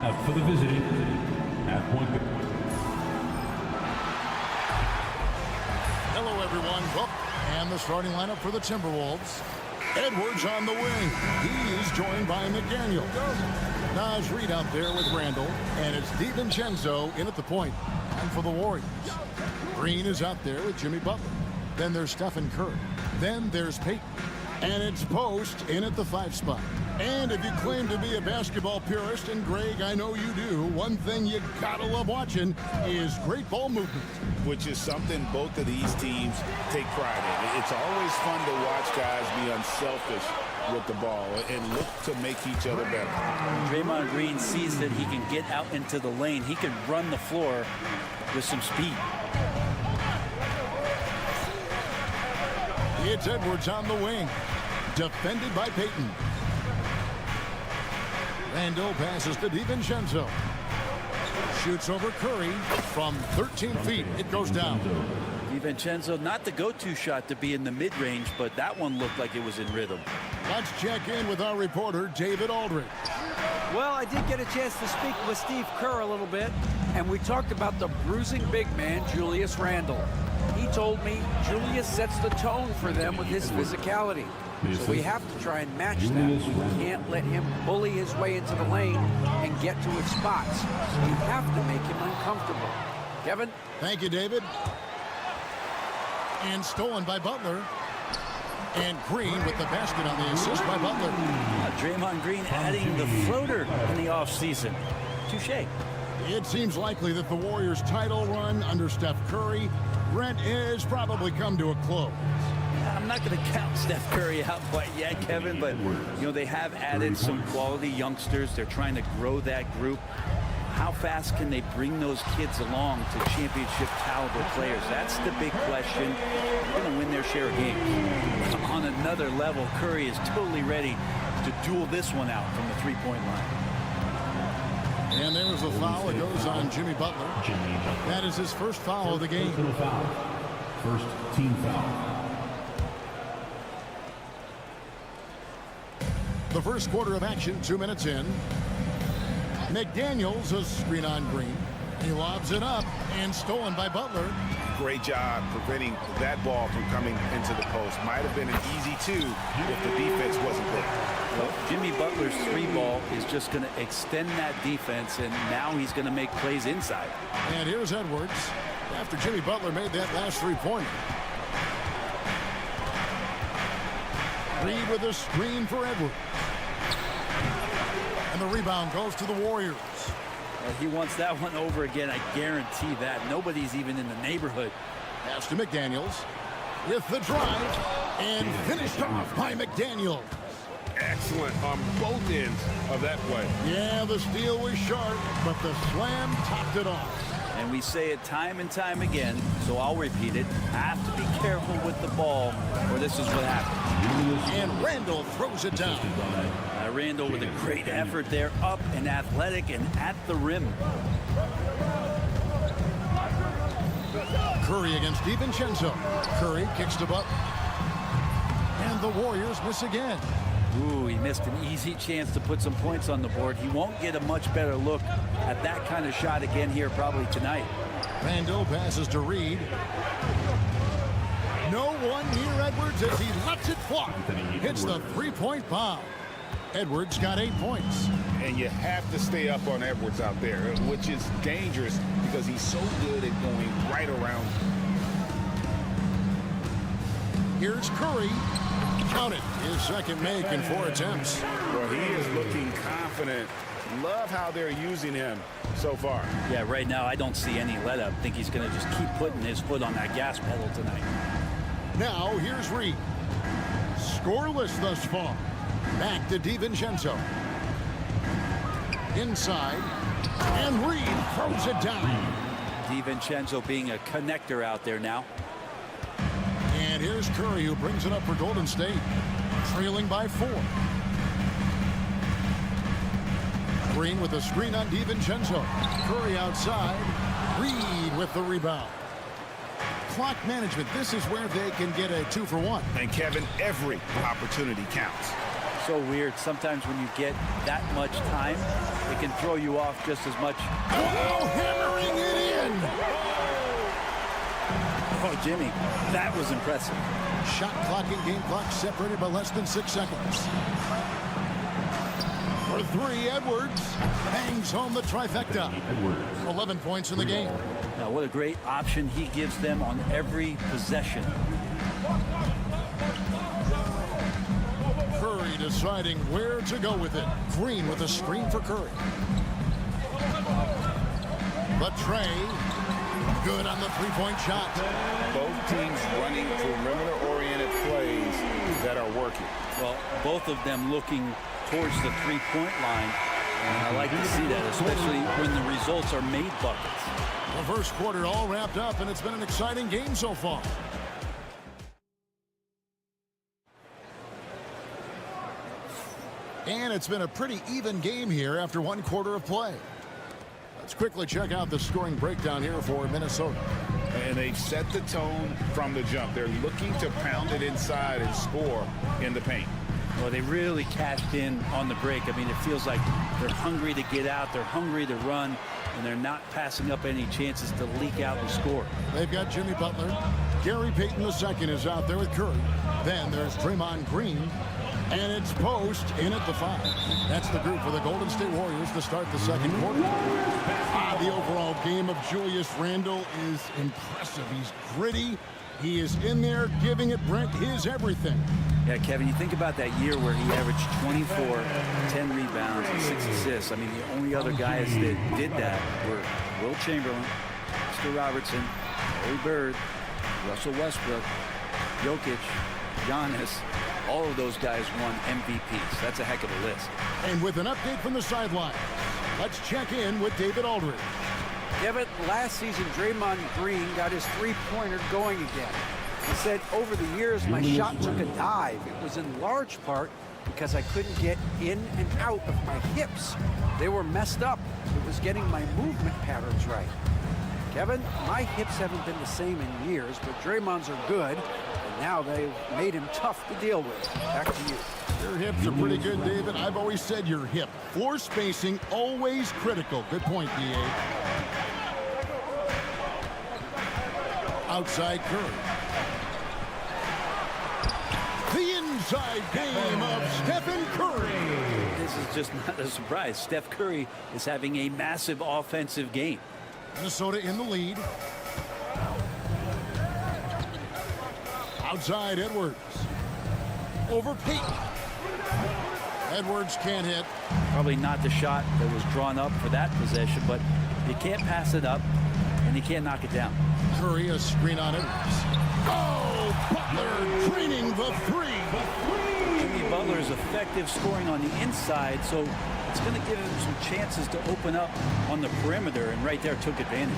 As for the visiting, at point guard. Hello, everyone. And the starting lineup for the Timberwolves. Edwards on the wing. He is joined by McDaniel. Naz Reid out there with Randall. And it's DiVincenzo in at the point. And for the Warriors. Green is out there with Jimmy Butler. Then there's Stephen Curry. Then there's Peyton. And it's Post in at the 5 spot. And if you claim to be a basketball purist, and Greg, I know you do, one thing you gotta love watching is great ball movement. Which is something both of these teams take pride in. It's always fun to watch guys be unselfish with the ball and look to make each other better. Draymond Green sees that he can get out into the lane. He can run the floor with some speed. It's Edwards on the wing, defended by Peyton. Randall passes to DiVincenzo. Shoots over Curry from 13 feet. It goes down. DiVincenzo, not the go-to shot to be in the mid-range, but that one looked like it was in rhythm. Let's check in with our reporter, David Aldridge. Well, I did get a chance to speak with Steve Kerr a little bit, and we talked about the bruising big man, Julius Randle. He told me Julius sets the tone for them with his physicality. So we have to try and match that. We can't let him bully his way into the lane and get to his spots. We have to make him uncomfortable. Kevin? Thank you, David. And stolen by Butler. And Green with the basket on the assist by Butler. Draymond Green adding the floater in the offseason. Touche. It seems likely that the Warriors' title run under Steph Curry, Brent, is probably come to a close. I'm not going to count Steph Curry out quite yet, Kevin, but you know they have added some quality youngsters. They're trying to grow that group. How fast can they bring those kids along to championship caliber players? That's the big question. They're going to win their share of games. On another level, Curry is totally ready to duel this one out from the three-point line. And there's a foul. It goes on Jimmy Butler. That is his first foul of the game. First team foul. The first quarter of action, 2 minutes in. McDaniels, a screen on Green. He lobs it up and stolen by Butler. Great job preventing that ball from coming into the post. Might have been an easy 2 if the defense wasn't there. Well, Jimmy Butler's 3-ball is just going to extend that defense, and now he's going to make plays inside. And here's Edwards after Jimmy Butler made that last 3-pointer. Reid with a screen for Edwards. And the rebound goes to the Warriors. Well, he wants that one over again, I guarantee that. Nobody's even in the neighborhood. Pass to McDaniels with the drive and finished off by McDaniels. Excellent on both ends of that play. Yeah, the steal was sharp, but the slam topped it off. And we say it time and time again, so I'll repeat it. Have to be careful with the ball, or this is what happens. And Randall throws it down. Randall with a great effort there, up and athletic and at the rim. Curry against DiVincenzo. Curry kicks to Butler. And the Warriors miss again. Ooh, he missed an easy chance to put some points on the board. He won't get a much better look at that kind of shot again here probably tonight. Randall passes to Reid. No one near Edwards as he lets it fly. Hits the 3-point bomb. Edwards got 8 points. And you have to stay up on Edwards out there, which is dangerous because he's so good at going right around. Here's Curry. Count it. His second make in 4 attempts. Well, he is looking confident. Love how they're using him so far. Yeah, right now I don't see any let up. Think he's going to just keep putting his foot on that gas pedal tonight. Now here's Reid. Scoreless thus far. Back to DiVincenzo. Inside. And Reid throws it down. DiVincenzo being a connector out there now. And here's Curry, who brings it up for Golden State. Trailing by 4. Green with a screen on DiVincenzo. Curry outside. Reid with the rebound. Clock management. This is where they can get a 2-for-1. And Kevin, every opportunity counts. so weird. Sometimes when you get that much time, it can throw you off just as much. Oh, hammering it in. Oh, Jimmy, that was impressive. Shot clock and game clock separated by less than 6 seconds. For three, Edwards hangs home the trifecta. 11 points in the game. Now, what a great option he gives them on every possession. Curry deciding where to go with it. Green with a screen for Curry. But Trey, good on the three-point shot. Both teams running perimeter-oriented plays that are working. Well, both of them looking towards the three-point line. And I like to see that, especially when the results are made buckets. The first quarter all wrapped up, and it's been an exciting game so far. And it's been a pretty even game here after one quarter of play. Let's quickly check out the scoring breakdown here for Minnesota. And they've set the tone from the jump. They're looking to pound it inside and score in the paint. Well, they really cashed in on the break. I mean, it feels like they're hungry to get out, they're hungry to run, and they're not passing up any chances to leak out and score. They've got Jimmy Butler. Gary Payton II is out there with Curry. Then there's Draymond Green. And it's Post in at the 5. That's the group for the Golden State Warriors to start the second quarter. The overall game of Julius Randle is impressive. He's gritty. He is in there giving it, Brent, his everything. Yeah, Kevin, you think about that year where he averaged 24, 10 rebounds, and 6 assists. I mean, the only other guys that did that were Will Chamberlain, Mr. Robertson, Larry Bird, Russell Westbrook, Jokic, Giannis. All of those guys won MVPs. That's a heck of a list. And with an update from the sideline, let's check in with David Aldridge. Kevin, last season, Draymond Green got his three-pointer going again. He said, over the years, my shot took a dive. It was in large part because I couldn't get in and out of my hips. They were messed up. It was getting my movement patterns right. Kevin, my hips haven't been the same in years, but Draymond's are good. Now they've made him tough to deal with. Back to you. Your hips are pretty good, David. I've always said your hip. Floor spacing, always critical. Good point, D.A. Outside Curry. The inside game of Stephen Curry. This is just not a surprise. Steph Curry is having a massive offensive game. Minnesota in the lead. Outside Edwards. Over Payton. Edwards can't hit. Probably not the shot that was drawn up for that possession, but you can't pass it up and you can't knock it down. Curry, a screen on Edwards. Oh, Butler draining the three. Jimmy Butler is effective scoring on the inside, so it's going to give him some chances to open up on the perimeter, and right there took advantage.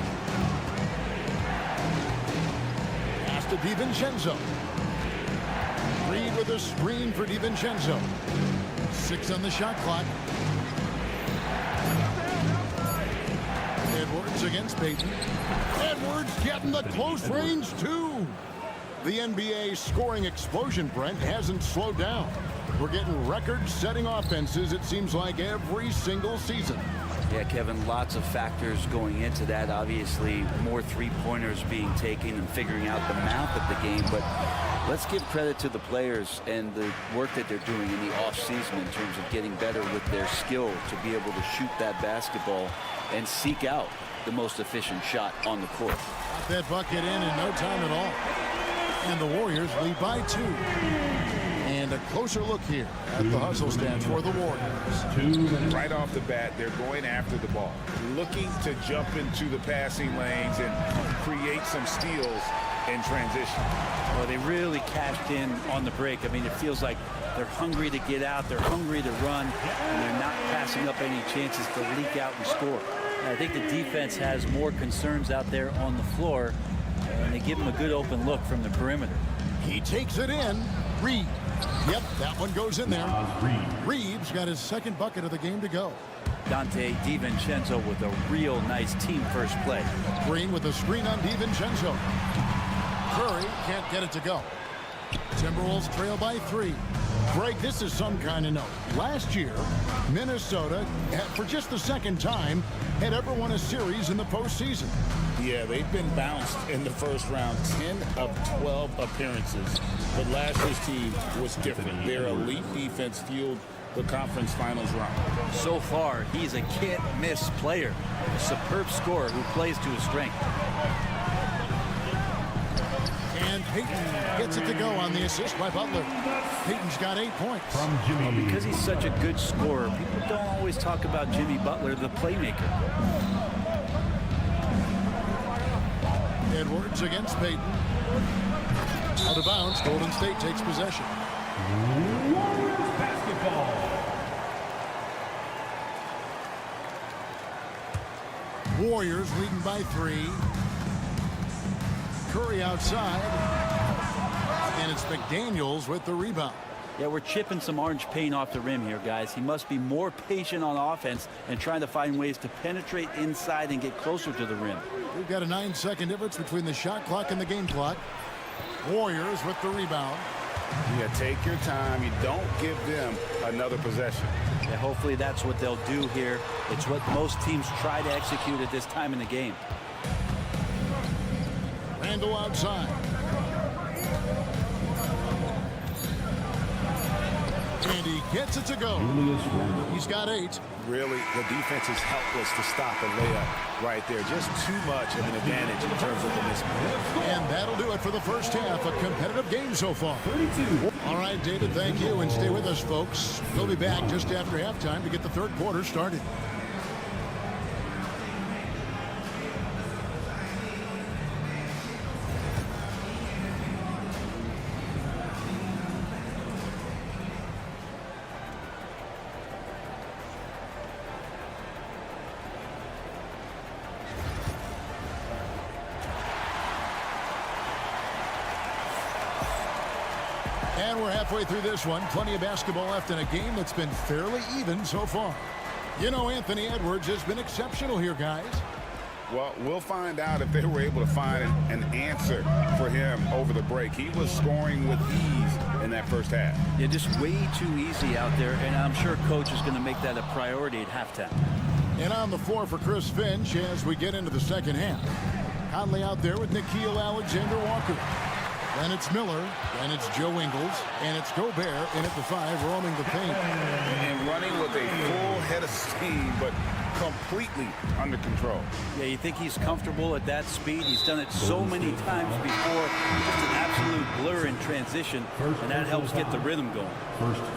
Pass to DiVincenzo. Reed with a screen for DiVincenzo. 6 on the shot clock. Edwards against Payton. Edwards getting the close range too. The NBA scoring explosion, Brent, hasn't slowed down. We're getting record-setting offenses, it seems like, every single season. Yeah, Kevin, lots of factors going into that. Obviously, more three-pointers being taken and figuring out the math of the game. But let's give credit to the players and the work that they're doing in the offseason in terms of getting better with their skill to be able to shoot that basketball and seek out the most efficient shot on the court. Got that bucket in no time at all. And the Warriors lead by 2. And a closer look here at the hustle stats for the Warriors. Right off the bat, they're going after the ball, looking to jump into the passing lanes and create some steals in transition. Well, they really cashed in on the break. I mean, it feels like they're hungry to get out, they're hungry to run, and they're not passing up any chances to leak out and score. And I think the defense has more concerns out there on the floor, and they give them a good open look from the perimeter. He takes it in. Reed. Yep, that one goes in there. Reeves got his second bucket of the game to go. Dante DiVincenzo with a real nice team first play. Green with a screen on DiVincenzo. Curry can't get it to go. Timberwolves trail by 3. Greg, this is some kind of note. Last year, Minnesota, for just the second time, had ever won a series in the postseason. Yeah, they've been bounced in the first round, 10 of 12 appearances. But last year's team was different. Their elite defense fueled the conference finals run. So far, he's a can't-miss player. A superb scorer who plays to his strength. And Payton gets it to go on the assist by Butler. Payton's got 8 points. From Jimmy. Because he's such a good scorer, people don't always talk about Jimmy Butler, the playmaker. Edwards against Payton. Out of bounds, Golden State takes possession. Warriors basketball. Warriors leading by 3. Curry outside. And it's McDaniels with the rebound. Yeah, we're chipping some orange paint off the rim here, guys. He must be more patient on offense and trying to find ways to penetrate inside and get closer to the rim. We've got a 9-second difference between the shot clock and the game clock. Warriors with the rebound. Yeah, take your time. You don't give them another possession. Yeah, hopefully that's what they'll do here. It's what most teams try to execute at this time in the game. Randall outside. And he gets it to go. He's got 8. Really, the defense is helpless to stop a layup right there. Just too much of an advantage in terms of the mismatch. And that'll do it for the first half. A competitive game so far. 32. All right, David, thank you. And stay with us, folks. We'll be back just after halftime to get the third quarter started. And we're halfway through this one. Plenty of basketball left in a game that's been fairly even so far. You know, Anthony Edwards has been exceptional here, guys. Well, we'll find out if they were able to find an answer for him over the break. He was scoring with ease in that first half. Yeah, just way too easy out there, and I'm sure Coach is going to make that a priority at halftime. And on the floor for Chris Finch as we get into the second half. Conley out there with Nickeil Alexander-Walker. Then it's Miller, and it's Joe Ingles, and it's Gobert in at the 5, roaming the paint. And running with a full head of steam, but completely under control. Yeah, you think he's comfortable at that speed? He's done it so many times before. Just an absolute blur in transition, and that helps get the rhythm going.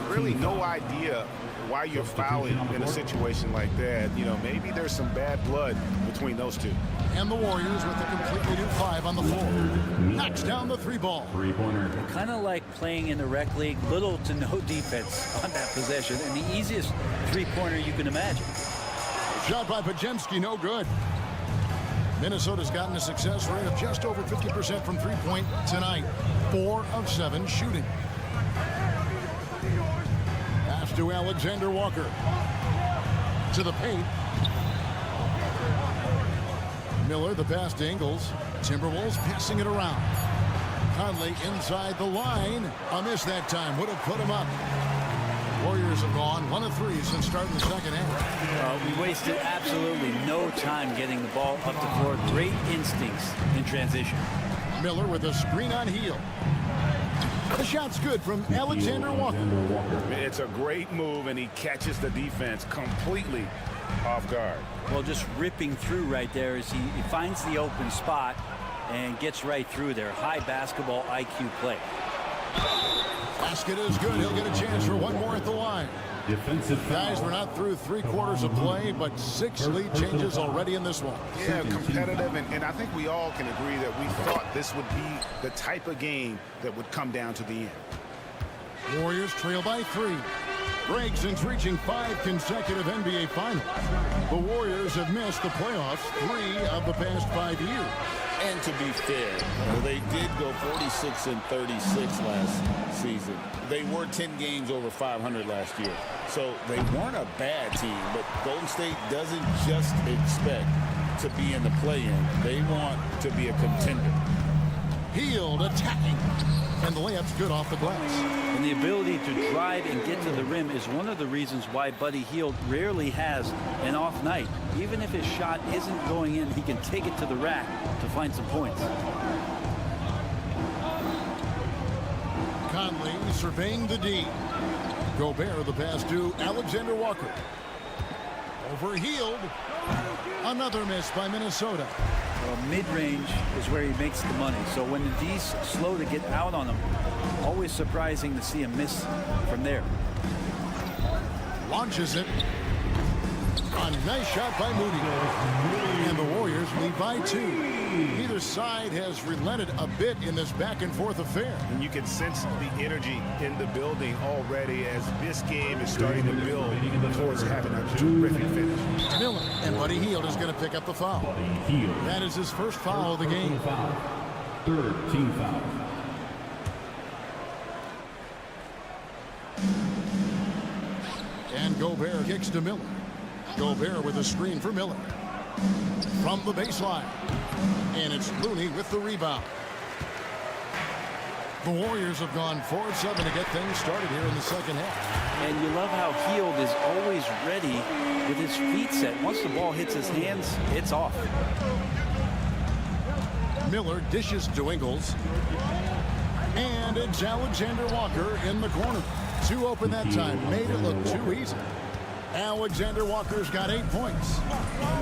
Really no idea why you're fouling in a situation like that. You know, maybe there's some bad blood between those two. And the Warriors with a completely new 5 on the floor. Knocks down the 3-ball. Three-pointer. Kind of like playing in the rec league, little to no defense on that possession, and the easiest three-pointer you can imagine. Shot by Podziemski, no good. Minnesota's gotten a success rate of just over 50% from three-point tonight. 4 of 7 shooting. Pass to Alexander-Walker. To the paint. Miller, the pass to Ingles. Timberwolves passing it around. Conley inside the line. A miss that time. Would have put him up. Warriors have gone 1 of 3 since starting the second half. We wasted absolutely no time getting the ball up the floor. Great instincts in transition. Miller with a screen on heel. The shot's good from Alexander-Walker. It's a great move, and he catches the defense completely off guard. Well, just ripping through right there as he finds the open spot and gets right through there. High basketball IQ play. Basket is good. He'll get a chance for one more at the line. Defensive Guys, foul. we're not through 3/4 of play, but 6 lead changes already in this one. Yeah, competitive, and I think we all can agree that we thought this would be the type of game that would come down to the end. Warriors trail by 3. Greg, since reaching 5 consecutive NBA Finals, the Warriors have missed the playoffs 3 of the past 5 years. And to be fair, they did go 46-36 last season. They were 10 games over 500 last year. So they weren't a bad team, but Golden State doesn't just expect to be in the play-in. They want to be a contender. Hield attacking. And the layup's good off the glass. And the ability to drive and get to the rim is one of the reasons why Buddy Hield rarely has an off night. Even if his shot isn't going in, he can take it to the rack to find some points. Conley surveying the D. Gobert the pass to Alexander Walker. Over Hield. Another miss by Minnesota. Well, mid-range is where he makes the money. So when the D's slow to get out on him, always surprising to see him miss from there. Launches it. A nice shot by Moody. And the Warriors lead by 2. Neither side has relented a bit in this back-and-forth affair. And you can sense the energy in the building already as this game is starting to build towards having a terrific finish. Miller and Buddy Hield is going to pick up the foul. That is his first foul of the game. Third team foul. And Gobert kicks to Miller. Gobert with a screen for Miller. From the baseline. And it's Looney with the rebound. The Warriors have gone 4-7 to get things started here in the second half. And you love how Hield is always ready with his feet set. Once the ball hits his hands, it's off. Miller dishes to Ingles. And it's Alexander Walker in the corner. Too open that time. Made it look too easy. Alexander Walker's got 8 points.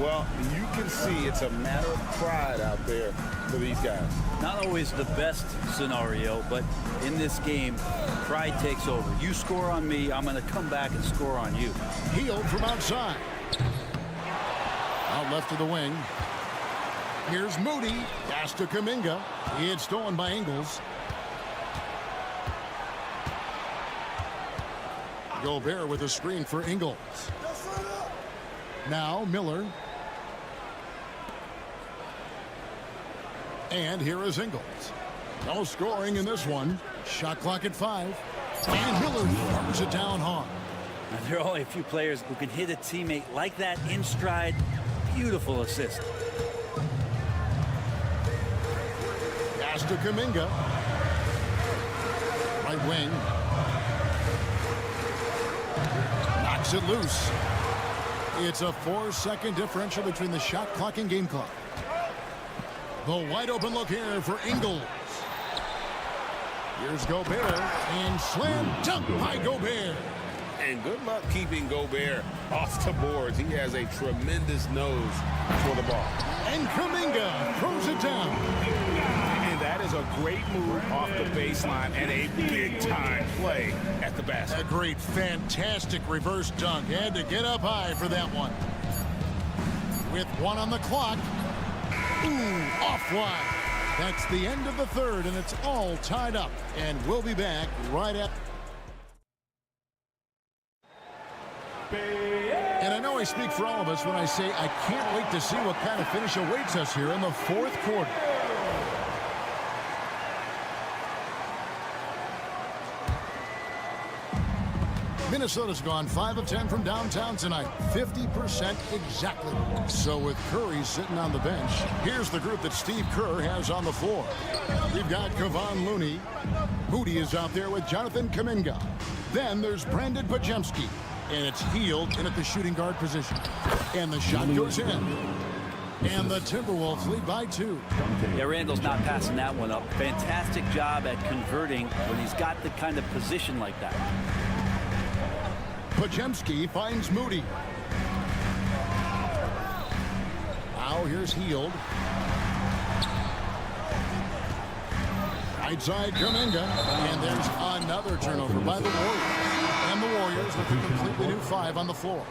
Well, you can see it's a matter of pride out there for these guys. Not always the best scenario, but in this game, pride takes over. You score on me, I'm going to come back and score on you. Hield from outside. Out left of the wing. Here's Moody. Pass to Kuminga. It's stolen by Ingles. Gobert with a screen for Ingles. Now Miller. And here is Ingles. No scoring in this one. Shot clock at 5. And Miller throws it down hard. Now, there are only a few players who can hit a teammate like that in stride. Beautiful assist. Pass to Kuminga. Right wing. Knocks it loose. It's a 4-second differential between the shot clock and game clock. The wide open look here for Ingles. Here's Gobert. And slam dunk by Gobert. And good luck keeping Gobert off the boards. He has a tremendous nose for the ball. And Kuminga throws it down. And that is a great move off the baseline and a big-time play at the basket. A great, fantastic reverse dunk. Had to get up high for that one. With 1 on the clock. Ooh, off wide. That's the end of the third, and it's all tied up. And we'll be back right at... And I know I speak for all of us when I say I can't wait to see what kind of finish awaits us here in the fourth quarter. Minnesota's gone 5 of 10 from downtown tonight. 50% exactly. So with Curry sitting on the bench, here's the group that Steve Kerr has on the floor. We've got Kevon Looney. Moody is out there with Jonathan Kuminga. Then there's Brandon Podziemski. And it's Hield in at the shooting guard position. And the shot goes in. And the Timberwolves lead by 2. Yeah, Randall's not passing that one up. Fantastic job at converting when he's got the kind of position like that. Podziemski finds Moody. Now here's Hield. Right side Kuminga. And there's another turnover by the Warriors. And the Warriors with a completely new 5 on the floor.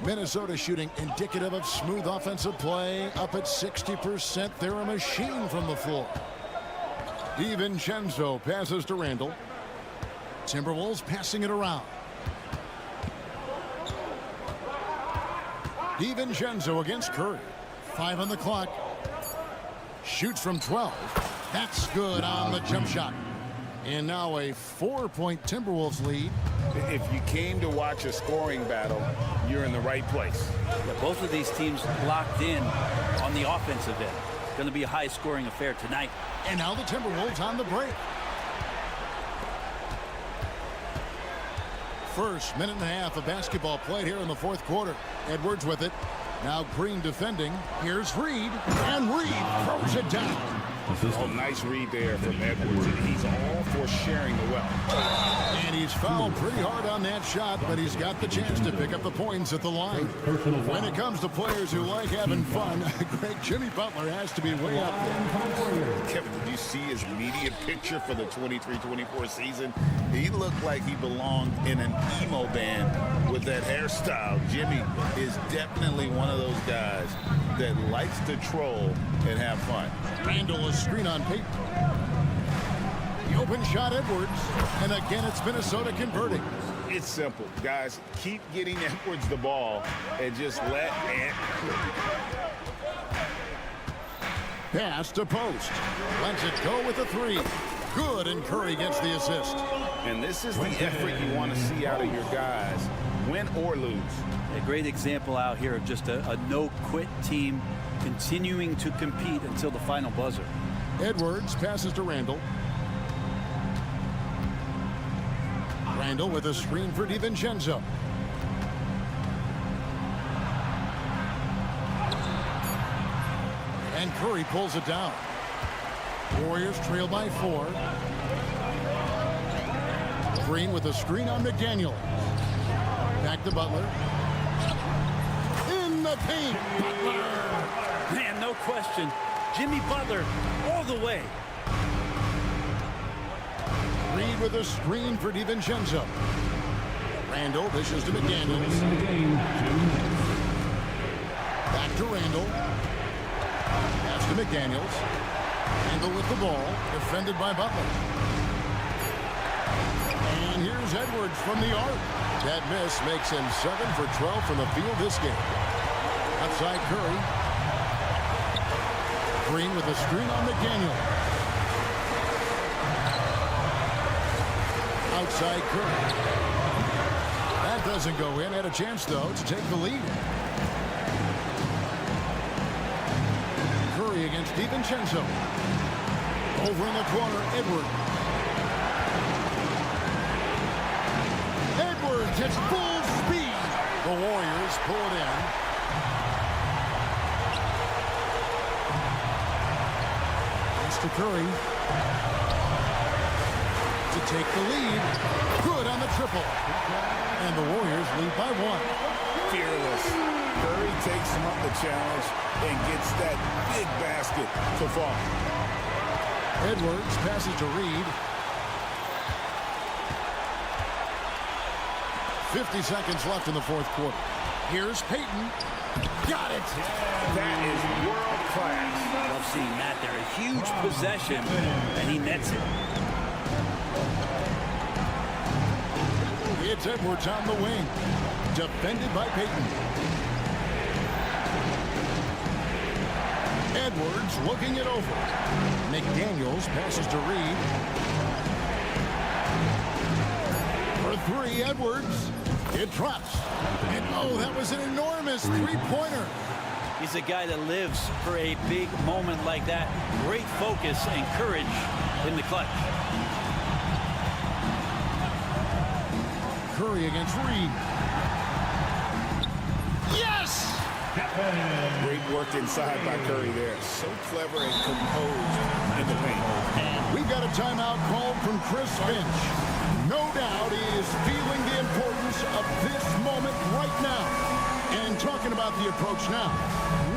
Minnesota shooting indicative of smooth offensive play. Up at 60%. They're a machine from the floor. DiVincenzo passes to Randall. Timberwolves passing it around. DiVincenzo against Curry. 5 on the clock. Shoots from 12. That's good on the jump shot. And now a 4-point Timberwolves lead. If you came to watch a scoring battle, you're in the right place. Yeah, both of these teams locked in on the offensive end. Going to be a high-scoring affair tonight. And now the Timberwolves on the break. First minute and a half of basketball played here in the fourth quarter. Edwards with it. Now Green defending. Here's Reed. And Reed throws it down. Oh, nice read there from Edwards. And he's all for sharing the wealth. And he's fouled pretty hard on that shot, but he's got the chance to pick up the points at the line. When it comes to players who like having fun, great Jimmy Butler has to be way up there. Kevin, did you see his media picture for the 23-24 season? He looked like he belonged in an emo band with that hairstyle. Jimmy is definitely one of those guys that likes to troll and have fun. Randall, a screen on Peyton. The open shot, Edwards. And again, it's Minnesota converting. It's simple, guys. Keep getting Edwards the ball and just let Pass to Post. Lets it go with a three. Good, and Curry gets the assist. And this is the effort you want to see out of your guys, win or lose. A great example out here of just a no-quit team continuing to compete until the final buzzer. Edwards passes to Randall. Randall with a screen for DiVincenzo. And Curry pulls it down. Warriors trail by 4. Green with a screen on McDaniel. Back to Butler. In the paint. Butler. Man, no question. Jimmy Butler all the way. Reed with a screen for DiVincenzo. Randall dishes to McDaniels. Back to Randall. Pass to McDaniels. Randall with the ball. Defended by Butler. And here's Edwards from the arc. That miss makes him 7 for 12 from the field this game. Outside Curry. Green with a screen on McDaniel. Outside Curry. That doesn't go in. Had a chance, though, to take the lead. Curry against DiVincenzo. Over in the corner, Edwards. Edwards hits full speed. The Warriors pull it in. It's to Curry. To take the lead. Good on the triple. And the Warriors lead by 1. Fearless. Curry takes him up the challenge and gets that big basket to fall. Edwards passes to Reed. 50 seconds left in the fourth quarter. Here's Peyton. Got it. That is world class. Love seeing that there. A huge possession, and he nets it. It's Edwards on the wing. Defended by Peyton. Edwards looking it over. McDaniels passes to Reed. For 3, Edwards. It drops. And oh, that was an enormous three-pointer. He's a guy that lives for a big moment like that. Great focus and courage in the clutch. Curry against Reed. Yes! Great work inside by Curry there. So clever and composed in the paint. And we've got a timeout called from Chris Finch. No doubt he is feeling the importance of this moment right now. And talking about the approach now,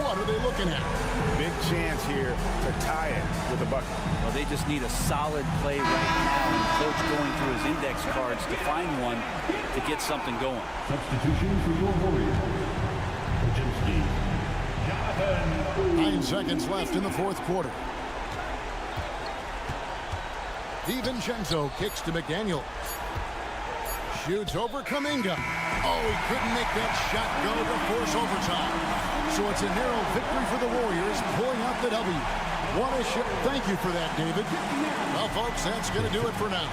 what are they looking at? Big chance here to tie it with a bucket. Well, they just need a solid play right now. And coach going through his index cards to find one to get something going. Substitution for your Warriors. 9 seconds left in the fourth quarter. DiVincenzo kicks to McDaniel. Shoots over Kuminga. Oh, he couldn't make that shot go to force overtime. So it's a narrow victory for the Warriors, pulling out the W. What a shot. Thank you for that, David. Well, folks, that's going to do it for now.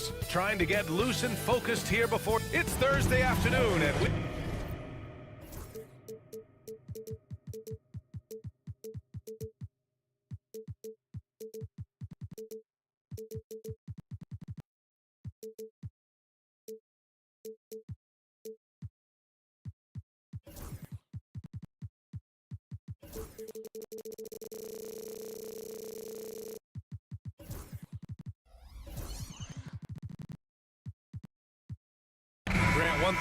Spurs trying to get loose and focused here before it's Thursday afternoon. And Grant one.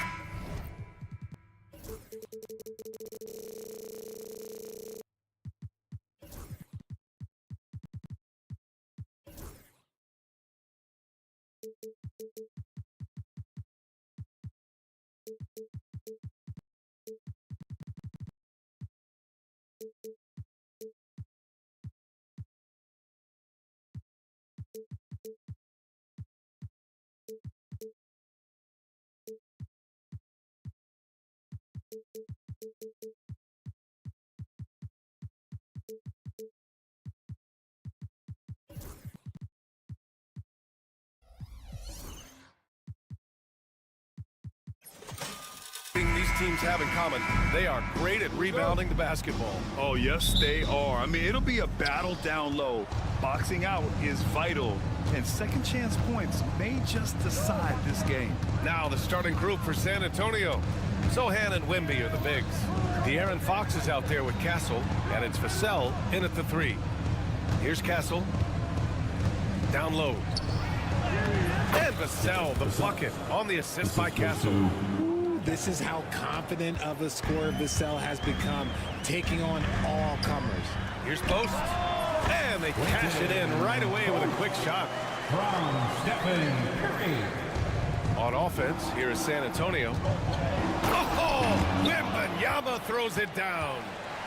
These teams have in common, they are great at rebounding the basketball. Oh, yes, they are. I mean, it'll be a battle down low. Boxing out is vital, and second chance points may just decide this game. Now the starting group for San Antonio. Sohan and Wemby are the bigs. De'Aaron Fox is out there with Castle, and it's Vassell in at the 3. Here's Castle. Down low. And Vassell, the bucket, on the assist by Castle. This is how confident of a scorer Vassell has become, taking on all comers. Here's post. And they cash it in right away with a quick shot. From Stephen Curry. On offense, here is San Antonio. Oh, Wembanyama throws it down.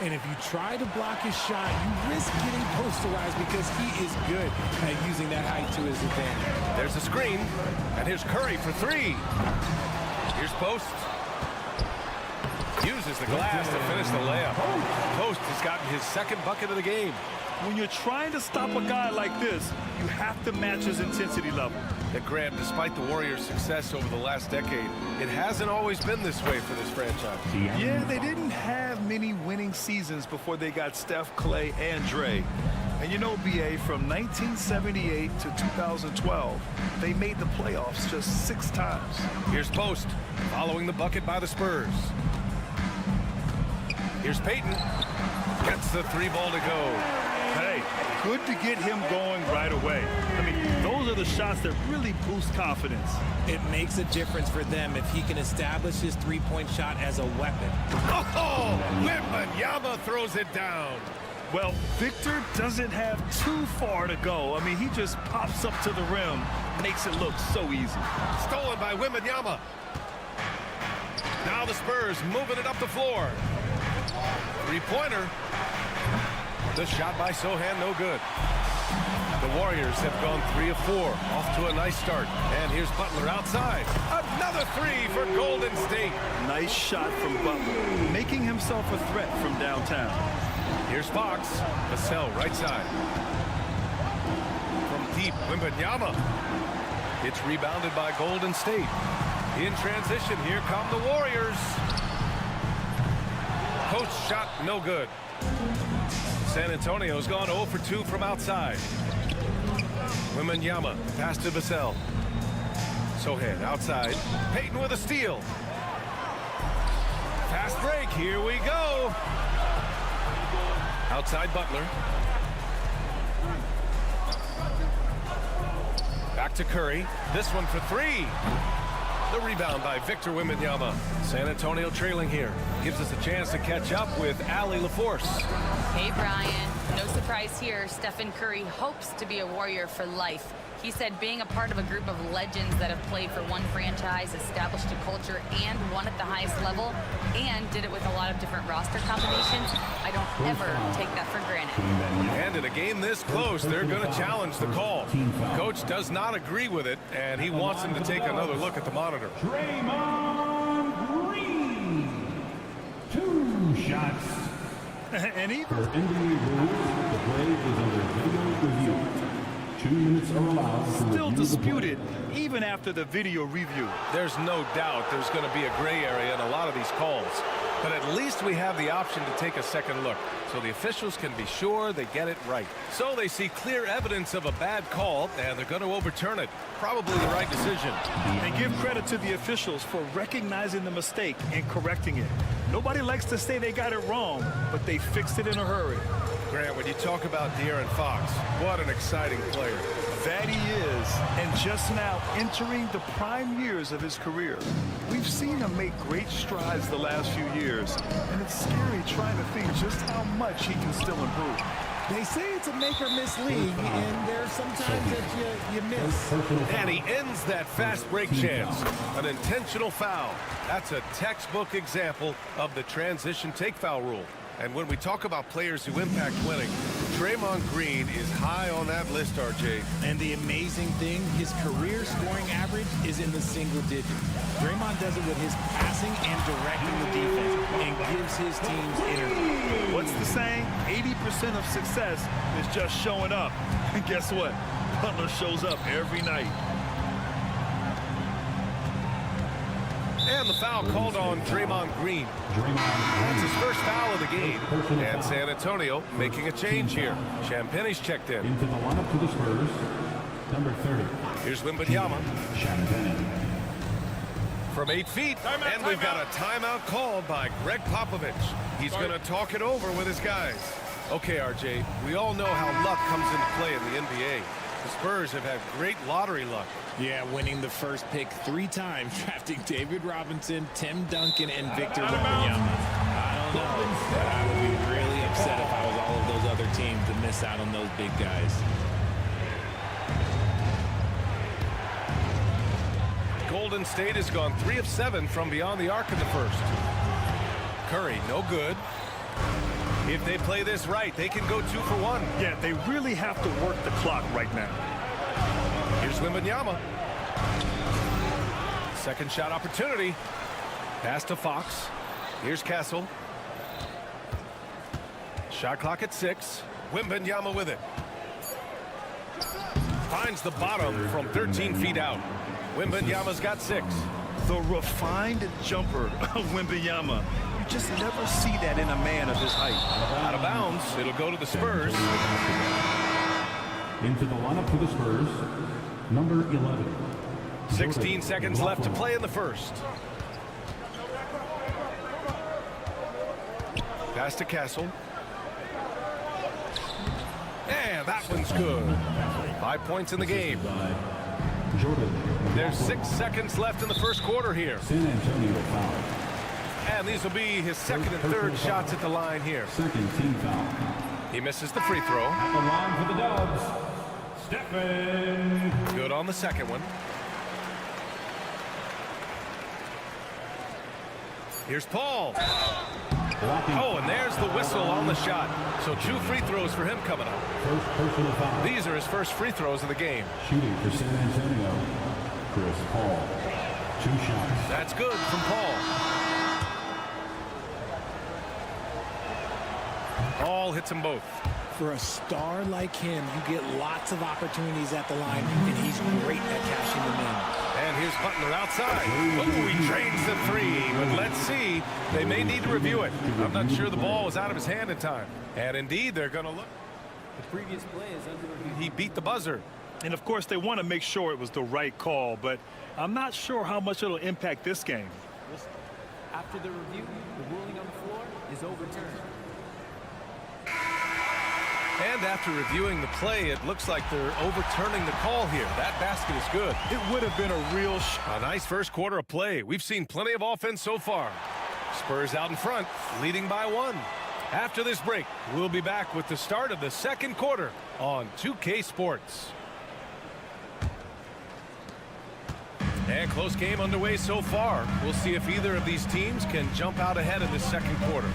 And if you try to block his shot, you risk getting posterized because he is good at using that height to his advantage. There's a screen, and here's Curry for 3. Here's Post. Uses the glass to finish the layup. Post has gotten his second bucket of the game. When you're trying to stop a guy like this, you have to match his intensity level. And Grant, despite the Warriors' success over the last decade, it hasn't always been this way for this franchise. Yeah, they didn't have many winning seasons before they got Steph, Clay, and Dre. And you know, BA, from 1978 to 2012, they made the playoffs just 6 times. Here's Post, following the bucket by the Spurs. Here's Payton. Gets the 3 ball to go. Hey, good to get him going right away. I mean, those are the shots that really boost confidence. It makes a difference for them if he can establish his three-point shot as a weapon. Oh, Wembanyama throws it down. Well, Victor doesn't have too far to go. I mean, he just pops up to the rim, makes it look so easy. Stolen by Wembanyama. Now the Spurs moving it up the floor. 3-pointer. The shot by Sohan, no good. The Warriors have gone 3 of 4, off to a nice start. And here's Butler outside. Another 3 for Golden State. Nice shot from Butler, making himself a threat from downtown. Here's Fox. Vassell right side. From deep, Wembanyama. It's rebounded by Golden State. In transition, here come the Warriors. Post shot, no good. San Antonio's gone 0 for 2 from outside. Wembanyama, pass to Vassell. Sohan outside. Payton with a steal. Fast break, here we go. Outside Butler. Back to Curry. This one for 3. The rebound by Victor Wembanyama. San Antonio trailing here. Gives us a chance to catch up with Allie LaForce. Hey, Brian. No surprise here. Stephen Curry hopes to be a Warrior for life. He said being a part of a group of legends that have played for one franchise, established a culture, and won at the highest level, and did it with a lot of different roster combinations, I don't ever take that for granted. And in a game this close, they're going to challenge the call. Coach does not agree with it, and he wants him to take another look at the monitor. Draymond Green. 2 shots. And even For NBA rules, the play is under video review. 2 minutes are allowed to Still review the play. disputed even after the video review. There's no doubt there's going to be a gray area in a lot of these calls. But at least we have the option to take a second look, so the officials can be sure they get it right. So they see clear evidence of a bad call, and they're going to overturn it. Probably the right decision. And give credit to the officials for recognizing the mistake and correcting it. Nobody likes to say they got it wrong, but they fixed it in a hurry. Grant, when you talk about De'Aaron Fox, what an exciting player. That he is, and just now entering the prime years of his career. We've seen him make great strides the last few years, and it's scary trying to think just how much he can still improve. They say it's a make or miss league, and there's sometimes that you miss. And he ends that fast break chance. An intentional foul. That's a textbook example of the transition take foul rule. And when we talk about players who impact winning, Draymond Green is high on that list, RJ. And the amazing thing, his career scoring average is in the single digits. Draymond does it with his passing and directing the defense and gives his teams energy. What's the saying? 80% of success is just showing up. And guess what? Butler shows up every night. And the foul called on Draymond Green. That's his first foul of the game. And San Antonio making a change here. Champagne's checked in. Into the lineup to the Spurs, number 30. Here's Wembanyama Champagne. from 8 feet. And we've got a timeout called by Greg Popovich. He's going to talk it over with his guys. Okay, RJ, we all know how luck comes into play in the NBA. The Spurs have had great lottery luck. Yeah, winning the first pick 3 times, drafting David Robinson, Tim Duncan, and Victor Wembanyama. I don't know, but I would be really upset if I was all of those other teams to miss out on those big guys. Golden State has gone 3 of 7 from beyond the arc in the first. Curry, no good. If they play this right, they can go 2 for 1. Yeah, they really have to work the clock right now. Here's Wembanyama. Second shot opportunity. Pass to Fox. Here's Castle. Shot clock at 6. Wembanyama with it. Finds the bottom from 13 feet out. Wembanyama's got 6. The refined jumper of Wembanyama. You just never see that in a man of his height. Out of bounds. It'll go to the Spurs. Into the lineup for the Spurs, number 11. 16 seconds left to play in the first. Pass to Castle. And that one's good. 5 points in the game. There's 6 seconds left in the first quarter here. San Antonio foul. And these will be his second and third shots at the line here. Second team foul. He misses the free throw. At the line for the Dubs, Stephen. Good on the second one. Here's Paul. Oh, and there's the whistle on the shot. So 2 free throws for him coming up. First personal foul. These are his first free throws of the game. Shooting for San Antonio, Chris Paul. 2 shots. That's good from Paul. Paul hits them both. For a star like him, you get lots of opportunities at the line, and he's great at cashing them in. And here's Butler outside. Ooh, he drains the 3, but let's see. They may need to review it. I'm not sure the ball was out of his hand in time. And indeed, they're going to look. The previous play is under review. He beat the buzzer. And of course, they want to make sure it was the right call, but I'm not sure how much it'll impact this game. After the review, the ruling on the floor is overturned. And after reviewing the play, it looks like they're overturning the call here. That basket is good. It would have been a real A nice first quarter of play. We've seen plenty of offense so far. Spurs out in front, leading by 1. After this break, we'll be back with the start of the second quarter on 2K Sports. And close game underway so far. We'll see if either of these teams can jump out ahead in this second quarter.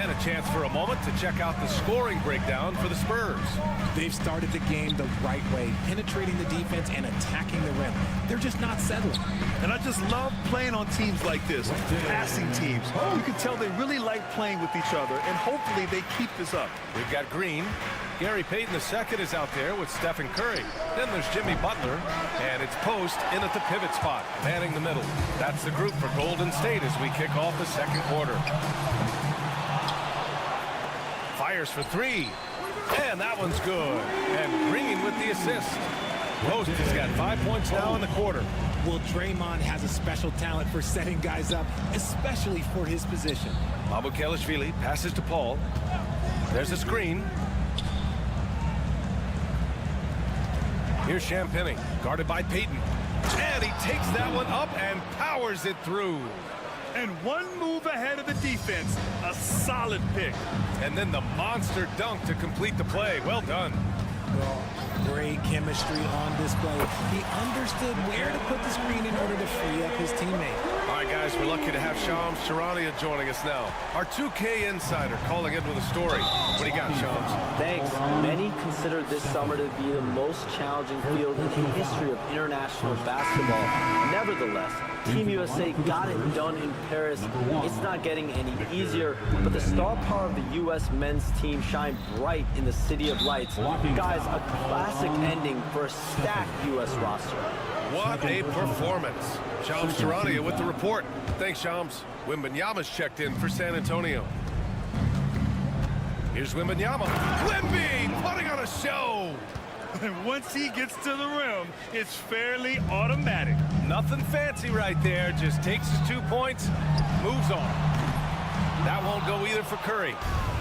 And a chance for a moment to check out the scoring breakdown for the Spurs. They've started the game the right way, penetrating the defense and attacking the rim. They're just not settling. And I just love playing on teams like this, passing teams. You can tell they really like playing with each other, and hopefully they keep this up. We've got Green. Gary Payton II is out there with Stephen Curry. Then there's Jimmy Butler, and it's Post in at the pivot spot, manning the middle. That's the group for Golden State as we kick off the second quarter. Fires for three, and that one's good. And Green with the assist. Post has got 5 points now in the quarter. Well, Draymond has a special talent for setting guys up, especially for his position. Mamukelashvili passes to Paul. There's a screen. Here's Champagnie, guarded by Payton. And he takes that one up and powers it through. And one move ahead of the defense. A solid pick. And then the monster dunk to complete the play. Well done. Well, great chemistry on display. He understood where to put the screen in order to free up his teammate. All right, guys, we're lucky to have Shams Charania joining us now. Our 2K insider calling in with a story. What do you got, Shams? Thanks. Many consider this summer to be the most challenging field in the history of international basketball. Nevertheless, Team USA got it done in Paris. It's not getting any easier, but the star power of the U.S. men's team shined bright in the City of Lights. Guys, a classic ending for a stacked U.S. roster. What a performance. Shams Charania with the report. Thanks, Shams. Wembanyama's checked in for San Antonio. Here's Wembanyama. Wemby putting on a show. And once he gets to the rim, it's fairly automatic. Nothing fancy right there. Just takes his 2 points, moves on. That won't go either for Curry.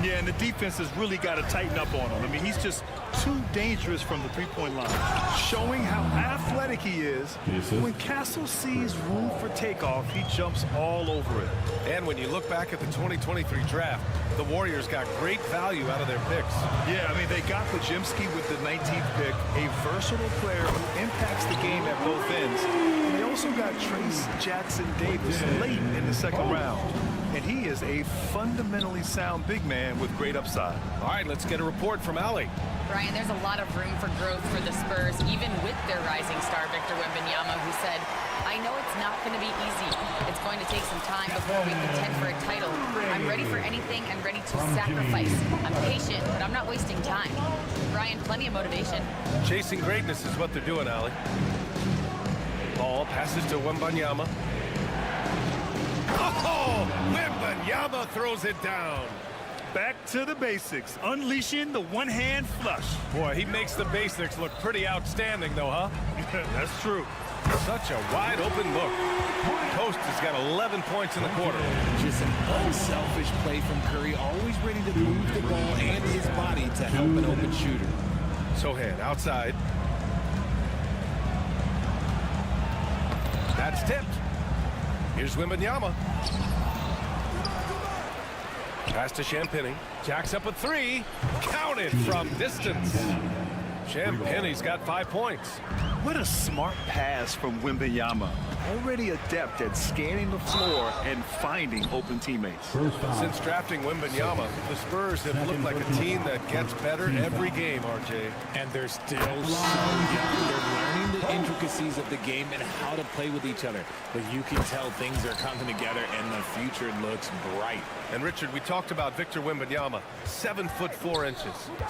Yeah, and the defense has really got to tighten up on him. I mean, he's just too dangerous from the three-point line. Showing how athletic he is. When Castle sees room for takeoff, he jumps all over it. And when you look back at the 2023 draft, the Warriors got great value out of their picks. Yeah, I mean, they got Pajimski with the 19th pick, a versatile player who impacts the game at both ends. And they also got Trace Jackson Davis late in the second round. And he is a fundamentally sound big man with great upside. All right, let's get a report from Allie. Brian, there's a lot of room for growth for the Spurs, even with their rising star, Victor Wembanyama, who said, I know it's not going to be easy. It's going to take some time before we contend for a title. I'm ready for anything and ready to sacrifice. I'm patient, but I'm not wasting time. Brian, plenty of motivation. Chasing greatness is what they're doing, Allie. Ball passes to Wembanyama. Oh, Wembanyama throws it down. Back to the basics, unleashing the one-hand flush. Boy, he makes the basics look pretty outstanding, though, huh? That's true. Such a wide-open look. Post has got 11 points in the quarter. Just an unselfish play from Curry, always ready to move the ball and his body to help an open shooter. Sohan outside. That's tipped. Here's Wembanyama. Pass to Champagnie. Jacks up a three. Counted from distance. Champagnie's got 5 points. What a smart pass from Wembanyama. Already adept at scanning the floor and finding open teammates. Since drafting Wembanyama, the Spurs have looked like a team that gets better every game, RJ. And they're still so young. They're learning the intricacies of the game and how to play with each other. But you can tell things are coming together and the future looks bright. And Richard, we talked about Victor Wembanyama, 7'4",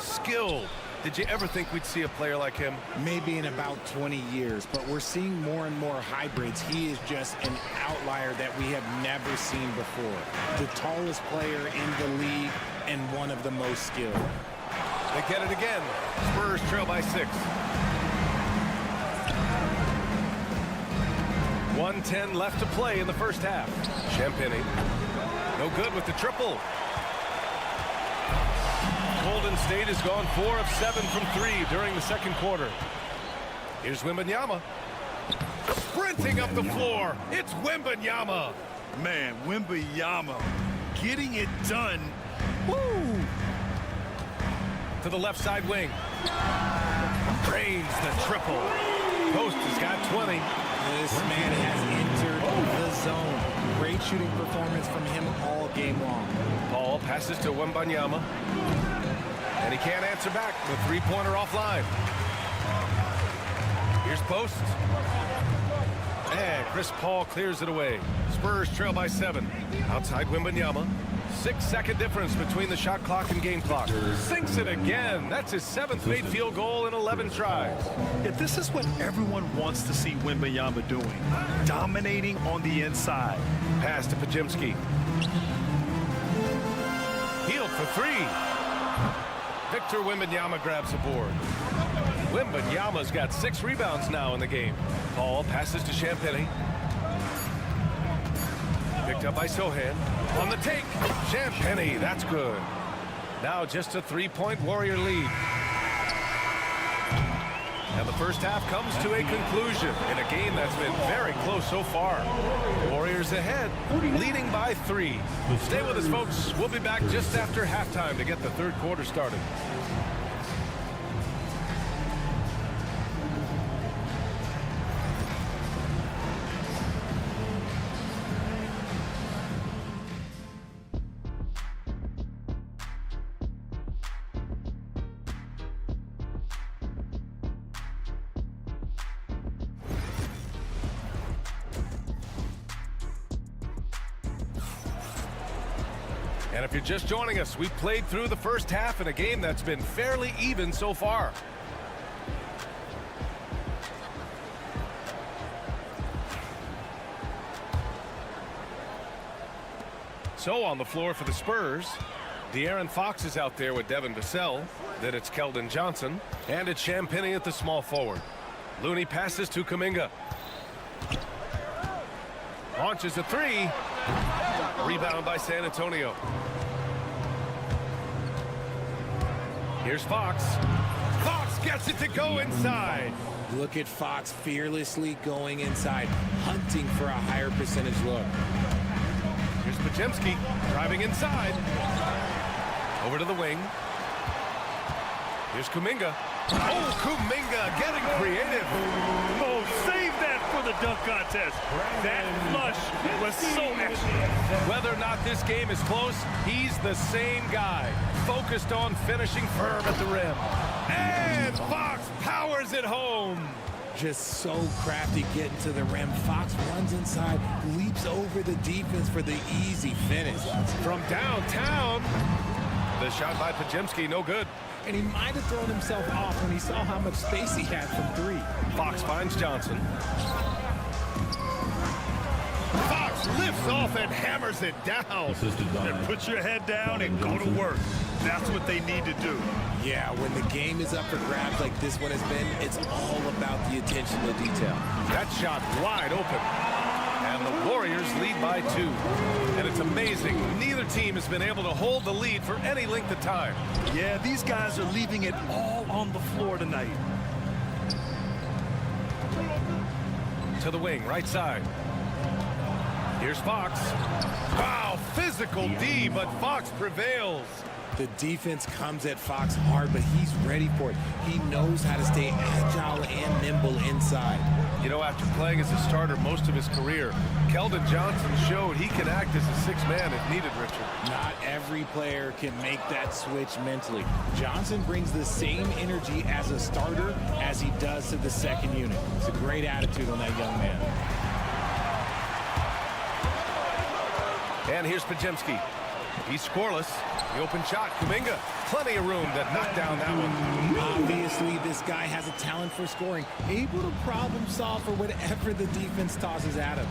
skilled. Did you ever think we'd see a player like him? Maybe in about 20 years, but we're seeing more and more hybrids. He is just an outlier that we have never seen before. The tallest player in the league and one of the most skilled. They get it again. Spurs trail by 6. 1:10 left to play in the first half. Champagnie. No good with the triple. Golden State has gone 4 of 7 from 3 during the second quarter. Here's Wembanyama. Sprinting up the floor. It's Wembanyama. Man, Wembanyama getting it done. Woo! To the left side wing. Drains the triple. Post has got 20. This man has entered the zone. Great shooting performance from him all game long. Paul passes to Wembanyama. And he can't answer back. The three-pointer offline. Here's post. And Chris Paul clears it away. Spurs trail by 7. Outside Wembanyama. 6-second difference between the shot clock and game clock. Sinks it again. That's his 7th made field goal in 11 tries. Yeah, this is what everyone wants to see Wembanyama doing. Dominating on the inside. Pass to Pajimski. Healed for 3. Victor Wembanyama grabs the board. Wembanyama's got 6 rebounds now in the game. Paul passes to Champagnie. Picked up by Sohan. On the take. Champagnie, that's good. Now just a 3-point Warrior lead. And the first half comes to a conclusion in a game that's been very close so far. Warriors ahead, leading by 3. Stay with us, folks. We'll be back just after halftime to get the third quarter started. And if you're just joining us, we've played through the first half in a game that's been fairly even so far. So on the floor for the Spurs, De'Aaron Fox is out there with Devin Vassell. Then it's Keldon Johnson. And it's Champagnie at the small forward. Looney passes to Kuminga. Launches a 3. Rebound by San Antonio. Here's Fox. Fox gets it to go inside. Look at Fox fearlessly going inside, hunting for a higher percentage look. Here's Pajimski driving inside. Over to the wing. Here's Kuminga. Oh, Kuminga getting creative. Oh, save that for the dunk contest. That flush was so excellent. Whether or not this game is close, he's the same guy. Focused on finishing firm at the rim. And Fox powers it home. Just so crafty getting to the rim. Fox runs inside, leaps over the defense for the easy finish. From downtown, the shot by Pajimski, no good. And he might have thrown himself off when he saw how much space he had from 3. Fox finds Johnson. Fox lifts off and hammers it down. And put your head down and go to work. That's what they need to do. Yeah, when the game is up for grabs like this one has been, it's all about the attention to detail. That shot wide open. And the Warriors lead by 2. And it's amazing. Neither team has been able to hold the lead for any length of time. Yeah, these guys are leaving it all on the floor tonight. To the wing, right side. Here's Fox. Wow, physical D, but Fox prevails. The defense comes at Fox hard, but he's ready for it. He knows how to stay agile and nimble inside. You know, after playing as a starter most of his career, Keldon Johnson showed he can act as a 6th man if needed, Richard. Not every player can make that switch mentally. Johnson brings the same energy as a starter as he does to the second unit. It's a great attitude on that young man. And here's Pajimski. He's scoreless. The open shot, Kuminga. Plenty of room to knock down that one. Obviously, this guy has a talent for scoring, able to problem solve for whatever the defense tosses at him.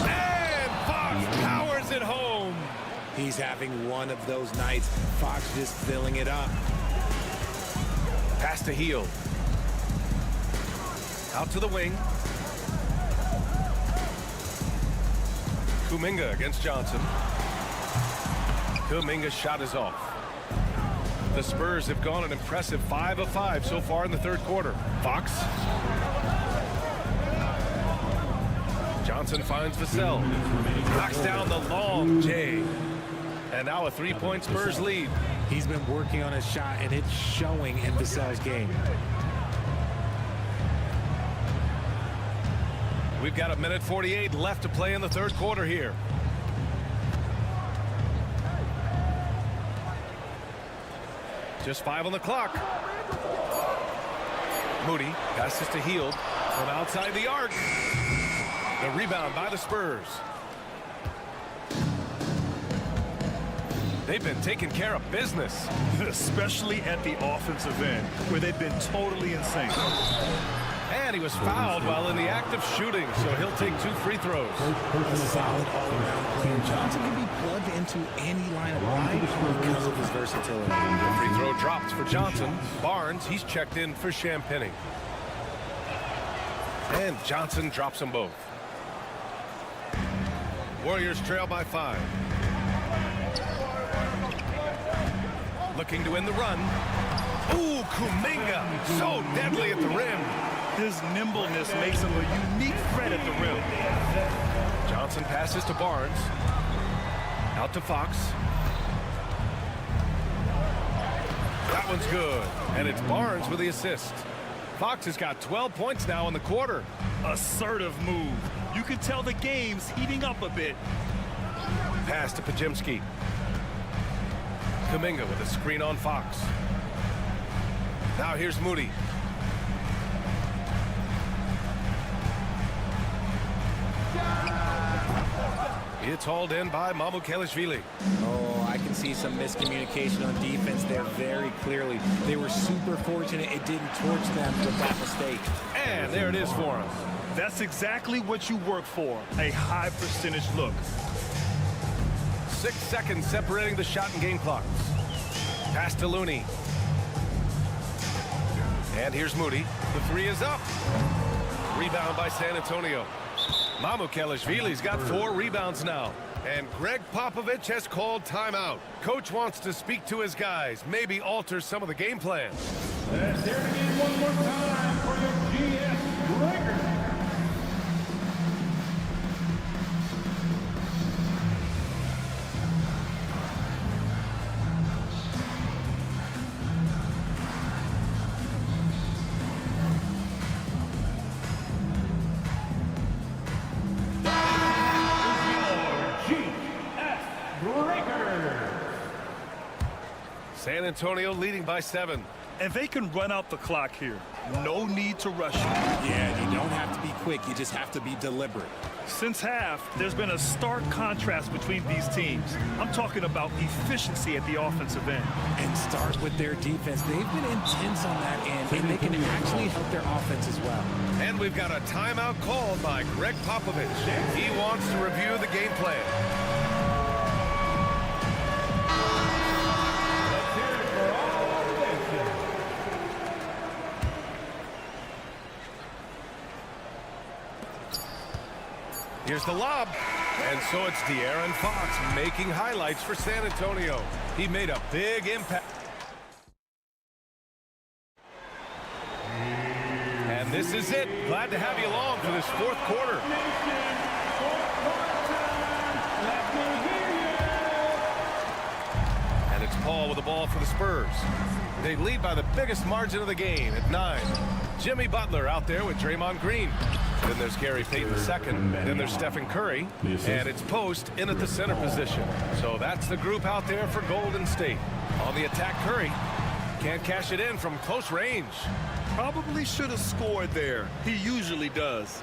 And Fox powers it home. He's having one of those nights. Fox just filling it up. Pass to Hield. Out to the wing. Kuminga against Johnson. Kuminga's shot is off. The Spurs have gone an impressive 5 of 5 so far in the third quarter. Fox. Johnson finds Vassell. Knocks down the long J. And now a 3-point Spurs lead. He's been working on his shot, and it's showing in Vassell's game. We've got 1:48 left to play in the third quarter here. Just 5 on the clock. Moody passes to Hield from outside the arc. The rebound by the Spurs. They've been taking care of business. Especially at the offensive end, where they've been totally insane. And he was fouled while in the act of shooting, so he'll take 2 free throws. A solid all-around player. Johnson can be plugged into any lineup right because of his versatility. The free throw drops for Johnson. Barnes, he's checked in for Champagny. And Johnson drops them both. Warriors trail by 5. Looking to win the run. Ooh, Kuminga, so deadly at the rim. His nimbleness makes him a unique threat at the rim. Johnson passes to Barnes. Out to Fox. That one's good. And it's Barnes with the assist. Fox has got 12 points now in the quarter. Assertive move. You can tell the game's heating up a bit. Pass to Pajimski. Kuminga with a screen on Fox. Now here's Moody. It's hauled in by Mamukelashvili. Oh, I can see some miscommunication on defense there very clearly. They were super fortunate it didn't torch them with that mistake. And there it is for him. That's exactly what you work for, a high percentage look. 6 seconds separating the shot and game clocks. Pass to Looney. And here's Moody. The 3 is up. Rebound by San Antonio. Mamukelashvili's got 4 rebounds now. And Greg Popovich has called timeout. Coach wants to speak to his guys, maybe alter some of the game plan. Let's hear it again one more time for your GS Breaker. San Antonio leading by 7. And they can run out the clock here. No need to rush it. Yeah, you don't have to be quick. You just have to be deliberate. Since half, there's been a stark contrast between these teams. I'm talking about efficiency at the offensive end. And start with their defense. They've been intense on that end, and they can actually help their offense as well. And we've got a timeout called by Greg Popovich. He wants to review the game plan. Here's the lob. And so it's De'Aaron Fox making highlights for San Antonio. He made a big impact. And this is it. Glad to have you along for this 4th quarter. And it's Paul with the ball for the Spurs. They lead by the biggest margin of the game at 9. Jimmy Butler out there with Draymond Green. Then there's Gary Payton II. Then there's Stephen Curry. And it's Post in at the center position. So that's the group out there for Golden State. On the attack, Curry can't cash it in from close range. Probably should have scored there. He usually does.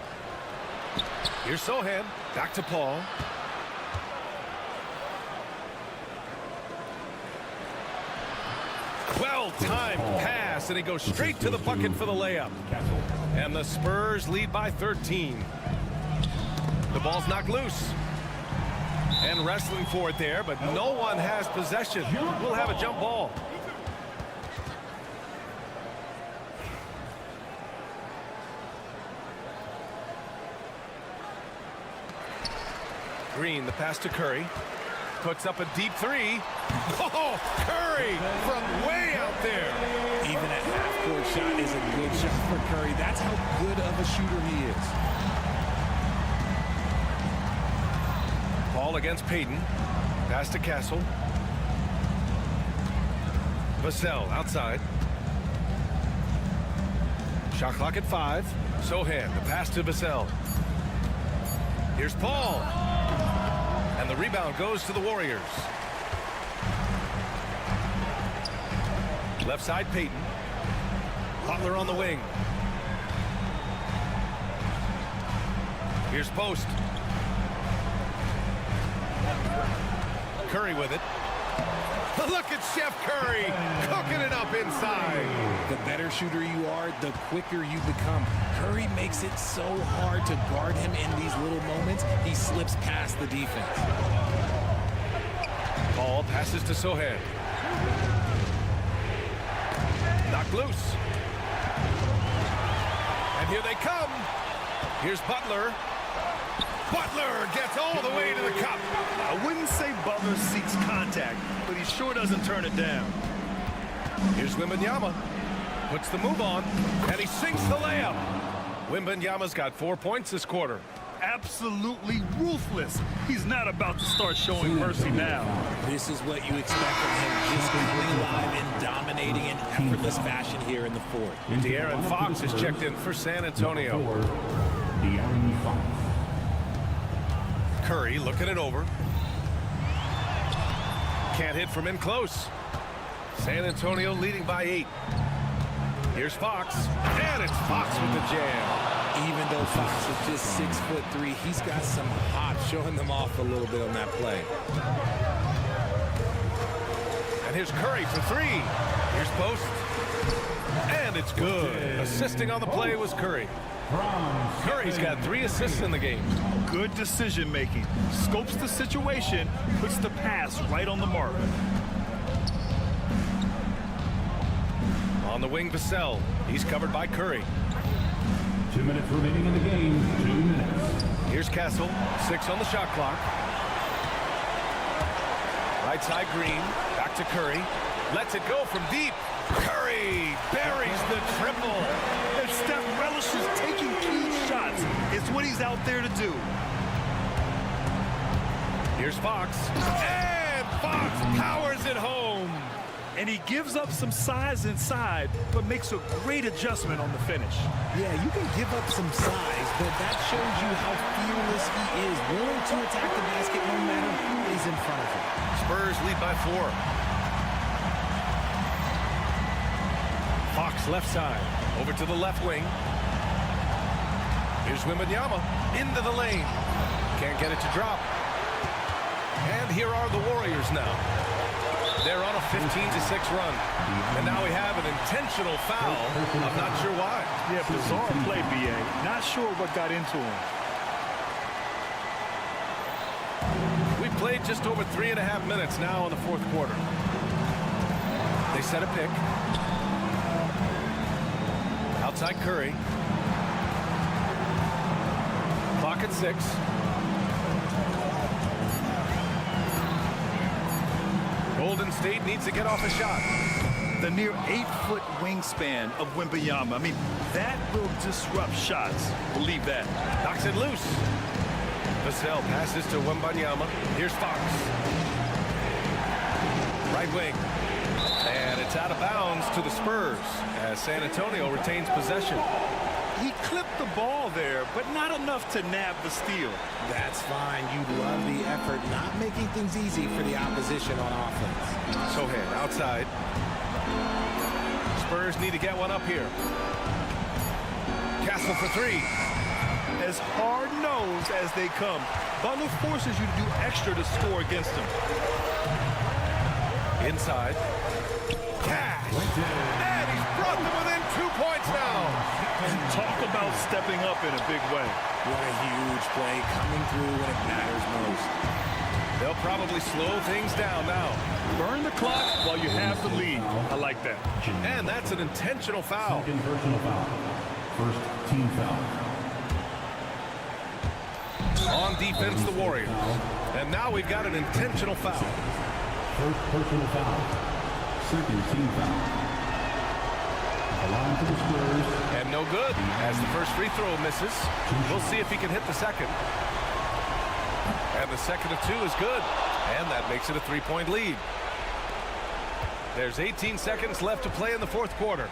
Here's Sohan. Back to Paul. Well-timed pass, and he goes straight to the bucket for the layup. And the Spurs lead by 13. The ball's knocked loose. And wrestling for it there, but no one has possession. We'll have a jump ball. Green, the pass to Curry. Puts up a deep 3. Oh, Curry from way out there. Even a half-court shot is a good shot for Curry. That's how good of a shooter he is. Ball against Payton. Pass to Castle. Vassell outside. Shot clock at 5. Sohan, the pass to Vassell. Here's Paul. And the rebound goes to the Warriors. Left side, Peyton. Butler on the wing. Here's Post. Curry with it. Look at Chef Curry cooking it up inside. The better shooter you are, the quicker you become. Curry makes it so hard to guard him in these little moments. He slips past the defense. Ball passes to Sohan. Knocked loose. And here they come. Here's Butler. Butler gets all the way to the cup. I wouldn't say Butler seeks contact, but he sure doesn't turn it down. Here's Wembanyama. Puts the move on, and he sinks the layup. Wembanyama's got 4 points this quarter. Absolutely ruthless. He's not about to start showing mercy now. This is what you expect from him, just coming alive and dominating in effortless fashion here in the fourth. De'Aaron Fox is checked in for San Antonio. De'Aaron Fox. Curry looking it over. Can't hit from in close. San Antonio leading by 8. Here's Fox, and it's Fox with the jam. Even though Fox is just 6'3", he's got some hop, showing them off a little bit on that play. And here's Curry for 3. Here's Post, and it's good. Assisting on the play was Curry. Curry's got 3 assists in the game. Good decision making. Scopes the situation, puts the pass right on the mark. On the wing, Vassell. He's covered by Curry. 2 minutes remaining in the game. 2 minutes. Here's Castle. 6 on the shot clock. Right side, Green. Back to Curry. Lets it go from deep. Curry buries the triple. And Steph relishes taking key shots. It's what he's out there to do. Here's Fox. And Fox powers it home. And he gives up some size inside, but makes a great adjustment on the finish. Yeah, you can give up some size, but that shows you how fearless he is, willing to attack the basket no matter who is in front of him. Spurs lead by 4. Fox left side, over to the left wing. Here's Wembanyama, into the lane. Can't get it to drop. And here are the Warriors now. They're on a 15-6 run. And now we have an intentional foul. I'm not sure why. Yeah, bizarre play, B.A. Not sure what got into him. We've played just over 3.5 minutes now in the fourth quarter. They set a pick. Outside Curry. Clock at 6. Golden State needs to get off a shot. The near 8-foot wingspan of Wembanyama. I mean, that will disrupt shots. Believe that. Knocks it loose. Vassell passes to Wembanyama. Here's Fox. Right wing. And it's out of bounds to the Spurs as San Antonio retains possession. He clipped the ball there, but not enough to nab the steal. That's fine. You love the effort, not making things easy for the opposition on offense. Sohan outside. Spurs need to get one up here. Castle for 3. As hard-nosed as they come, Butler forces you to do extra to score against him. Inside. Cash. And he's brought them within 2 points now. And talk about stepping up in a big way. What a huge play, coming through when it matters most. They'll probably slow things down now. Burn the clock while you have the lead. I like that. And that's an intentional foul. Second personal foul. First team foul. On defense, the Warriors. And now we've got an intentional foul. First personal foul. Second team foul. Allowing to the Spurs. And no good as the first free throw misses. We'll see if he can hit the second. And the second of 2 is good. And that makes it a 3-point lead. There's 18 seconds left to play in the fourth quarter.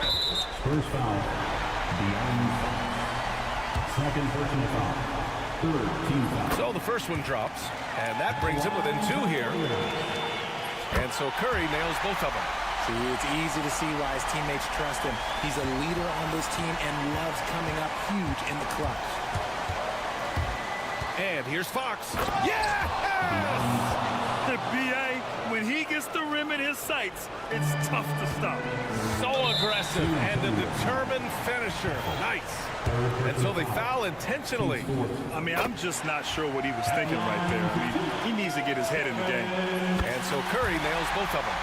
Spurs foul. De'Aaron Fox. Second personal foul. Third team foul. So the first one drops. And that brings him within 2 here. And so Curry nails both of them. See, it's easy to see why his teammates trust him. He's a leader on this team and loves coming up huge in the clutch. And here's Fox. Yeah! The BA, when he gets the rim in his sights, it's tough to stop. So aggressive and a determined finisher. Nice. And so they foul intentionally. I mean, I'm just not sure what he was thinking right there. I mean, he needs to get his head in the game. And so Curry nails both of them.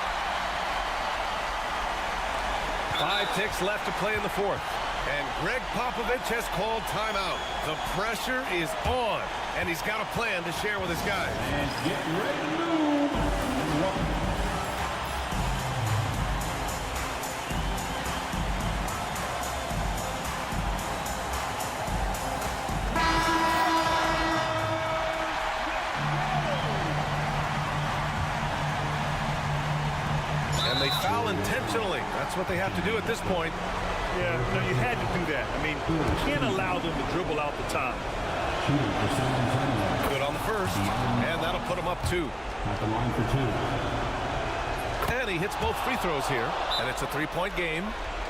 5 ticks left to play in the fourth. And Greg Popovich has called timeout. The pressure is on, and he's got a plan to share with his guys. And get ready to move. And they foul intentionally. That's what they have to do at this point. Yeah, no, you had to do that. I mean, you can't allow them to dribble out the top. Shooting for San Antonio. Good on the first, and that'll put him up 2. At the line for 2. And he hits both free throws here, and it's a 3-point game.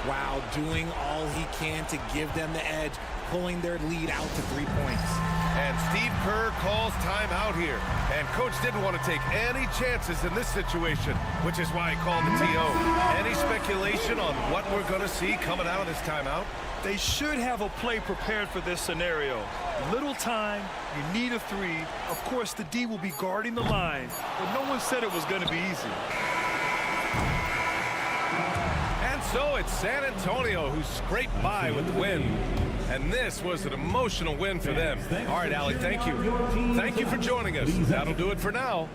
Wow, doing all he can to give them the edge, pulling their lead out to 3 points. And Steve Kerr calls timeout here. And Coach didn't want to take any chances in this situation, which is why he called the TO. Any speculation on what we're going to see coming out of this timeout? They should have a play prepared for this scenario. Little time, you need a 3. Of course, the D will be guarding the line, but no one said it was going to be easy. And so it's San Antonio who scraped by with the win. And this was an emotional win for them. All right, Allie, thank you. Thank you for joining us. That'll do it for now.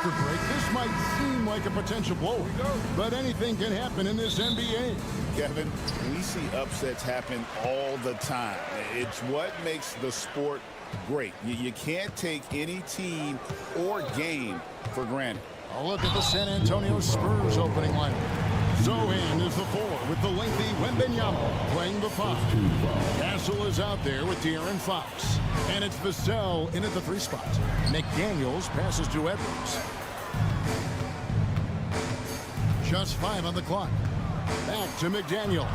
After break, this might seem like a potential blowout, but anything can happen in this NBA. Kevin, we see upsets happen all the time. It's what makes the sport great. You can't take any team or game for granted. A look at the San Antonio Spurs opening lineup. Zohan is the 4 with the lengthy Wembanyama playing the 5. Castle is out there with De'Aaron Fox. And it's Vassell in at the 3 spot. McDaniels passes to Edwards. Just 5 on the clock. Back to McDaniel.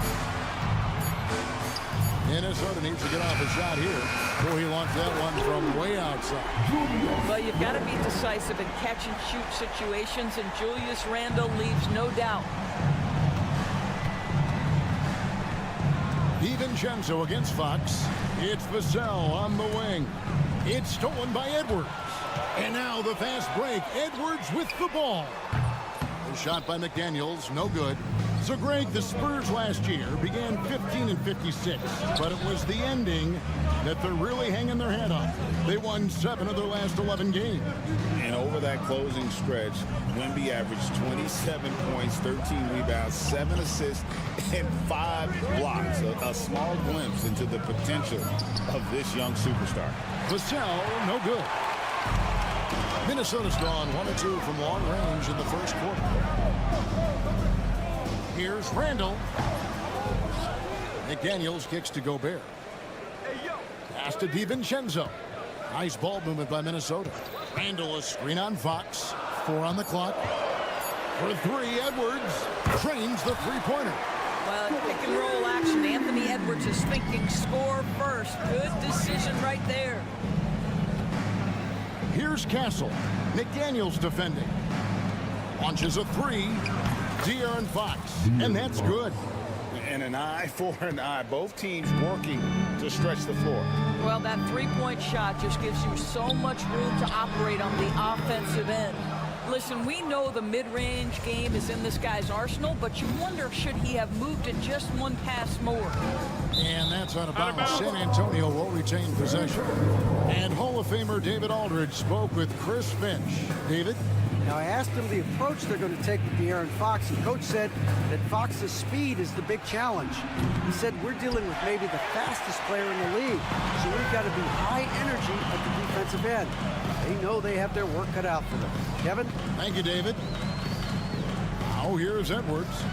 Minnesota needs to get off a shot here. Boy, he launched that one from way outside. Well, you've got to be decisive in catch-and-shoot situations, and Julius Randle leaves no doubt. DiVincenzo against Fox. It's Vassell on the wing. It's stolen by Edwards. And now the fast break. Edwards with the ball. The shot by McDaniels, no good. So, Greg, the Spurs last year began 15-56, but it was the ending that they're really hanging their head on. They won 7 of their last 11 games. And over that closing stretch, Wemby averaged 27 points, 13 rebounds, 7 assists, and 5 blocks. A small glimpse into the potential of this young superstar. Vassell, no good. Minnesota's gone 1 of 2 from long range in the first quarter. Here's Randle. McDaniels kicks to Gobert. Pass to DiVincenzo. Nice ball movement by Minnesota. Randle a screen on Fox. 4 on the clock. For 3, Edwards trains the three-pointer. Well, pick and roll action. Anthony Edwards is thinking score first. Good decision right there. Here's Castle. McDaniels defending. Launches a 3. De'Aaron Fox, and that's good. And an eye for an eye. Both teams working to stretch the floor. Well, that three-point shot just gives you so much room to operate on the offensive end. Listen, we know the mid-range game is in this guy's arsenal, but you wonder, should he have moved it just one pass more? And that's out of bounds. San Antonio will retain possession. And Hall of Famer David Aldridge spoke with Chris Finch. David? Now, I asked him the approach they're going to take with De'Aaron Fox, and Coach said that Fox's speed is the big challenge. He said, we're dealing with maybe the fastest player in the league, so we've got to be high energy at the defensive end. They know they have their work cut out for them. Kevin? Thank you, David. Now here's Edwards.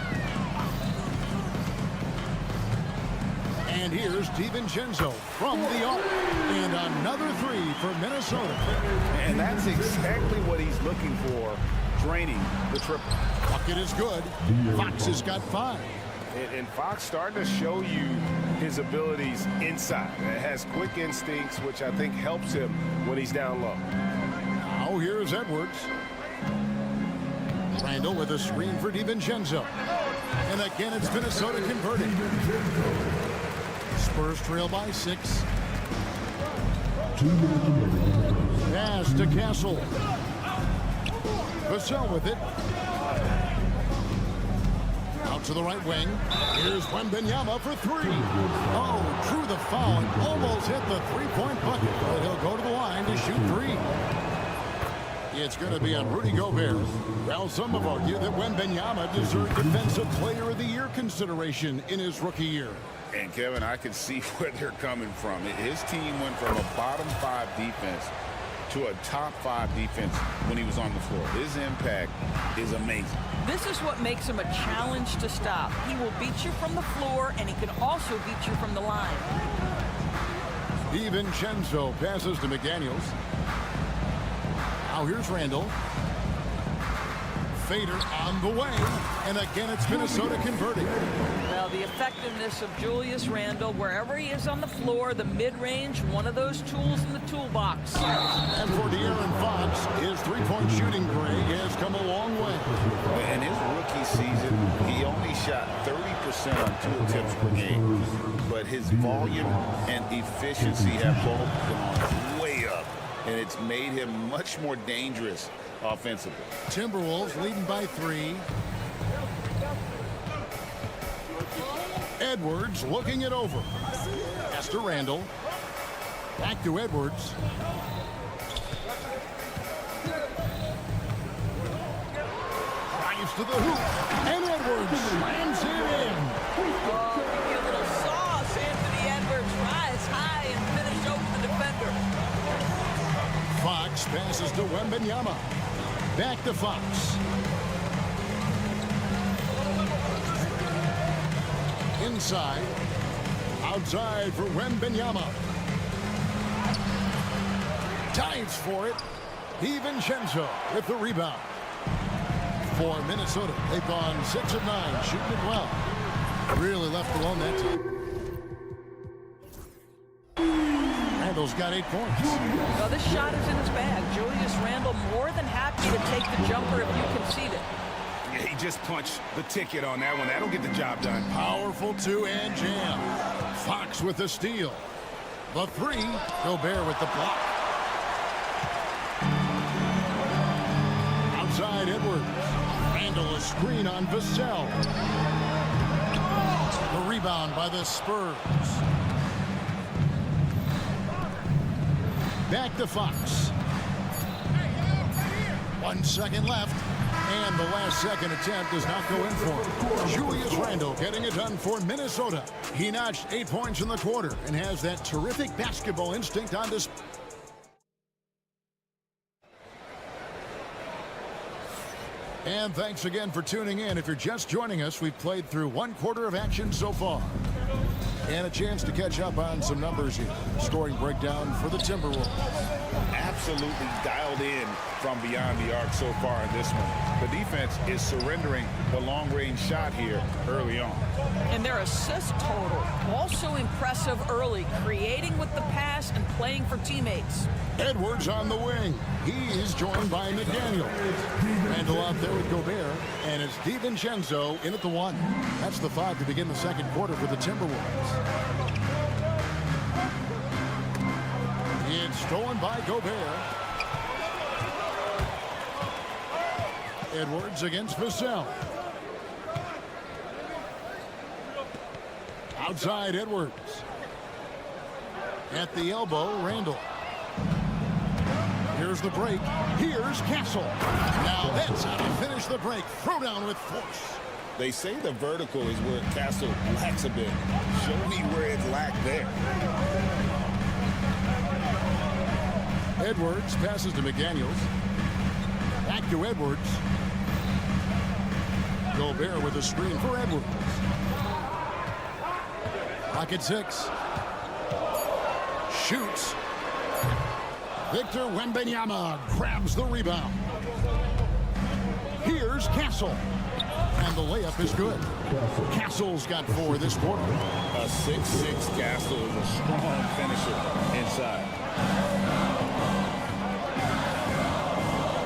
And here's DiVincenzo from the arc. And another 3 for Minnesota. And that's exactly what he's looking for, draining the triple. Bucket is good. Fox has got 5. And Fox starting to show you his abilities inside. It has quick instincts, which I think helps him when he's down low. Now here's Edwards. Randle with a screen for DiVincenzo. And again, it's Minnesota converting. Spurs trail by 6. Pass to Castle. Vassell with it. Out to the right wing. Here's Wembanyama for 3. Oh, drew the foul and almost hit the three-point bucket. But he'll go to the line to shoot 3. It's going to be on Rudy Gobert. Well, some have argued that Wembanyama deserved Defensive Player of the Year consideration in his rookie year. And, Kevin, I can see where they're coming from. His team went from a bottom 5 defense to a top 5 defense when he was on the floor. His impact is amazing. This is what makes him a challenge to stop. He will beat you from the floor, and he can also beat you from the line. DiVincenzo passes to McDaniels. Now here's Randle. Fader on the way. And again, it's Minnesota converting. Well, the effectiveness of Julius Randle, wherever he is on the floor, the mid-range, one of those tools in the toolbox. And for De'Aaron Fox, his three-point shooting, Greg, has come a long way. In his rookie season, he only shot 30% on 2 attempts per game. But his volume and efficiency have both gone way up. And it's made him much more dangerous offensively. Timberwolves leading by 3. Edwards looking it over. Pass to Randle. Back to Edwards. to the hoop, and Edwards slams it in. Oh, give me a little sauce. Anthony Edwards rise high and finish over the defender. Fox passes to Wembanyama. Back to Fox. Inside. Outside for Wembanyama. Dives for it. DiVincenzo with the rebound. For Minnesota, they've gone 6 of 9, shooting it well. Really left alone that time. Randall's got 8 points. Well, this shot is in his bag. Julius Randle more than happy to take the jumper if you concede it. Yeah, he just punched the ticket on that one. That'll get the job done. Powerful 2-hand jam. Fox with the steal. The 3, Gobert with the block. Outside Edwards. Randall a screen on Vassell. The rebound by the Spurs. Back to Fox. 1 second left. And the last second attempt does not go in for him. Julius Randle getting it done for Minnesota. He notched 8 points in the quarter and has that terrific basketball instinct on display. And thanks again for tuning in. If you're just joining us, we've played through 1 quarter of action so far. And a chance to catch up on some numbers here. Scoring breakdown for the Timberwolves. Absolutely dialed in from beyond the arc so far in this one. The defense is surrendering the long-range shot here early on. And their assist total also impressive early, creating with the pass and playing for teammates. Edwards on the wing. He's joined by McDaniel. Randall out there with Gobert. And it's DiVincenzo in at the 1. That's the 5 to begin the second quarter for the Timberwolves. It's stolen by Gobert. Edwards against Vassell. Outside Edwards. At the elbow, Randall. Here's the break. Here's Castle. Now that's how to finish the break. Throw down with force. They say the vertical is where Castle lacks a bit. Show me where it lacked there. Edwards passes to McDaniels. Back to Edwards. Gobert with a screen for Edwards. Pocket 6. Shoots. Victor Wembanyama grabs the rebound. Here's Castle. And the layup is good. Castle's got 4 this quarter. A 6'6" Castle is a strong finisher inside.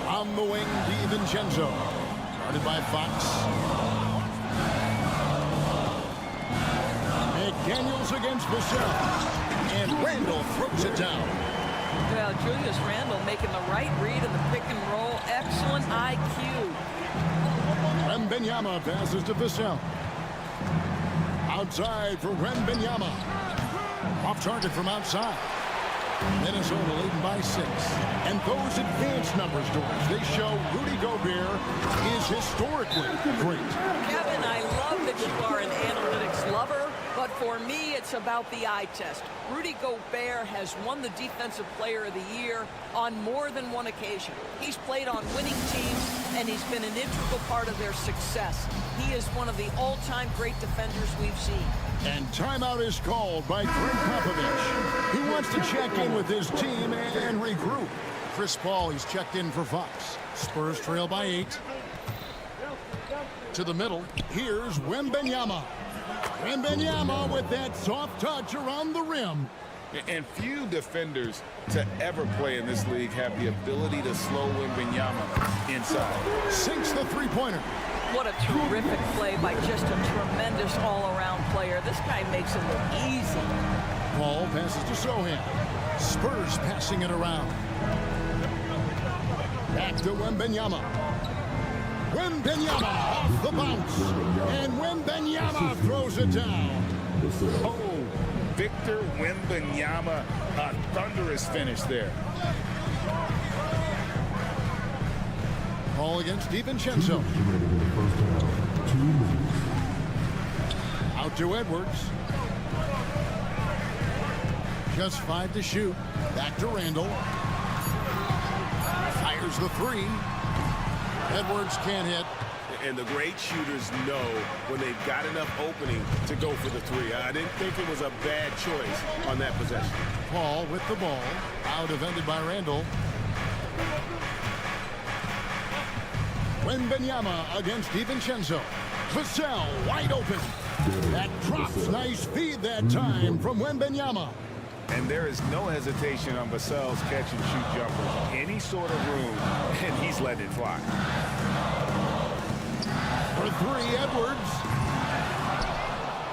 On the wing, DiVincenzo. Guarded by Fox. McDaniels against Vassell. And Randall throws it down. Well, Julius Randle making the right read in the pick and roll. Excellent IQ. Wembanyama passes to Vassell. Outside for Wembanyama. Off target from outside. Minnesota leading by 6. And those advanced numbers, George, they show Rudy Gobert is historically great. Kevin, I love that you are an analytics lover, but for me, it's about the eye test. Rudy Gobert has won the Defensive Player of the Year on more than one occasion. He's played on winning teams, and he's been an integral part of their success. He is one of the all-time great defenders we've seen. And timeout is called by Greg Popovich. He wants to check in with his team and regroup. Chris Paul, he's checked in for Fox. Spurs trail by 8. To the middle, here's Wembanyama. Wembanyama with that soft touch around the rim. And few defenders to ever play in this league have the ability to slow Wembanyama inside. Sinks the three-pointer. What a terrific play by just a tremendous all-around player. This guy makes it look easy. Paul passes to Sohan. Spurs passing it around. Back to Wembanyama. Wembanyama off the bounce. And Wembanyama throws it down. Oh, Victor Wembanyama, a thunderous finish there. Paul Paul against DiVincenzo. Out to Edwards. Just 5 to shoot. Back to Randall. Fires the 3. Edwards can't hit. And the great shooters know when they've got enough opening to go for the 3. I didn't think it was a bad choice on that possession. Paul with the ball. Out defended by Randall. Wembanyama against DiVincenzo. Vassell wide open. That drops. Nice feed that time from Wembanyama. And there is no hesitation on Vassell's catch-and-shoot jumpers. Any sort of room, and he's letting it fly. For 3, Edwards.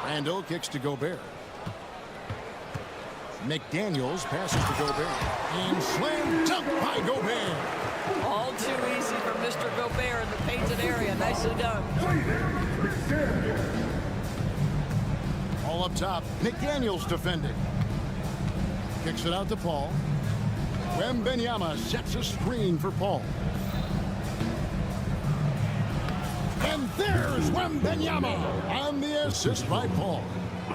Randall kicks to Gobert. McDaniels passes to Gobert. And slam dunk by Gobert. All too easy for Mr. Gobert in the painted area. Nicely done. All up top. McDaniels defending. Kicks it out to Paul. Wembanyama sets a screen for Paul. And there's Wembanyama on the assist by Paul.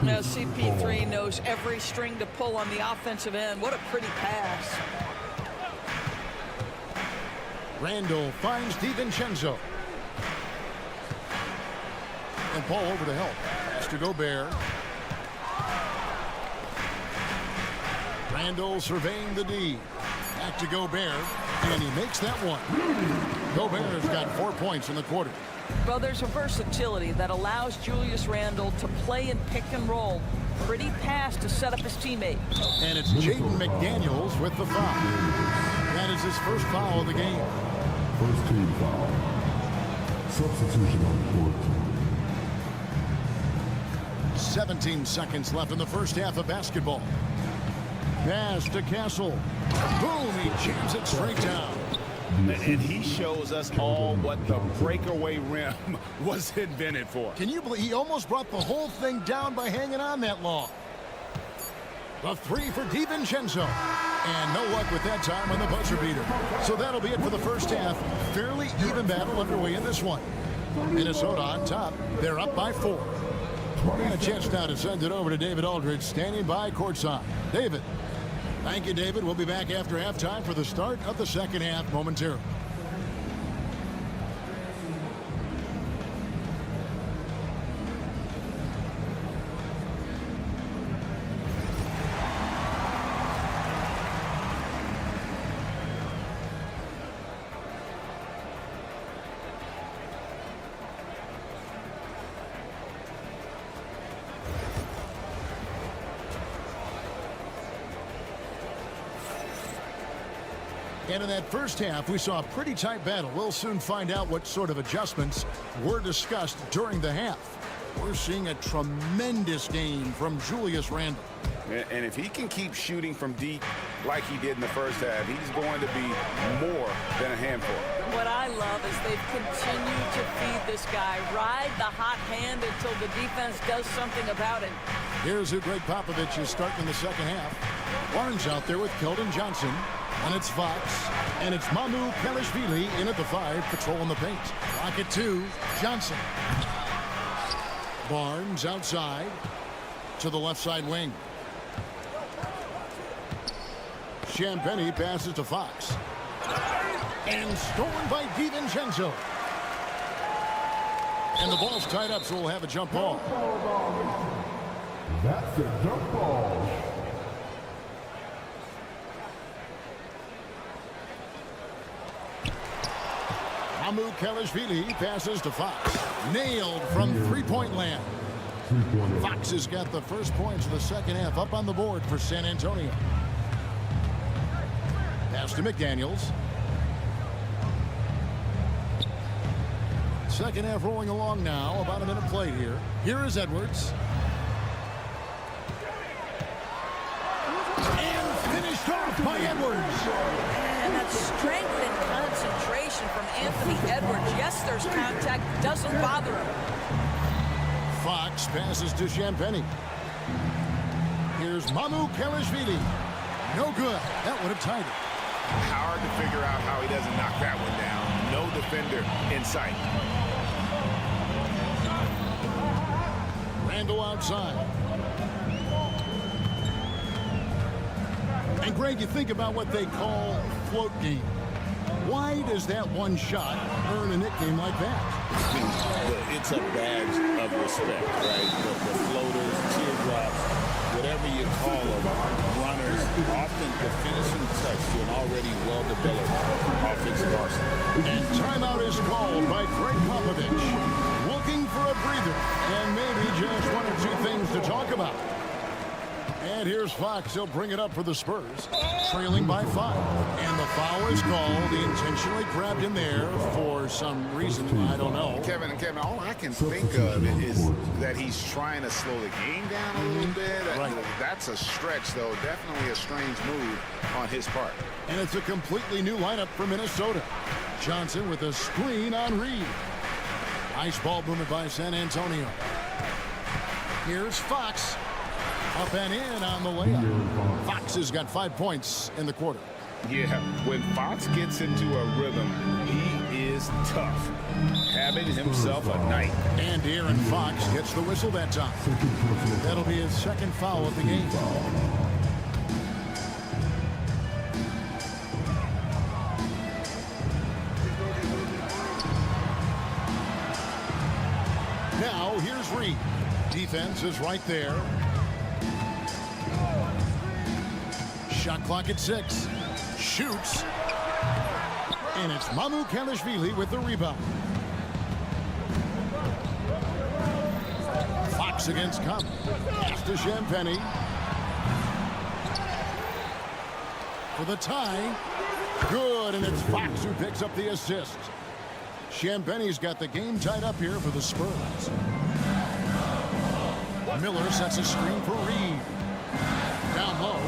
Now CP3 knows every string to pull on the offensive end. What a pretty pass. Randall finds DiVincenzo. And Paul over to help. Pass to Gobert. Randall surveying the D. Back to Gobert. And he makes that one. Gobert has got 4 points in the quarter. Well, there's a versatility that allows Julius Randle to play in pick and roll. Pretty pass to set up his teammate. And it's Jaden McDaniels with the foul. That is his first foul of the game. First team foul. Substitution on court. 17 seconds left in the first half of basketball. Pass to Castle. Boom, he jams it straight down. And he shows us all what the breakaway rim was invented for. Can you believe he almost brought the whole thing down by hanging on that long? The 3 for DiVincenzo. And no luck with that time on the buzzer beater. So that'll be it for the first half. Fairly even battle underway in this one. Minnesota on top. They're up by 4. And a chance now to send it over to David Aldridge, standing by courtside. David. Thank you, David. We'll be back after halftime for the start of the second half momentarily. And in that first half, we saw a pretty tight battle. We'll soon find out what sort of adjustments were discussed during the half. We're seeing a tremendous game from Julius Randle. And if he can keep shooting from deep like he did in the first half, he's going to be more than a handful. What I love is they've continued to feed this guy. Ride the hot hand until the defense does something about it. Here's who Greg Popovich is starting the second half. Barnes out there with Keldon Johnson. And it's Fox. And it's Mamu Kelishvili in at the 5, patrolling the paint. Rocket 2, Johnson. Barnes outside to the left side wing. Champagnie passes to Fox. And stolen by DiVincenzo. And the ball's tied up, so we'll have a jump ball. That's a jump ball. Mamu Kelishvili passes to Fox. Nailed from three-point land. Fox has got the first points of the second half up on the board for San Antonio. Pass to McDaniels. Second half rolling along now. About a minute played here. Here is Edwards. And finished off by Edwards. And that's strength and concentration from Anthony Edwards. Yes, there's contact. Doesn't bother him. Fox passes to Champagnie. Here's Mamu Kelishvili. No good. That would have tied it. Hard to figure out how he doesn't knock that one down. No defender in sight. Randall outside. And Greg, you think about what they call float game. Why does that one shot earn a nickname like that? It's a badge of respect, right? The floaters, teardrops, whatever you call them, runners, often the finishing touch to an already well-developed offensive arsenal. And timeout is called by Greg Popovich, looking for a breather and maybe just one or two things to talk about. And here's Fox. He'll bring it up for the Spurs, trailing by 5. And the foul is called. He intentionally grabbed him there for some reason. I don't know. Kevin, all I can think of is that he's trying to slow the game down a little bit. Right. That's a stretch, though. Definitely a strange move on his part. And it's a completely new lineup for Minnesota. Johnson with a screen on Reed. Nice ball movement by San Antonio. Here's Fox. Up and in on the layup. Fox has got 5 points in the quarter. Yeah, when Fox gets into a rhythm, he is tough. Having himself a night. And Aaron Fox gets the whistle that time. That'll be his second foul of the game. Now, here's Reed. Defense is right there. Shot clock at 6. Shoots. And it's Mamu Kelishvili with the rebound. Fox against Cup. Pass to Champagnie. For the tie. Good, and it's Fox who picks up the assist. Champagnie's got the game tied up here for the Spurs. Miller sets a screen for Reed. Down low.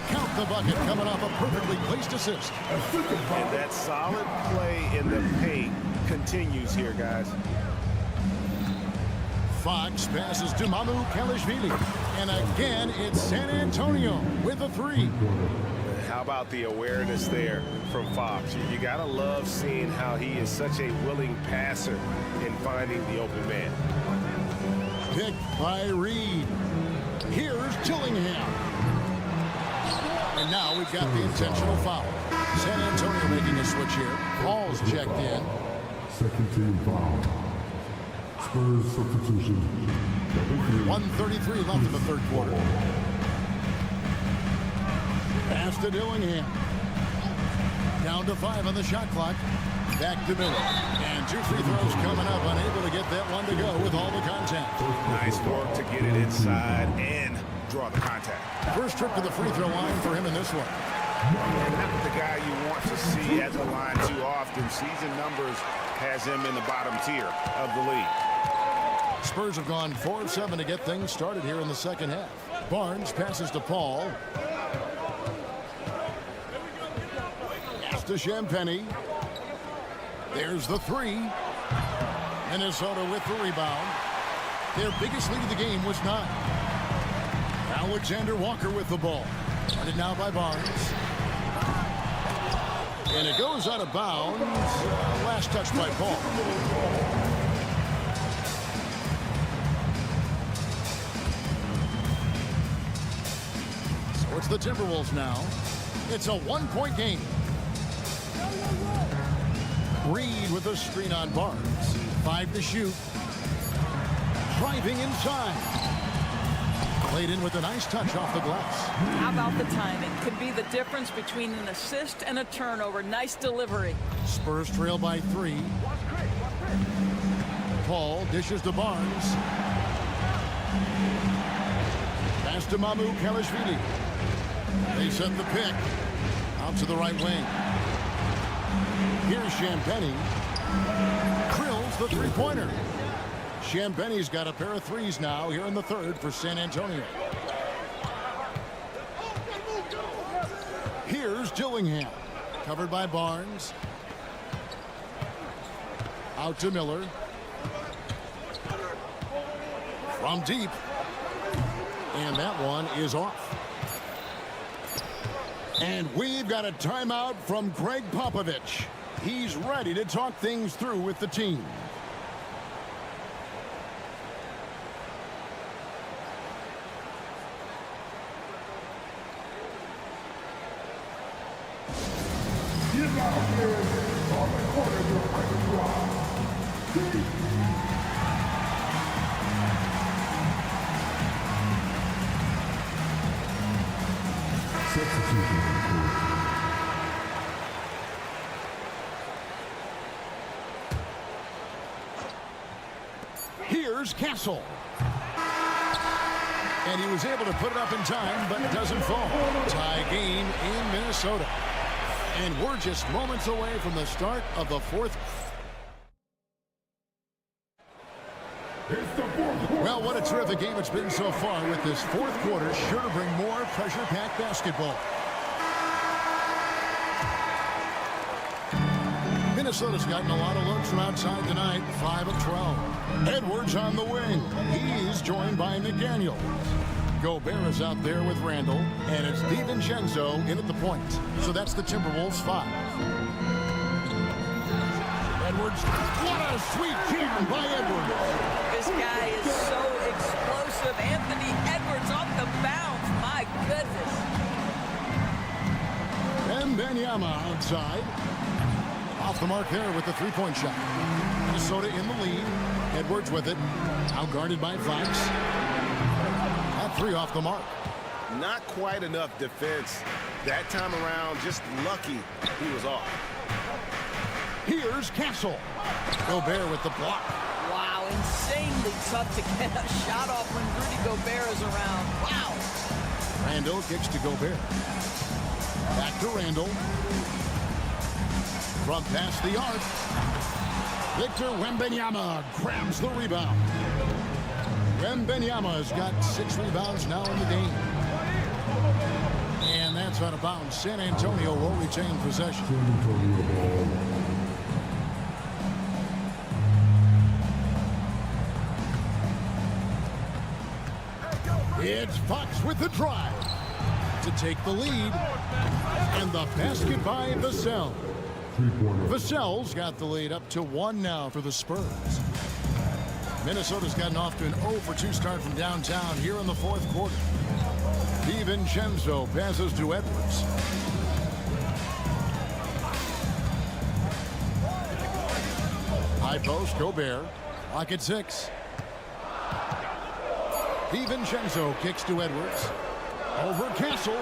Count the bucket coming off a perfectly placed assist. And that solid play in the paint continues here, guys. Fox passes to Mamu Kelishvili. And again, it's San Antonio with a 3. How about the awareness there from Fox? You got to love seeing how he is such a willing passer in finding the open man. Picked by Reed. Here's Tillingham. And now we've got the intentional foul. San Antonio making a switch here. Paul's checked in. Second team foul. Spurs substitution. 1:33 left in the third quarter. Pass to Dillingham. Down to 5 on the shot clock. Back to Miller. And 2 free throws coming up. Unable to get that one to go with all the contact. Nice work to get it inside and draw the contact. First trip to the free throw line for him in this one. And not the guy you want to see at the line too often. Season numbers has him in the bottom tier of the league. Spurs have gone 4 of 7 to get things started here in the second half. Barnes passes to Paul. Pass to Champagnie. There's the 3. Minnesota with the rebound. Their biggest lead of the game was 9. Alexander Walker with the ball. Started now by Barnes. And it goes out of bounds. Last touch by Paul. So it's the Timberwolves now. It's a 1-point game. Reed with a screen on Barnes. 5 to shoot. Driving inside. Played in with a nice touch off the glass. How about the timing? Could be the difference between an assist and a turnover. Nice delivery. Spurs trail by 3. Paul dishes to Barnes. Pass to Mamu Kelishvili. They set the pick. Out to the right wing. Here's Champagnie. Drills the three-pointer. Champagnie's got a pair of threes now here in the third for San Antonio. Here's Dillingham. Covered by Barnes. Out to Miller. From deep. And that one is off. And we've got a timeout from Greg Popovich. He's ready to talk things through with the team. Give out here on the corner of the right drive. Here's Castle. And he was able to put it up in time, but doesn't fall. Tie game in Minnesota. And we're just moments away from the start of the fourth. Well, what a terrific game it's been so far, with this fourth quarter sure to bring more pressure-packed basketball. Minnesota's gotten a lot of looks from outside tonight, 5 of 12. Edwards on the wing. He's joined by McDaniel. Gobert is out there with Randall, and it's DiVincenzo in at the point. So that's the Timberwolves 5. Edwards, what a sweet jam by Edwards. This guy is so explosive. Anthony Edwards off the bounce. My goodness. And Wembanyama outside. Off the mark there with the three-point shot. Minnesota in the lead. Edwards with it. Out guarded by Fox. That three off the mark. Not quite enough defense that time around. Just lucky he was off. Here's Castle. Gobert with the block. Wow, insanely tough to get a shot off when Rudy Gobert is around. Wow. Randall kicks to Gobert. Back to Randall. From past the arc. Victor Wembanyama grabs the rebound. Wembanyama has got 6 rebounds now in the game. And that's out of bounds. San Antonio will retain possession. It's Fox with the drive to take the lead. And the basket by Vassell. Vassell's got the lead up to 1 now for the Spurs. Minnesota's gotten off to an 0-for-2 start from downtown here in the fourth quarter. DiVincenzo passes to Edwards. High post, Gobert. Lock at 6. DiVincenzo kicks to Edwards. Over Castle.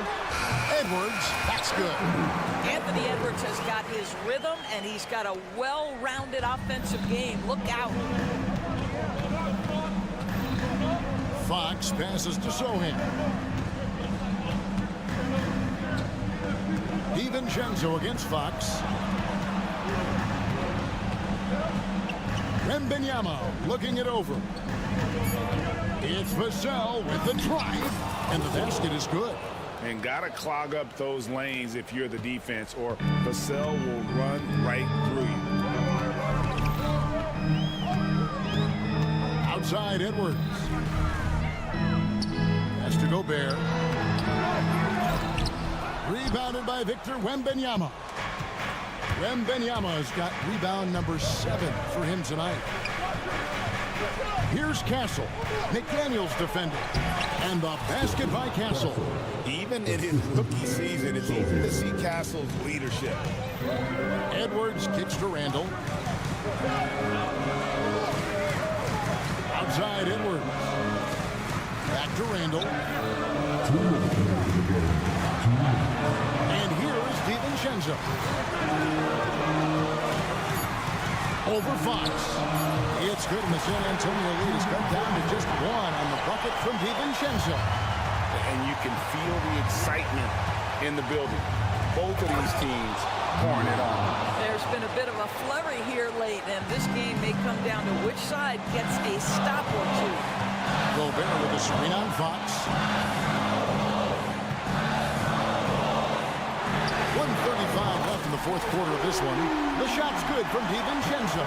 Edwards, that's good. Anthony Edwards has got his rhythm, and he's got a well-rounded offensive game. Look out. Fox passes to Sohan. DiVincenzo against Fox. Wembanyama looking it over. It's Vassell with the drive, and the basket is good. And got to clog up those lanes if you're the defense, or Vassell will run right through you. Outside Edwards. Pass to Gobert. Rebounded by Victor Wembanyama. Wembanyama has got rebound number 7 for him tonight. Here's Castle. McDaniel's defending. And the basket by Castle. Even in his rookie season, it's easy to see Castle's leadership. Edwards kicks to Randall. Outside Edwards. Back to Randall. And here is DiVincenzo. Over Fox. It's good, and the San Antonio lead is cut down to just 1 on the bucket from DiVincenzo. And you can feel the excitement in the building. Both of these teams pouring it on. There's been a bit of a flurry here late, and this game may come down to which side gets a stop or two. Gobert with a screen on Fox. 1:35 left in the fourth quarter of this one. The shot's good from DiVincenzo.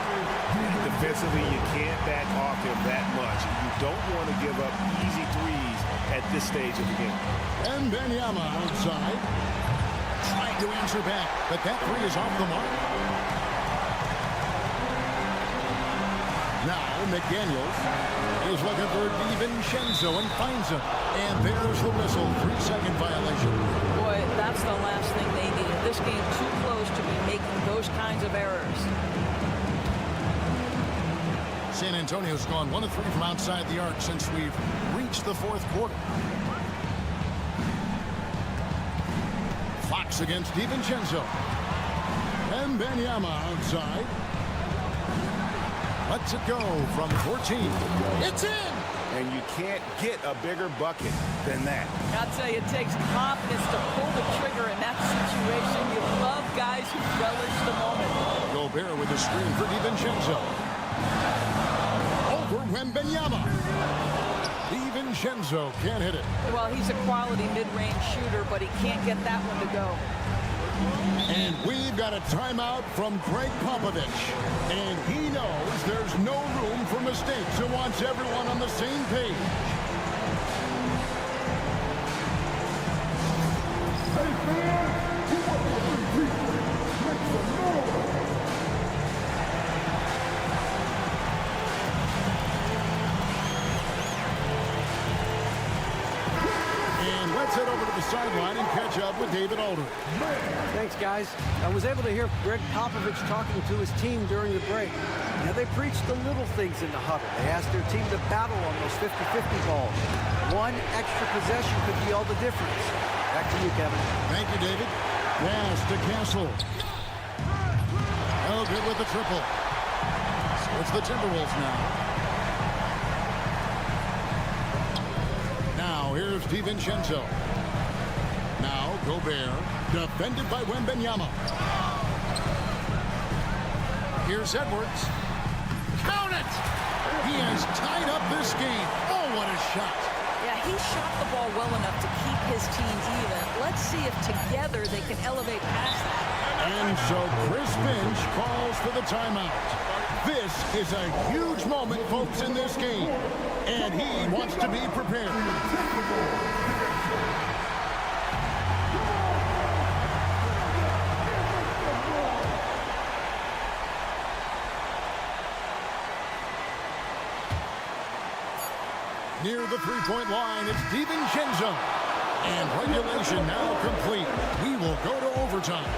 Defensively, you can't back off him that much. You don't want to give up easy threes at this stage of the game. And Wembanyama outside. Trying to answer back, but that three is off the mark. Now McDaniels is looking for DiVincenzo and finds him. And there's the whistle. 3-second violation. Boy, that's the last thing they needed. This game too close to be making those kinds of errors. San Antonio's gone 1 of 3 from outside the arc since we've reached the 4th quarter. Fox against DiVincenzo. And Wembanyama outside. Lets it go from 14. It's in! And you can't get a bigger bucket than that. I'll tell you, it takes confidence to pull the trigger in that situation. You love guys who relish the moment. Gobert with the screen for DiVincenzo. Over Wembanyama. DiVincenzo can't hit it. Well, he's a quality mid-range shooter, but he can't get that one to go. And we've got a timeout from Greg Popovich. And he knows there's no room for mistakes and wants everyone on the same page. Hey, fans, who wants to repeat? Make some noise. And let's head over to the sideline and catch up with David Aldridge. Thanks, guys. I was able to hear Greg Popovich talking to his team during the break. Now, they preached the little things in the huddle. They asked their team to battle on those 50-50 balls. One extra possession could be all the difference. Back to you, Kevin. Thank you, David. Pass to Castle. Oh, good with the triple. So it's the Timberwolves now. Now, here's DiVincenzo. Now, Gobert, defended by Wembanyama. Here's Edwards. Count it! He has tied up this game. Oh, what a shot. Yeah, he shot the ball well enough to keep his teams even. Let's see if together they can elevate past that. And so Chris Finch calls for the timeout. This is a huge moment, folks, in this game. And he wants to be prepared. Near the three-point line, it's DiVincenzo. And regulation now complete. We will go to overtime.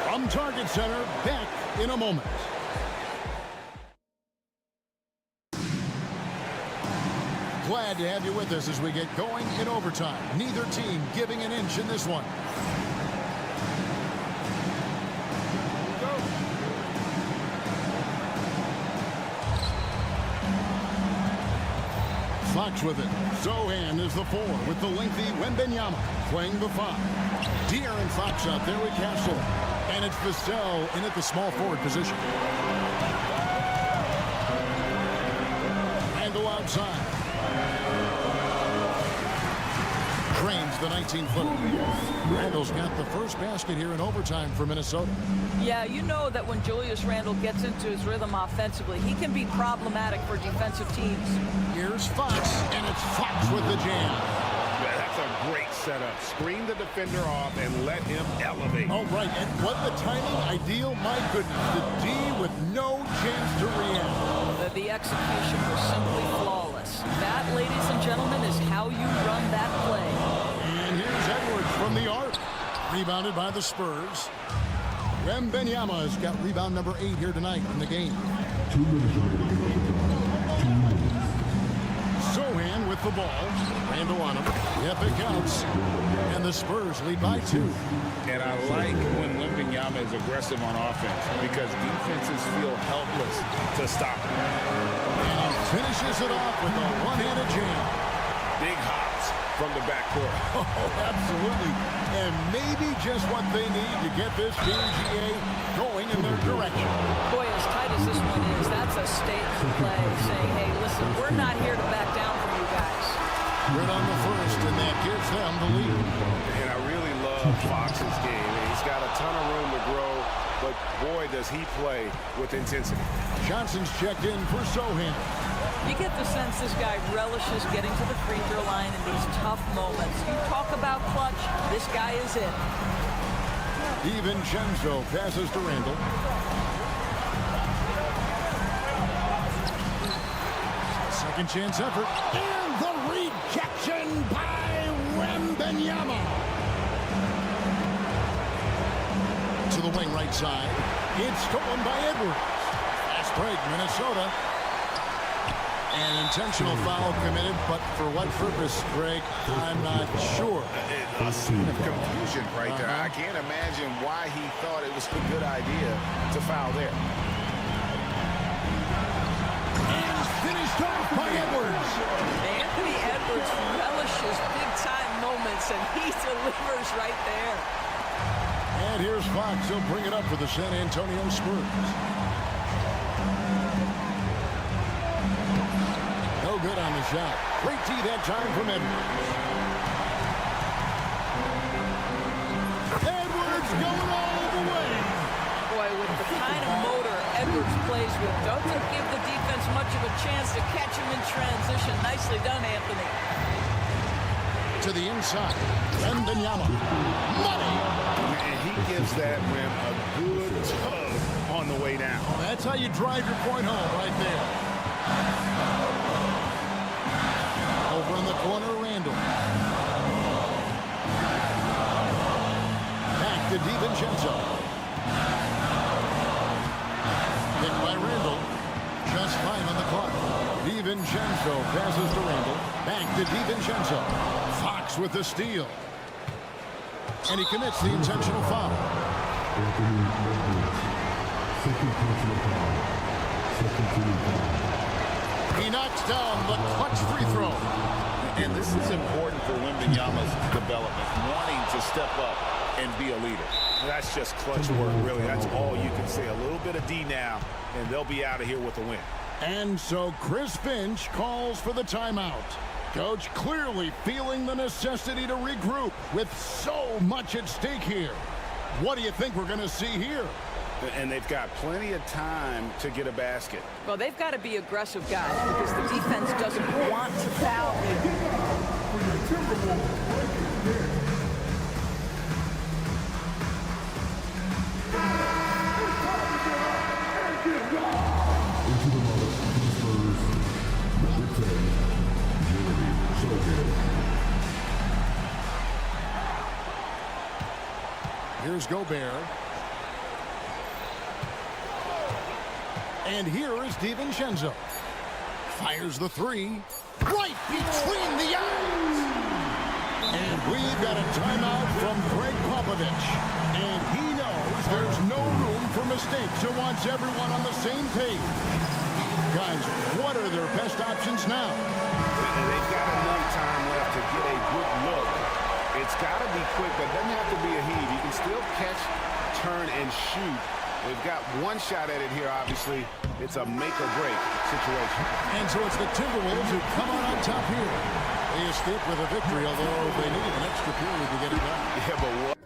From Target Center, back in a moment. Glad to have you with us as we get going in overtime. Neither team giving an inch in this one. Fox with it. Sohan is the 4 with the lengthy Wembanyama playing the 5. De'Aaron Fox out there with Castle. And it's Vassell in at the small forward position. Randall outside. Drains the 19-footer. Randall's got the first basket here in overtime for Minnesota. Yeah, you know that when Julius Randle gets into his rhythm offensively, he can be problematic for defensive teams. Here's Fox, and it's Fox with the jam. Yeah, that's a great setup. Screen the defender off and let him elevate. Oh, right, and what the timing ideal. My goodness, the D with no chance to react. The execution was simply flawless. That, ladies and gentlemen, is how you run that play. And here's Edwards from the arc. Rebounded by the Spurs. Wembanyama has got rebound number 8 here tonight in the game. 2 minutes remaining. 2 minutes. Sohan with the ball. Randall on him. Yep, it counts. And the Spurs lead by 2. And I like when Wembanyama is aggressive on offense because defenses feel helpless to stop him. And he finishes it off with a one-handed jam. Big hops from the backcourt. Oh, absolutely. And maybe just what they need to get this team, GA, going in their direction. Boy, as tight as this one is, that's a statement play saying, hey, listen, we're not here to back down from you guys. Right on the first, and that gives them the lead. And I really love Fox's game. He's got a ton of room to grow, but boy, does he play with intensity. Johnson's checked in for Sohan. You get the sense this guy relishes getting to the free throw line in these tough moments. You talk about clutch, this guy is it. DiVincenzo passes to Randall. Second chance effort. And the rejection by Wembanyama. To the wing right side. It's stolen by Edwards. Fast break, Minnesota. An intentional foul committed, but for what purpose, Greg? I'm not sure. A scene of confusion right there. I can't imagine why he thought it was a good idea to foul there. And finished off by Edwards. Anthony Edwards relishes big-time moments, and he delivers right there. And here's Fox. He'll bring it up for the San Antonio Spurs. No good on the shot. Great tee that time from Edwards. Edwards going all the way. Boy, with the kind of motor Edwards plays with, doesn't give the defense much of a chance to catch him in transition. Nicely done, Anthony. To the inside. Wembanyama. Money. And he gives that rim a good tug on the way down. That's how you drive your point home right there. Over in the corner, Randall. Back to DiVincenzo. Hit by Randall. Just fine on the clock. DiVincenzo passes to Randall. Back to DiVincenzo. Fox with the steal. And he commits the intentional foul. He knocks down the clutch free throw. And this is important for Wembanyama's development, wanting to step up and be a leader. That's just clutch work, really. That's all you can say. A little bit of D now, and they'll be out of here with a win. And so Chris Finch calls for the timeout. Coach clearly feeling the necessity to regroup with so much at stake here. What do you think we're going to see here? And they've got plenty of time to get a basket. Well, they've got to be aggressive, guys, because the defense doesn't want to foul. Here's Gobert. And here is DiVincenzo. Fires the three. Right between the eyes. And we've got a timeout from Greg Popovich. And he knows there's no room for mistakes and wants everyone on the same page. Guys, what are their best options now? They've got enough time left to get a good look. It's got to be quick, but it doesn't have to be a heave. You can still catch, turn, and shoot. They've got one shot at it here, obviously. It's a make-or-break situation. And so it's the Timberwolves who come out on top here. They escape with a victory, although they needed an extra period to get it done. Yeah, but what?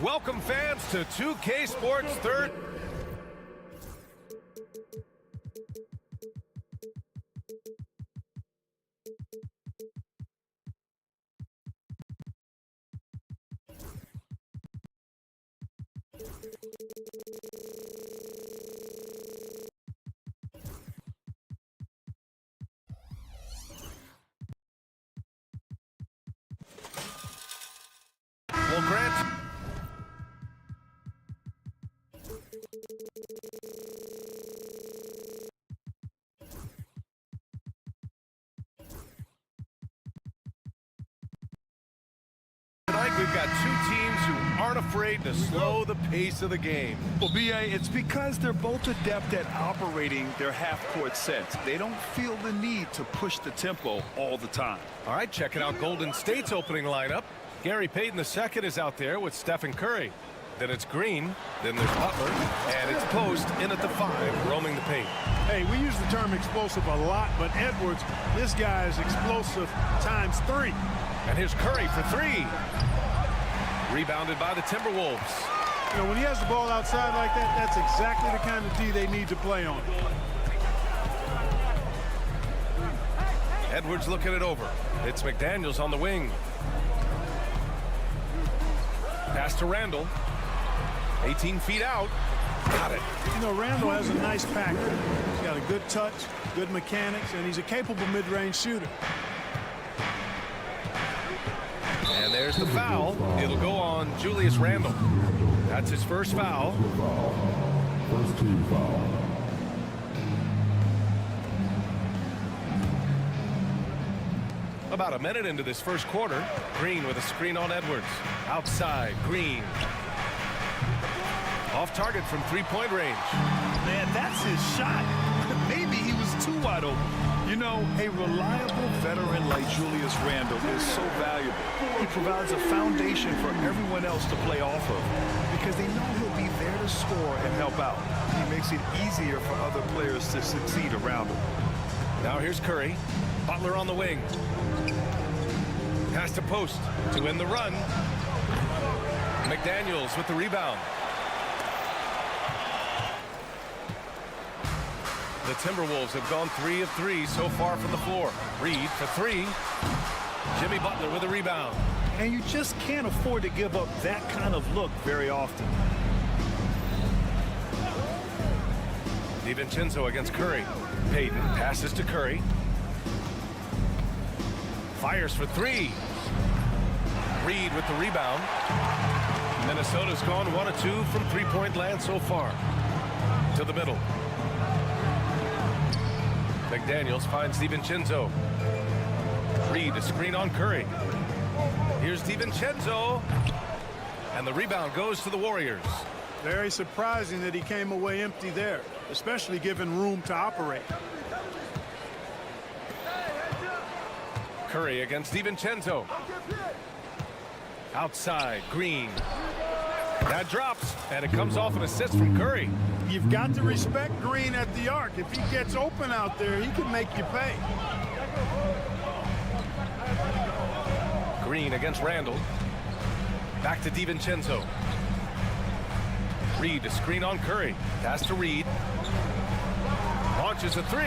Welcome fans to 2K Sports third. Well, Grant. Tonight we've got two teams who aren't afraid to slow the pace of the game. Well, BA, it's because they're both adept at operating their half-court sets. They don't feel the need to push the tempo all the time. All right, checking out Golden State's opening lineup. Gary Payton II is out there with Stephen Curry. Then it's Green, then there's Butler, and it's Post in at the 5, roaming the paint. Hey, we use the term explosive a lot, but Edwards, this guy is explosive times 3. And here's Curry for 3. Rebounded by the Timberwolves. You know, when he has the ball outside like that, that's exactly the kind of D they need to play on. Edwards looking it over. It's McDaniels on the wing. Pass to Randall. 18 feet out. Got it. You know, Randall has a nice package. He's got a good touch, good mechanics, and he's a capable mid-range shooter. And there's the foul. It'll go on Julius Randle. That's his first foul. First team foul. About a minute into this first quarter, Green with a screen on Edwards. Outside, Green. Off target from three-point range. Man, that's his shot. Maybe he was too wide open. You know, a reliable veteran like Julius Randle is so valuable. He provides a foundation for everyone else to play off of because they know he'll be there to score and help out. He makes it easier for other players to succeed around him. Now here's Curry. Butler on the wing. Pass to Post to win the run. McDaniels with the rebound. The Timberwolves have gone 3 of 3 so far from the floor. Reed for 3. Jimmy Butler with a rebound. And you just can't afford to give up that kind of look very often. DiVincenzo against Curry. Payton passes to Curry. Fires for 3. Reed with the rebound. Minnesota's gone 1 of 2 from three-point land so far. To the middle. McDaniels finds DiVincenzo. Reed a screen on Curry. Here's DiVincenzo. And the rebound goes to the Warriors. Very surprising that he came away empty there, especially given room to operate. Curry against DiVincenzo. Outside, Green. That drops, and it comes off an assist from Curry. You've got to respect Green at the arc. If he gets open out there, he can make you pay. Green against Randall. Back to DiVincenzo. Reed a screen on Curry. Pass to Reed. Launches a 3.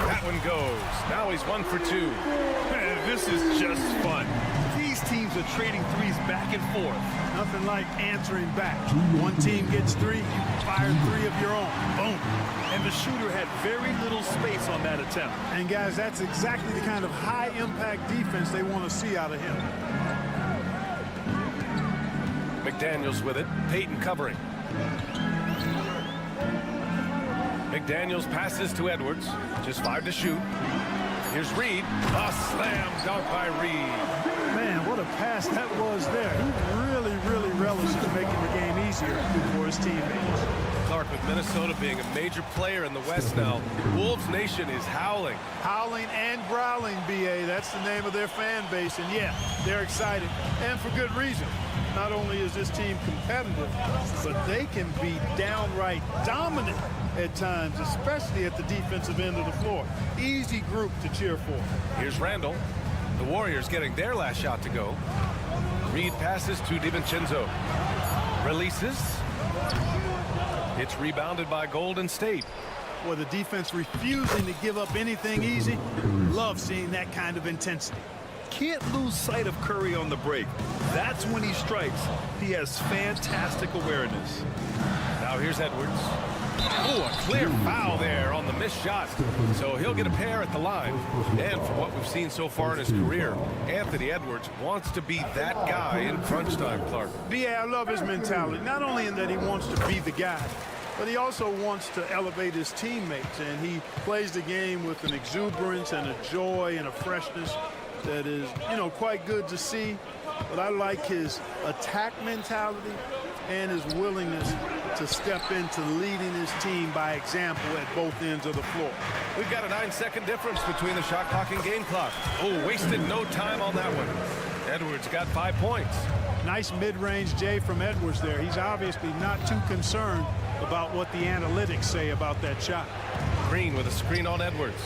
That one goes. Now he's 1 for 2. Man, this is just fun. These teams are trading threes back and forth. Nothing like answering back. One team gets 3, you fire 3 of your own. Boom. And the shooter had very little space on that attempt. And guys, that's exactly the kind of high-impact defense they want to see out of him. McDaniels with it. Payton covering. McDaniels passes to Edwards. Just 5 to shoot. Here's Reed. A slam dunk by Reed. Man, what a pass that was there. He really relishes making the game easier for his teammates. Clark, with Minnesota being a major player in the West now, Wolves Nation is howling. Howling and growling, BA. That's the name of their fan base. And yeah, they're excited. And for good reason. Not only is this team competitive, but they can be downright dominant at times, especially at the defensive end of the floor. Easy group to cheer for. Here's Randall. The Warriors getting their last shot to go. Reed passes to DiVincenzo. Releases. It's rebounded by Golden State. Well, the defense refusing to give up anything easy. Love seeing that kind of intensity. Can't lose sight of Curry on the break. That's when he strikes. He has fantastic awareness. Now here's Edwards. Oh, a clear foul there on the missed shot. So he'll get a pair at the line. And from what we've seen so far in his career, Anthony Edwards wants to be that guy in crunch time, Clark. B.A., I love his mentality. Not only in that he wants to be the guy, but he also wants to elevate his teammates. And he plays the game with an exuberance and a joy and a freshness that is, quite good to see. But I like his attack mentality and his willingness to step into leading his team by example at both ends of the floor. We've got a 9-second difference between the shot clock and game clock. Oh, wasted no time on that one. Edwards got 5 points. Nice mid-range J from Edwards there. He's obviously not too concerned about what the analytics say about that shot. Green with a screen on Edwards.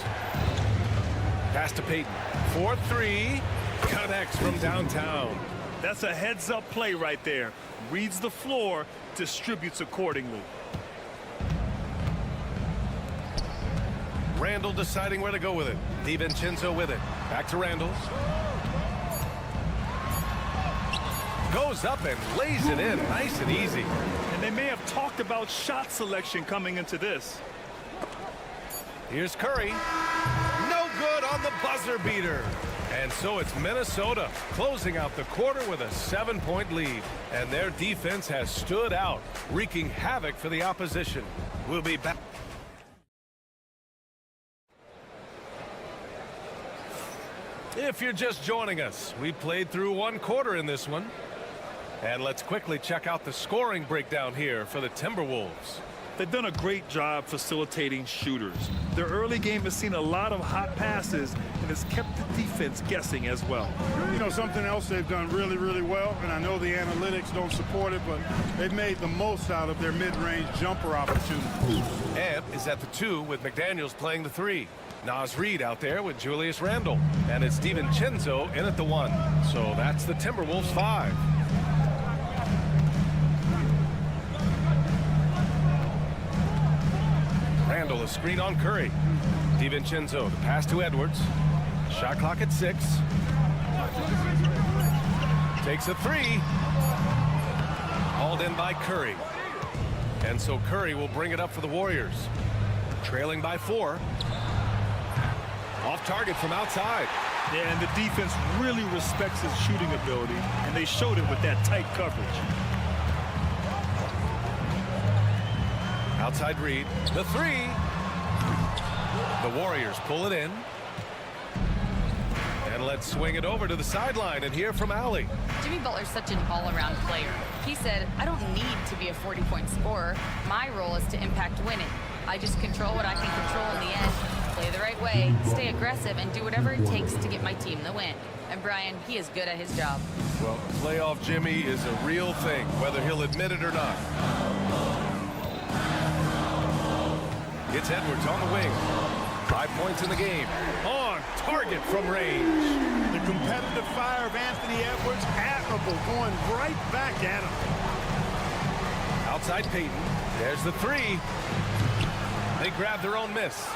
Pass to Payton. 4-3. Connects from downtown. That's a heads-up play right there. Reads the floor, distributes accordingly. Randall deciding where to go with it. DiVincenzo with it. Back to Randall. Goes up and lays it in nice and easy. And they may have talked about shot selection coming into this. Here's Curry. No good on the buzzer beater. And so it's Minnesota closing out the quarter with a 7-point lead. And their defense has stood out, wreaking havoc for the opposition. We'll be back. If you're just joining us, we played through 1 quarter in this one. And let's quickly check out the scoring breakdown here for the Timberwolves. They've done a great job facilitating shooters. Their early game has seen a lot of hot passes and has kept the defense guessing as well. Something else they've done really, really well, and I know the analytics don't support it, but they've made the most out of their mid-range jumper opportunities. Ant is at the 2 with McDaniels playing the 3. Naz Reid out there with Julius Randle. And it's DiVincenzo in at the 1. So that's the Timberwolves 5. Randle, a screen on Curry. DiVincenzo, the pass to Edwards. Shot clock at 6. Takes a 3. Hauled in by Curry. And so Curry will bring it up for the Warriors. Trailing by 4. Off target from outside. Yeah, and the defense really respects his shooting ability, and they showed it with that tight coverage. Outside Reid, the 3. The Warriors pull it in. And let's swing it over to the sideline and hear from Allie. Jimmy Butler's such an all-around player. He said, I don't need to be a 40-point scorer. My role is to impact winning. I just control what I can control in the end. Play the right way, stay aggressive, and do whatever it takes to get my team the win. And Brian, he is good at his job. Well, playoff Jimmy is a real thing, whether he'll admit it or not. It's Edwards on the wing. 5 points in the game. On target from range. The competitive fire of Anthony Edwards, admirable, going right back at him. Outside Payton. There's the 3. They grab their own miss.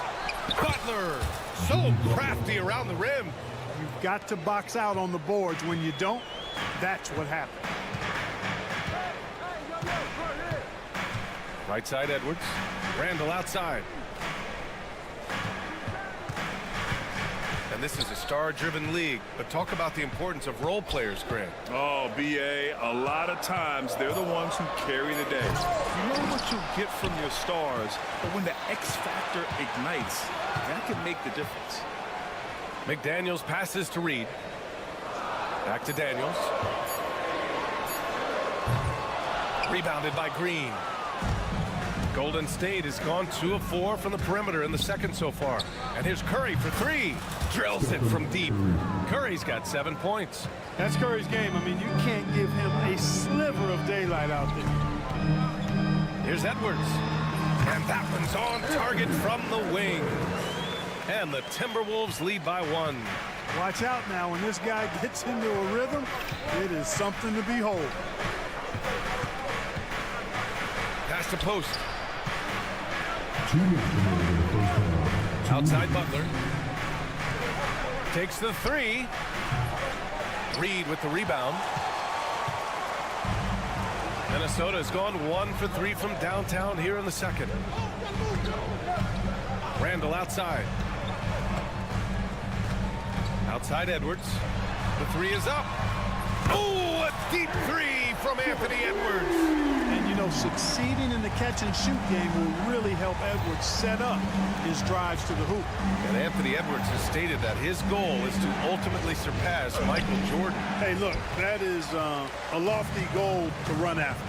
Butler, so crafty around the rim. You've got to box out on the boards. When you don't, that's what happens. Right side Edwards. Randall outside. And this is a star-driven league, but talk about the importance of role players, Grant. Oh, B.A., a lot of times they're the ones who carry the day. You know what you get from your stars, but when the X factor ignites, that can make the difference. McDaniels passes to Reid. Back to Daniels. Rebounded by Green. Golden State has gone 2 of 4 from the perimeter in the second so far. And here's Curry for 3. Drills it from deep. Curry's got 7 points. That's Curry's game. I mean, you can't give him a sliver of daylight out there. Here's Edwards. And that one's on target from the wing. And the Timberwolves lead by 1. Watch out now. When this guy gets into a rhythm, it is something to behold. to post. 2 minutes remaining in the first half. Outside Butler. Takes the three. Reed with the rebound. Minnesota has gone 1 for 3 from downtown here in the second. Randall outside. Outside Edwards. The three is up. Oh, a deep three from Anthony Edwards. And, you know, succeeding in the catch-and-shoot game will really help Edwards set up his drives to the hoop. And Anthony Edwards has stated that his goal is to ultimately surpass Michael Jordan. Hey, look, that is a lofty goal to run after.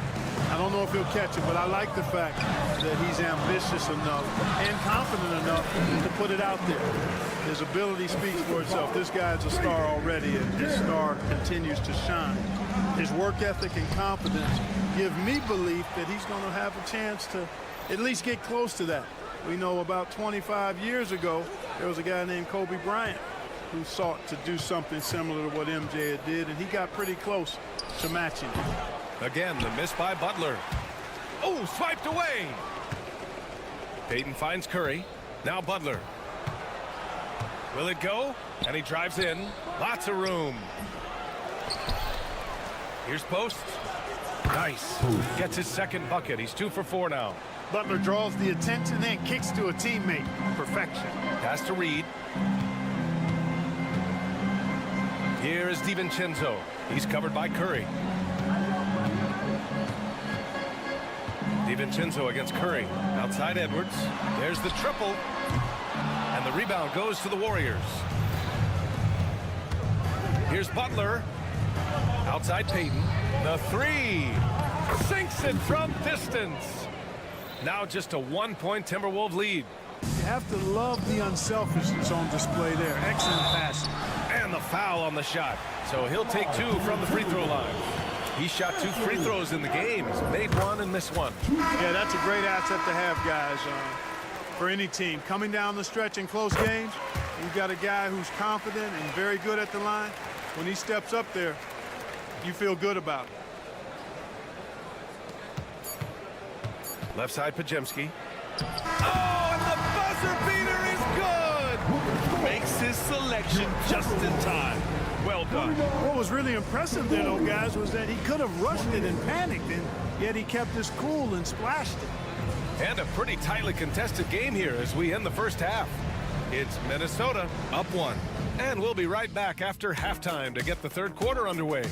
I don't know if he'll catch it, but I like the fact that he's ambitious enough and confident enough to put it out there. His ability speaks for itself. This guy's a star already, and his star continues to shine. His work ethic and confidence give me belief that he's going to have a chance to at least get close to that. We know about 25 years ago, there was a guy named Kobe Bryant who sought to do something similar to what MJ did, and he got pretty close to matching it. Again, the miss by Butler. Oh, swiped away. Payton finds Curry. Now Butler. Will it go? And he drives in. Lots of room. Here's Post. Nice. Gets his second bucket. He's 2 for 4 now. Butler draws the attention and kicks to a teammate. Perfection. Pass to Reed. Here is DiVincenzo. He's covered by Curry. DiVincenzo against Curry. Outside Edwards. There's the triple. And the rebound goes to the Warriors. Here's Butler. Outside Payton. The three. Sinks it from distance. Now just a 1-point Timberwolves lead. You have to love the unselfishness on display there. Excellent passing. And the foul on the shot. So he'll take 2 from the free throw line. He shot 2 free throws in the game. He's made 1 and missed 1. Yeah, that's a great asset to have, guys, for any team. Coming down the stretch in close games, you've got a guy who's confident and very good at the line. When he steps up there, you feel good about it. Left side, Podziemski. Oh, and the buzzer beater is good! Makes his selection just in time. Well done. What was really impressive there, though, guys, was that he could have rushed it and panicked, and yet he kept his cool and splashed it. And a pretty tightly contested game here as we end the first half. It's Minnesota up 1. And we'll be right back after halftime to get the third quarter underway.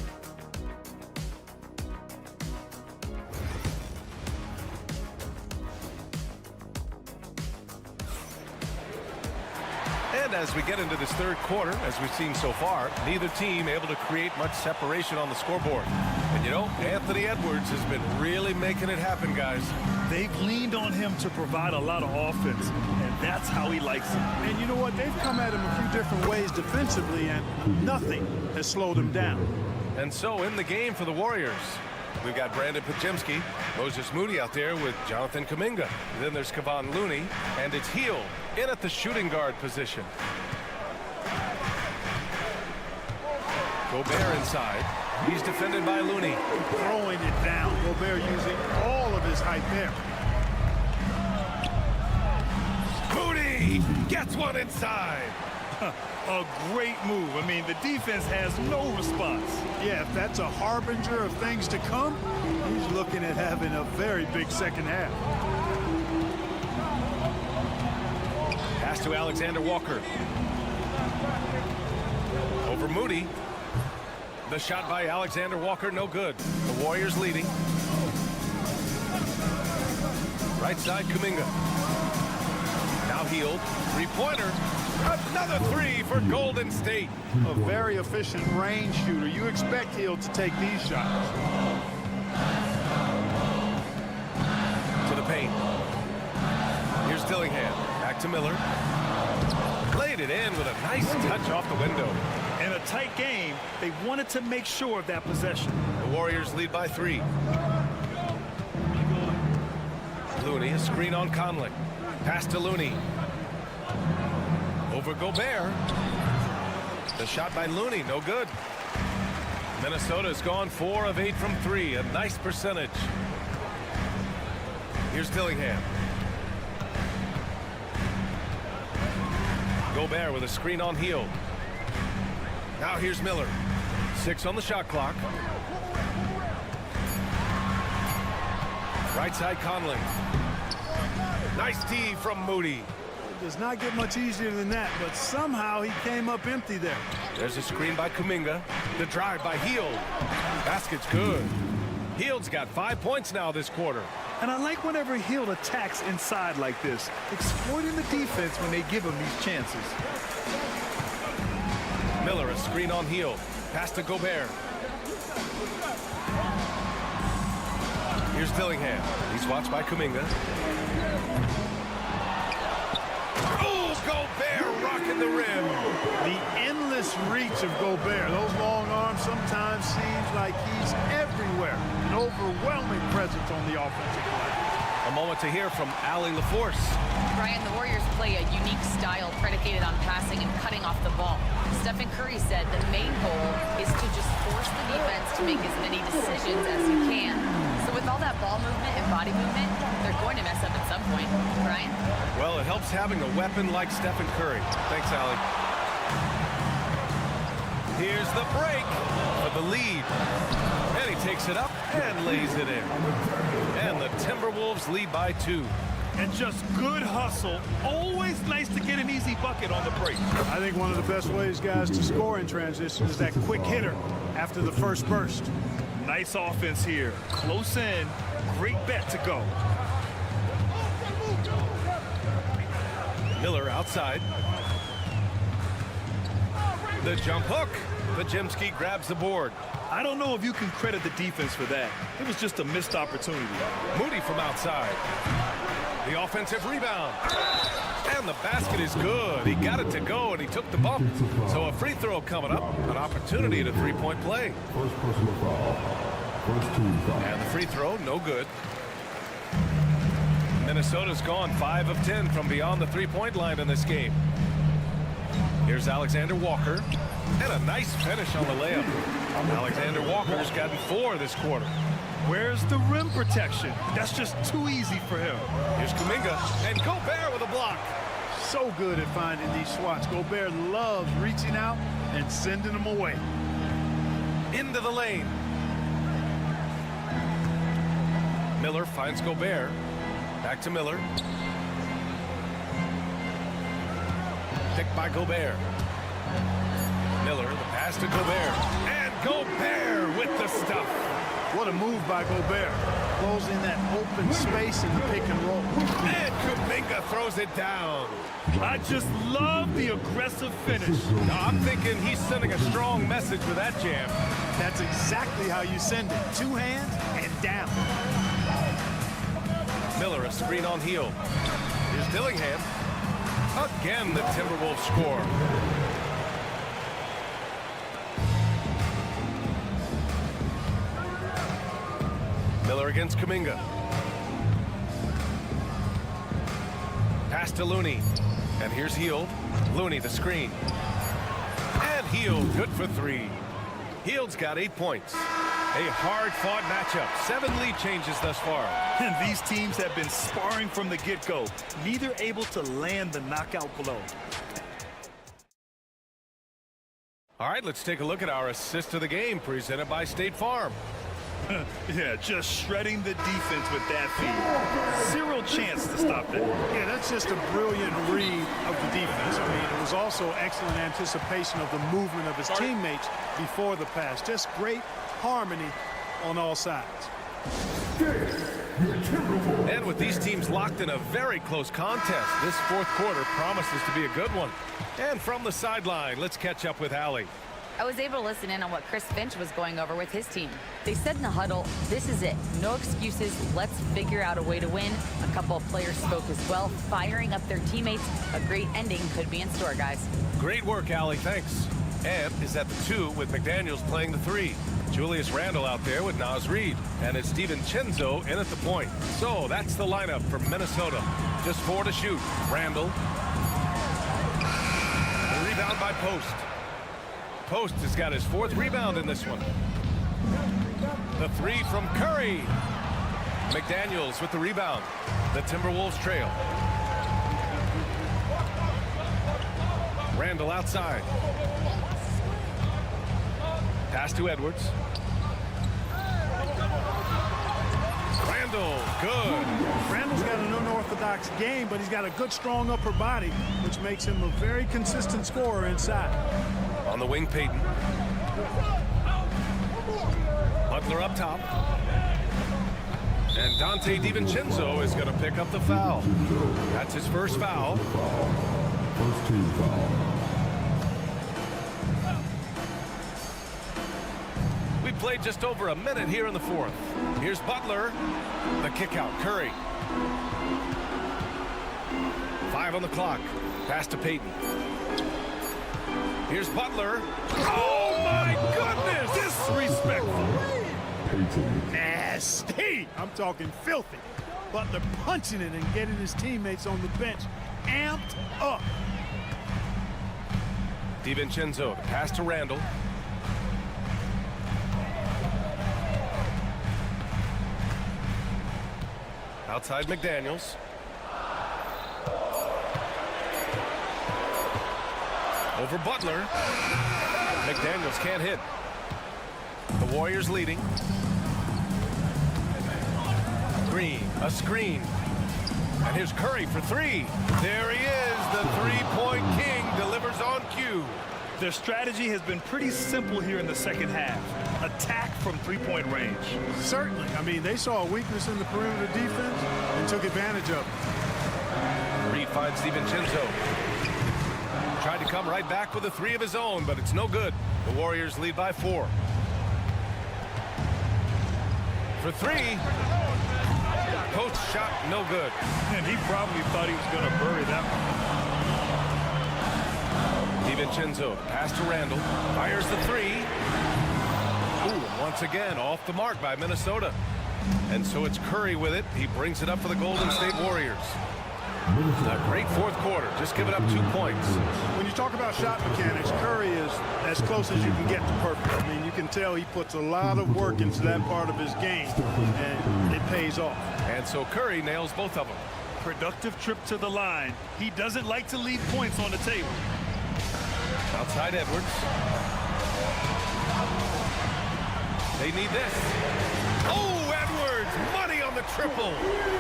And as we get into this third quarter, as we've seen so far, neither team able to create much separation on the scoreboard. And you know, Anthony Edwards has been really making it happen, guys. They've leaned on him to provide a lot of offense, and that's how he likes it. And you know what? They've come at him a few different ways defensively, and nothing has slowed him down. And so in the game for the Warriors, we've got Brandon Podziemski, Moses Moody out there with Jonathan Kuminga. Then there's Kevon Looney, and it's Hield in at the shooting guard position. Gobert inside. He's defended by Looney. Throwing it down. Gobert using all of his height there. Moody gets one inside. A great move. I mean, the defense has no response. Yeah, if that's a harbinger of things to come, he's looking at having a very big second half. Pass to Alexander Walker. Over Moody. The shot by Alexander Walker, no good. The Warriors leading. Right side, Kuminga. Now Hield. Three-pointer. Another three for Golden State. A very efficient range shooter. You expect Hield to take these shots. To the paint. Here's Dillingham. Back to Miller. Laid it in with a nice touch off the window. In a tight game, they wanted to make sure of that possession. The Warriors lead by 3. Looney, a screen on Conley. Pass to Looney. Over Gobert. The shot by Looney, no good. Minnesota's gone 4 of 8 from 3, a nice percentage. Here's Dillingham. Gobert with a screen on Hield. Now here's Miller. 6 on the shot clock. Right side Conley. Nice D from Moody. It does not get much easier than that, but somehow he came up empty there. There's a screen by Kuminga. The drive by Hield. Basket's good. Hield's got 5 points now this quarter. And I like whenever Hield attacks inside like this, exploiting the defense when they give him these chances. Miller, a screen on Hield. Pass to Gobert. Here's Dillingham. He's watched by Kuminga. Oh, Gobert rocking the rim. The endless reach of Gobert. Those long arms sometimes seems like he's everywhere. An overwhelming presence on the offensive line. A moment to hear from Allie LaForce. Brian, the Warriors play a unique style predicated on passing and cutting off the ball. Stephen Curry said the main goal is to just force the defense to make as many decisions as you can. So with all that ball movement and body movement, they're going to mess up at some point. Brian? Well, it helps having a weapon like Stephen Curry. Thanks, Allie. Here's the break for the lead. And he takes it up and lays it in. And the Timberwolves lead by 2. And just good hustle. Always nice to get an easy bucket on the break. I think one of the best ways, guys, to score in transition is that quick hitter after the first burst. Nice offense here. Close in. Great bet to go. Miller outside. The jump hook. Cimke grabs the board. I don't know if you can credit the defense for that. It was just a missed opportunity. Moody from outside. The offensive rebound. And the basket is good. He got it to go, and he took the bump. So a free throw coming up. An opportunity at a three-point play. First personal foul. First team foul. And the free throw, no good. Minnesota's gone 5 of 10 from beyond the three-point line in this game. Here's Alexander Walker. And a nice finish on the layup. Alexander Walker's gotten 4 this quarter. Where's the rim protection? That's just too easy for him. Here's Kuminga, and Gobert with a block. So good at finding these swats. Gobert loves reaching out and sending them away. Into the lane. Miller finds Gobert. Back to Miller. Picked by Gobert. Miller, the pass to Gobert. And Gobert with the stuff. What a move by Gobert. Closing that open space in the pick and roll. And Kuminga throws it down. I just love the aggressive finish. Now, I'm thinking he's sending a strong message with that jam. That's exactly how you send it. 2 hands and down. Miller, a screen on Hield. Here's Dillingham. Again, the Timberwolves score. Miller against Kuminga. Pass to Looney. And here's Hield. Looney, the screen. And Hield, good for 3. Hield's got 8 points. A hard-fought matchup. 7 lead changes thus far. And these teams have been sparring from the get-go. Neither able to land the knockout blow. All right, let's take a look at our assist of the game presented by State Farm. Yeah, just shredding the defense with that feed. 0 chance to stop that. Yeah, that's just a brilliant read of the defense. I mean, it was also excellent anticipation of the movement of his teammates before the pass. Just great harmony on all sides. And with these teams locked in a very close contest, this 4th quarter promises to be a good one. And from the sideline, let's catch up with Allie. I was able to listen in on what Chris Finch was going over with his team. They said in the huddle, this is it. No excuses. Let's figure out a way to win. A couple of players spoke as well, firing up their teammates. A great ending could be in store, guys. Great work, Allie. Thanks. And is at the 2 with McDaniels playing the 3. Julius Randle out there with Naz Reid. And it's DiVincenzo in at the point. So that's the lineup for Minnesota. Just 4 to shoot. Randle. The rebound by Post. Post has got his 4th rebound in this one. The 3 from Curry. McDaniels with the rebound. The Timberwolves trail. Randall outside. Pass to Edwards. Randall, good. Randall's got an unorthodox game, but he's got a good, strong upper body, which makes him a very consistent scorer inside. On the wing, Payton. Butler up top. And Dante DiVincenzo is going to pick up the foul. That's his first foul. First team foul. We played just over a minute here in the fourth. Here's Butler. The kick out. Curry. 5 on the clock. Pass to Payton. Here's Butler. Oh, my goodness! Disrespectful. Nasty. I'm talking filthy. Butler punching it and getting his teammates on the bench amped up. DiVincenzo, the pass to Randall. Outside McDaniels. Over Butler. McDaniels can't hit. The Warriors leading. Green, a screen. And here's Curry for 3. There he is, the three-point king, delivers on cue. Their strategy has been pretty simple here in the second half. Attack from three-point range. Certainly. I mean, they saw a weakness in the perimeter defense and took advantage of it. Reed finds DiVincenzo. Tried to come right back with a 3 of his own, but it's no good. The Warriors lead by 4. For 3. Post shot, no good. And he probably thought he was going to bury that one. DiVincenzo, pass to Randall. Fires the 3. Ooh, once again, off the mark by Minnesota. And so it's Curry with it. He brings it up for the Golden State Warriors. A great fourth quarter, just giving up 2 points. When you talk about shot mechanics, Curry is as close as you can get to perfect. I mean, you can tell he puts a lot of work into that part of his game, and it pays off. And so Curry nails both of them. Productive trip to the line. He doesn't like to leave points on the table. Outside Edwards. They need this. Oh, Edwards, money on the triple.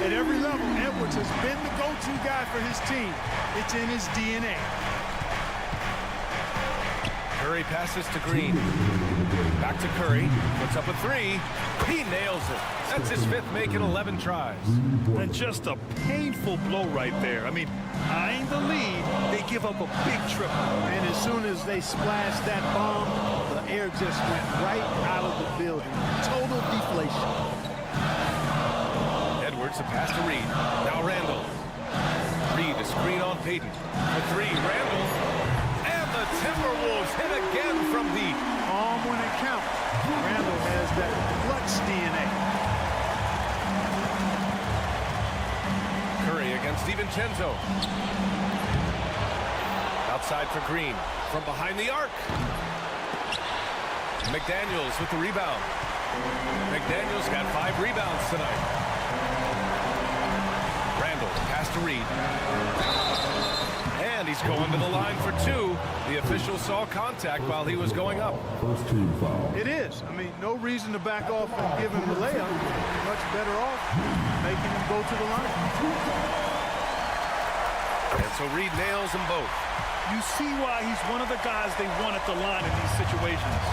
At every level, Edwards has been the go-to guy for his team. It's in his DNA. Curry passes to Green. Back to Curry. Puts up a 3. He nails it. That's his 5th make in 11 tries. And just a painful blow right there. I mean, eyeing the lead, they give up a big triple. And as soon as they splashed that bomb, the air just went right out of the building. Total deflation. Edwards, a pass to Reed. Now Randall. Reed, a screen on Payton. For 3, Randall. And the Timberwolves hit again from deep. Arm when it counts. Randall has that clutch DNA. Curry against DiVincenzo. Outside for Green. From behind the arc. McDaniels with the rebound. McDaniels got 5 rebounds tonight. Randall, pass to Reed. And he's going to the line for 2. The official saw contact while he was going up. First team foul. It is. I mean, no reason to back off and give him the layup. Much better off making him go to the line. And so Reed nails them both. You see why he's one of the guys they want at the line in these situations.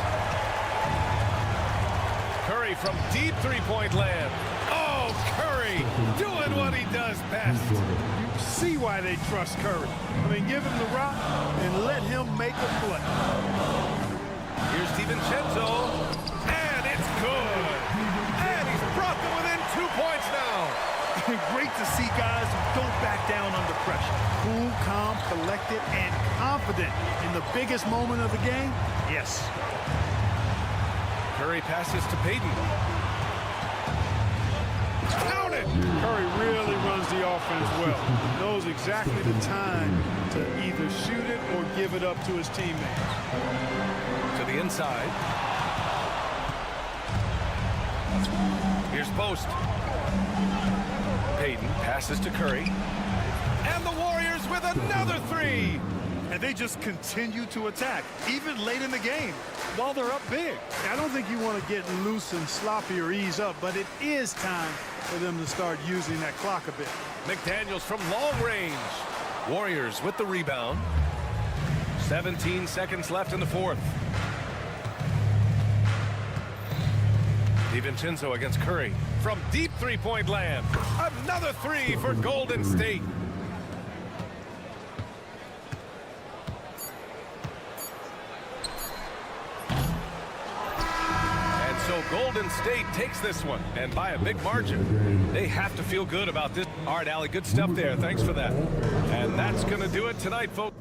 Curry from deep three-point land. Oh, Curry doing what he does best. You see why they trust Curry. I mean, give him the rock and let him make a play. Here's DiVincenzo, and it's good. And he's brought them within 2 points now. Great to see guys who don't back down under pressure. Cool, calm, collected, and confident in the biggest moment of the game. Yes. Curry passes to Payton. Count it! Curry really runs the offense well. Knows exactly the time to either shoot it or give it up to his teammates. To the inside. Here's Post. Payton passes to Curry. And the Warriors with another three. And they just continue to attack, even late in the game, while they're up big. I don't think you want to get loose and sloppy or ease up, but it is time for them to start using that clock a bit. McDaniels from long range. Warriors with the rebound. 17 seconds left in the fourth. DiVincenzo against Curry from deep three-point land. Another three for Golden State. And so Golden State takes this one, and by a big margin. They have to feel good about this. All right, Allie, good stuff there. Thanks for that. And that's going to do it tonight, folks.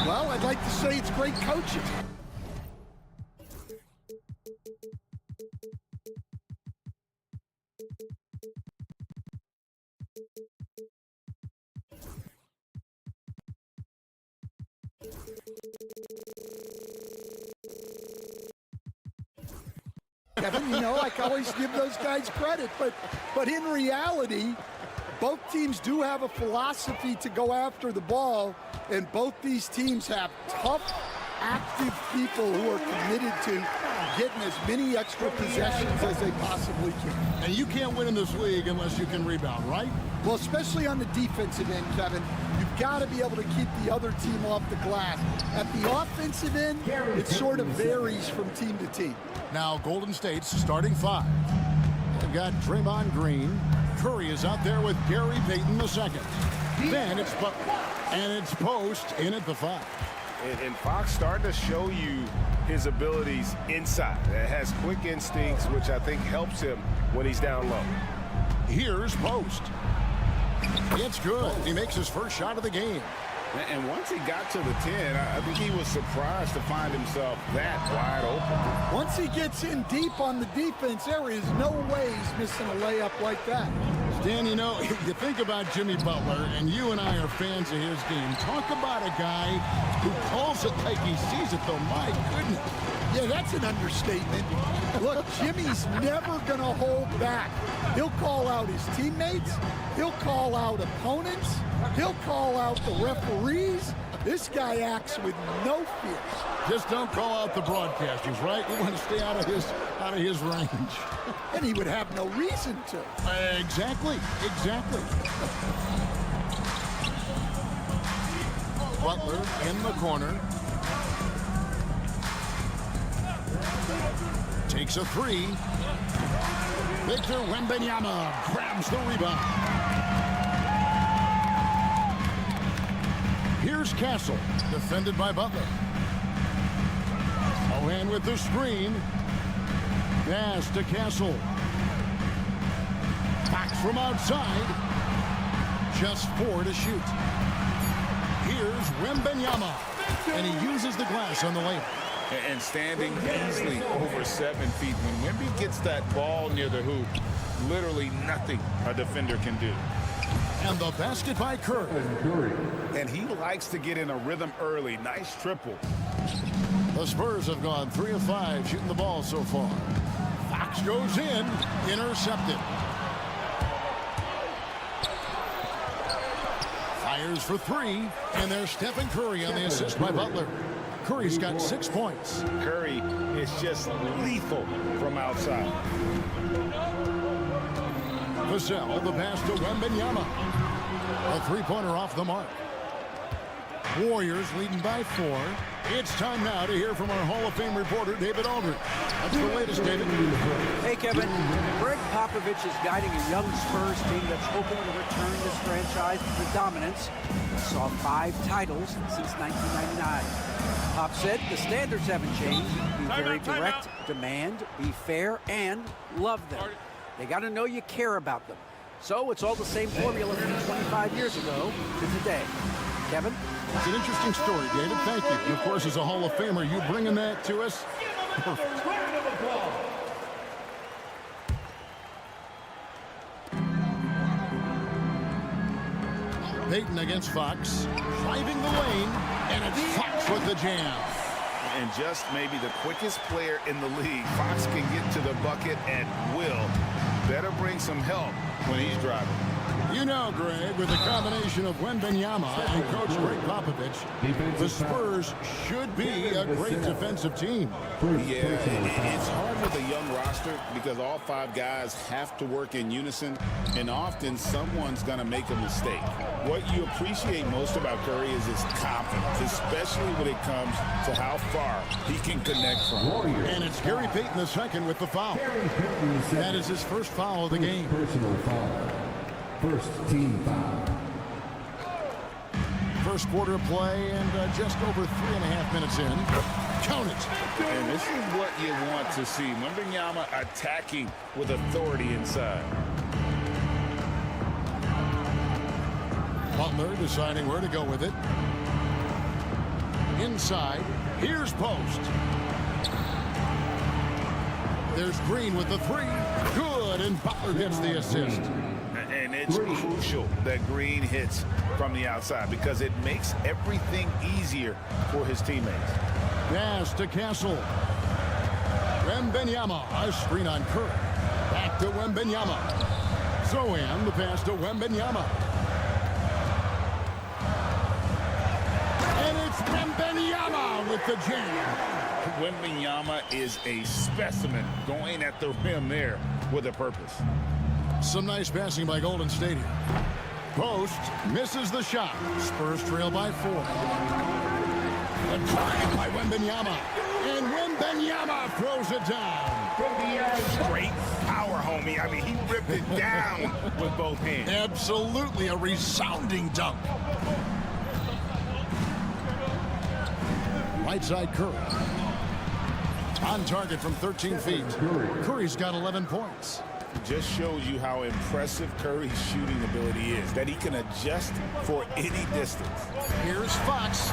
Well, I'd like to say it's great coaching. Kevin, you know, I always give those guys credit, but in reality, both teams do have a philosophy to go after the ball, and both these teams have tough, active people who are committed to getting as many extra possessions as they possibly can. And you can't win in this league unless you can rebound, right? Well, especially on the defensive end, Kevin, you've got to be able to keep the other team off the glass. At the offensive end, it sort of varies from team to team. Now, Golden State's starting five. They've got Draymond Green. Curry is out there with Gary Payton II. Then it's Post in at the 5. And Fox starting to show you his abilities inside. It has quick instincts, which I think helps him when he's down low. Here's Post. It's good. He makes his first shot of the game. And once he got to the 10, I think he was surprised to find himself that wide open. Once he gets in deep on the defense, there is no way he's missing a layup like that. Stan, you know, you think about Jimmy Butler, and you and I are fans of his game. Talk about a guy who calls it like he sees it, though. My goodness. Yeah, that's an understatement. Look, Jimmy's never going to hold back. He'll call out his teammates. He'll call out opponents. He'll call out the referees. This guy acts with no fear. Just don't call out the broadcasters, right? You want to stay out of his range. And he would have no reason to. Exactly. Butler in the corner. Takes a 3. Victor Wembanyama grabs the rebound. Here's Castle, defended by Butler. Owen with the screen. Pass to Castle. Fox from outside. Just 4 to shoot. Here's Wembanyama. And he uses the glass on the layup. And standing easily over 7 feet. When Wemby gets that ball near the hoop, literally nothing a defender can do. And the basket by Curry. And he likes to get in a rhythm early. Nice triple. The Spurs have gone 3 of 5 shooting the ball so far. Fox goes in, intercepted. Fires for 3, and there's Stephen Curry on the assist by Butler. Curry's got 6 points. Curry is just lethal from outside. Vassell, the pass to Wembanyama. A 3-pointer off the mark. Warriors leading by 4. It's time now to hear from our Hall of Fame reporter, David Aldridge. That's the latest, David. Hey, Kevin. Greg Popovich is guiding a young Spurs team that's hoping to return this franchise to dominance. He saw 5 titles since 1999. Pop said the standards haven't changed. Be very direct, demand, be fair, and love them. They got to know you care about them. So it's all the same formula from 25 years ago to today. Kevin? It's an interesting story, David. Thank you. And of course, as a Hall of Famer, you bringing that to us? Perfect. Payton against Fox, driving the lane, and it's Fox with the jam. And just maybe the quickest player in the league. Fox can get to the bucket at will. Better bring some help when he's driving. You know, Greg, with a combination of Wembanyama and Coach Greg Popovich, the Spurs should be a great defensive team. Yeah, it's hard with a young roster because all 5 guys have to work in unison, and often someone's going to make a mistake. What you appreciate most about Curry is his confidence, especially when it comes to how far he can connect from. And it's Gary Payton II with the foul. That is his first foul of the game. Personal foul. First team foul. First quarter of play and just over 3.5 minutes in. Count it. And this is what you want to see. Wembanyama attacking with authority inside. Butler deciding where to go with it. inside. Here's Post. There's Green with the three. Good, and Butler gets the assist. And it's crucial that Green hits from the outside because it makes everything easier for his teammates. Pass to Castle. Wembanyama, a screen on Curry. Back to Wembanyama. Zohan, the pass to Wembanyama. And it's Wembanyama with the jam. Wembanyama is a specimen going at the rim there with a purpose. Some nice passing by Golden State here. Post misses the shot. Spurs trail by 4. The drive by Wembanyama. And Wembanyama throws it down. Straight power, homie. I mean, he ripped it down with both hands. Absolutely a resounding dunk. Right side Curry. On target from 13 feet. Curry's got 11 points. Just shows you how impressive Curry's shooting ability is, that he can adjust for any distance. Here's Fox.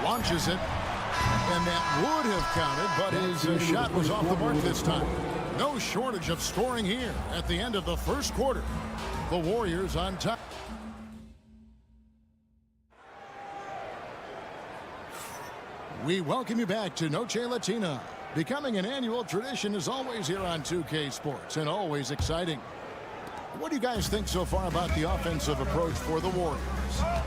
Launches it. And that would have counted, but his shot was off the mark this time. No shortage of scoring here at the end of the first quarter. The Warriors on top. We welcome you back to Noche Latina. Becoming an annual tradition is always here on 2K Sports and always exciting. What do you guys think so far about the offensive approach for the Warriors?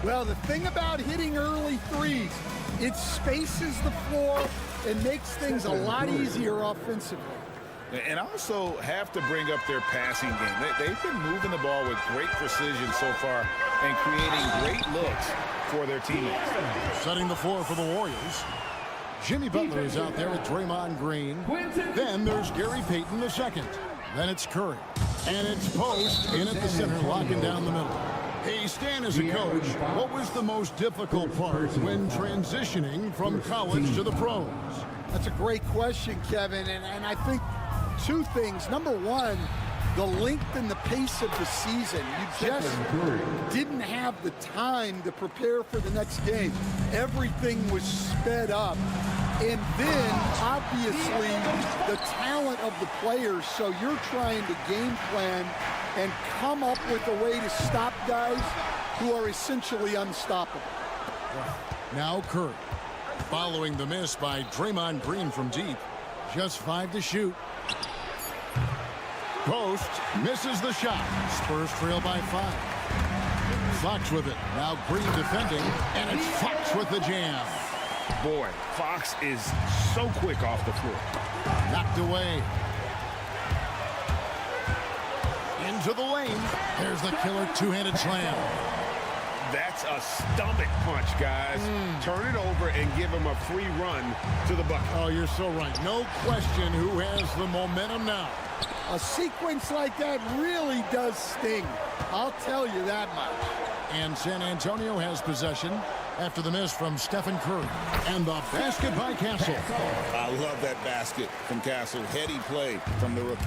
Well, the thing about hitting early threes, it spaces the floor and makes things a lot easier offensively. And also have to bring up their passing game. They've been moving the ball with great precision so far and creating great looks for their teammates. Setting the floor for the Warriors. Jimmy Butler is out there with Draymond Green. Then there's Gary Payton II. Then it's Curry. And it's Post in at the center, locking down the middle. Hey, Stan, as a coach, what was the most difficult part when transitioning from college to the pros? That's a great question, Kevin, and I think two things. Number one, the length and the pace of the season. You just didn't have the time to prepare for the next game. Everything was sped up. And then, obviously, the talent of the players. So you're trying to game plan and come up with a way to stop guys who are essentially unstoppable. Now Curry, following the miss by Draymond Green from deep. Just 5 to shoot. Post misses the shot. Spurs trail by 5. Fox with it. Now Green defending, and it's Fox with the jam. Boy, Fox is so quick off the floor. Knocked away. Into the lane. There's the killer two-handed slam. That's a stomach punch, guys. Turn it over and give him a free run to the bucket. Oh, you're so right. No question who has the momentum now. A sequence like that really does sting. I'll tell you that much. And San Antonio has possession after the miss from Stephen Curry. And the basket by Castle. I love that basket from Castle. Heady play from the rookie.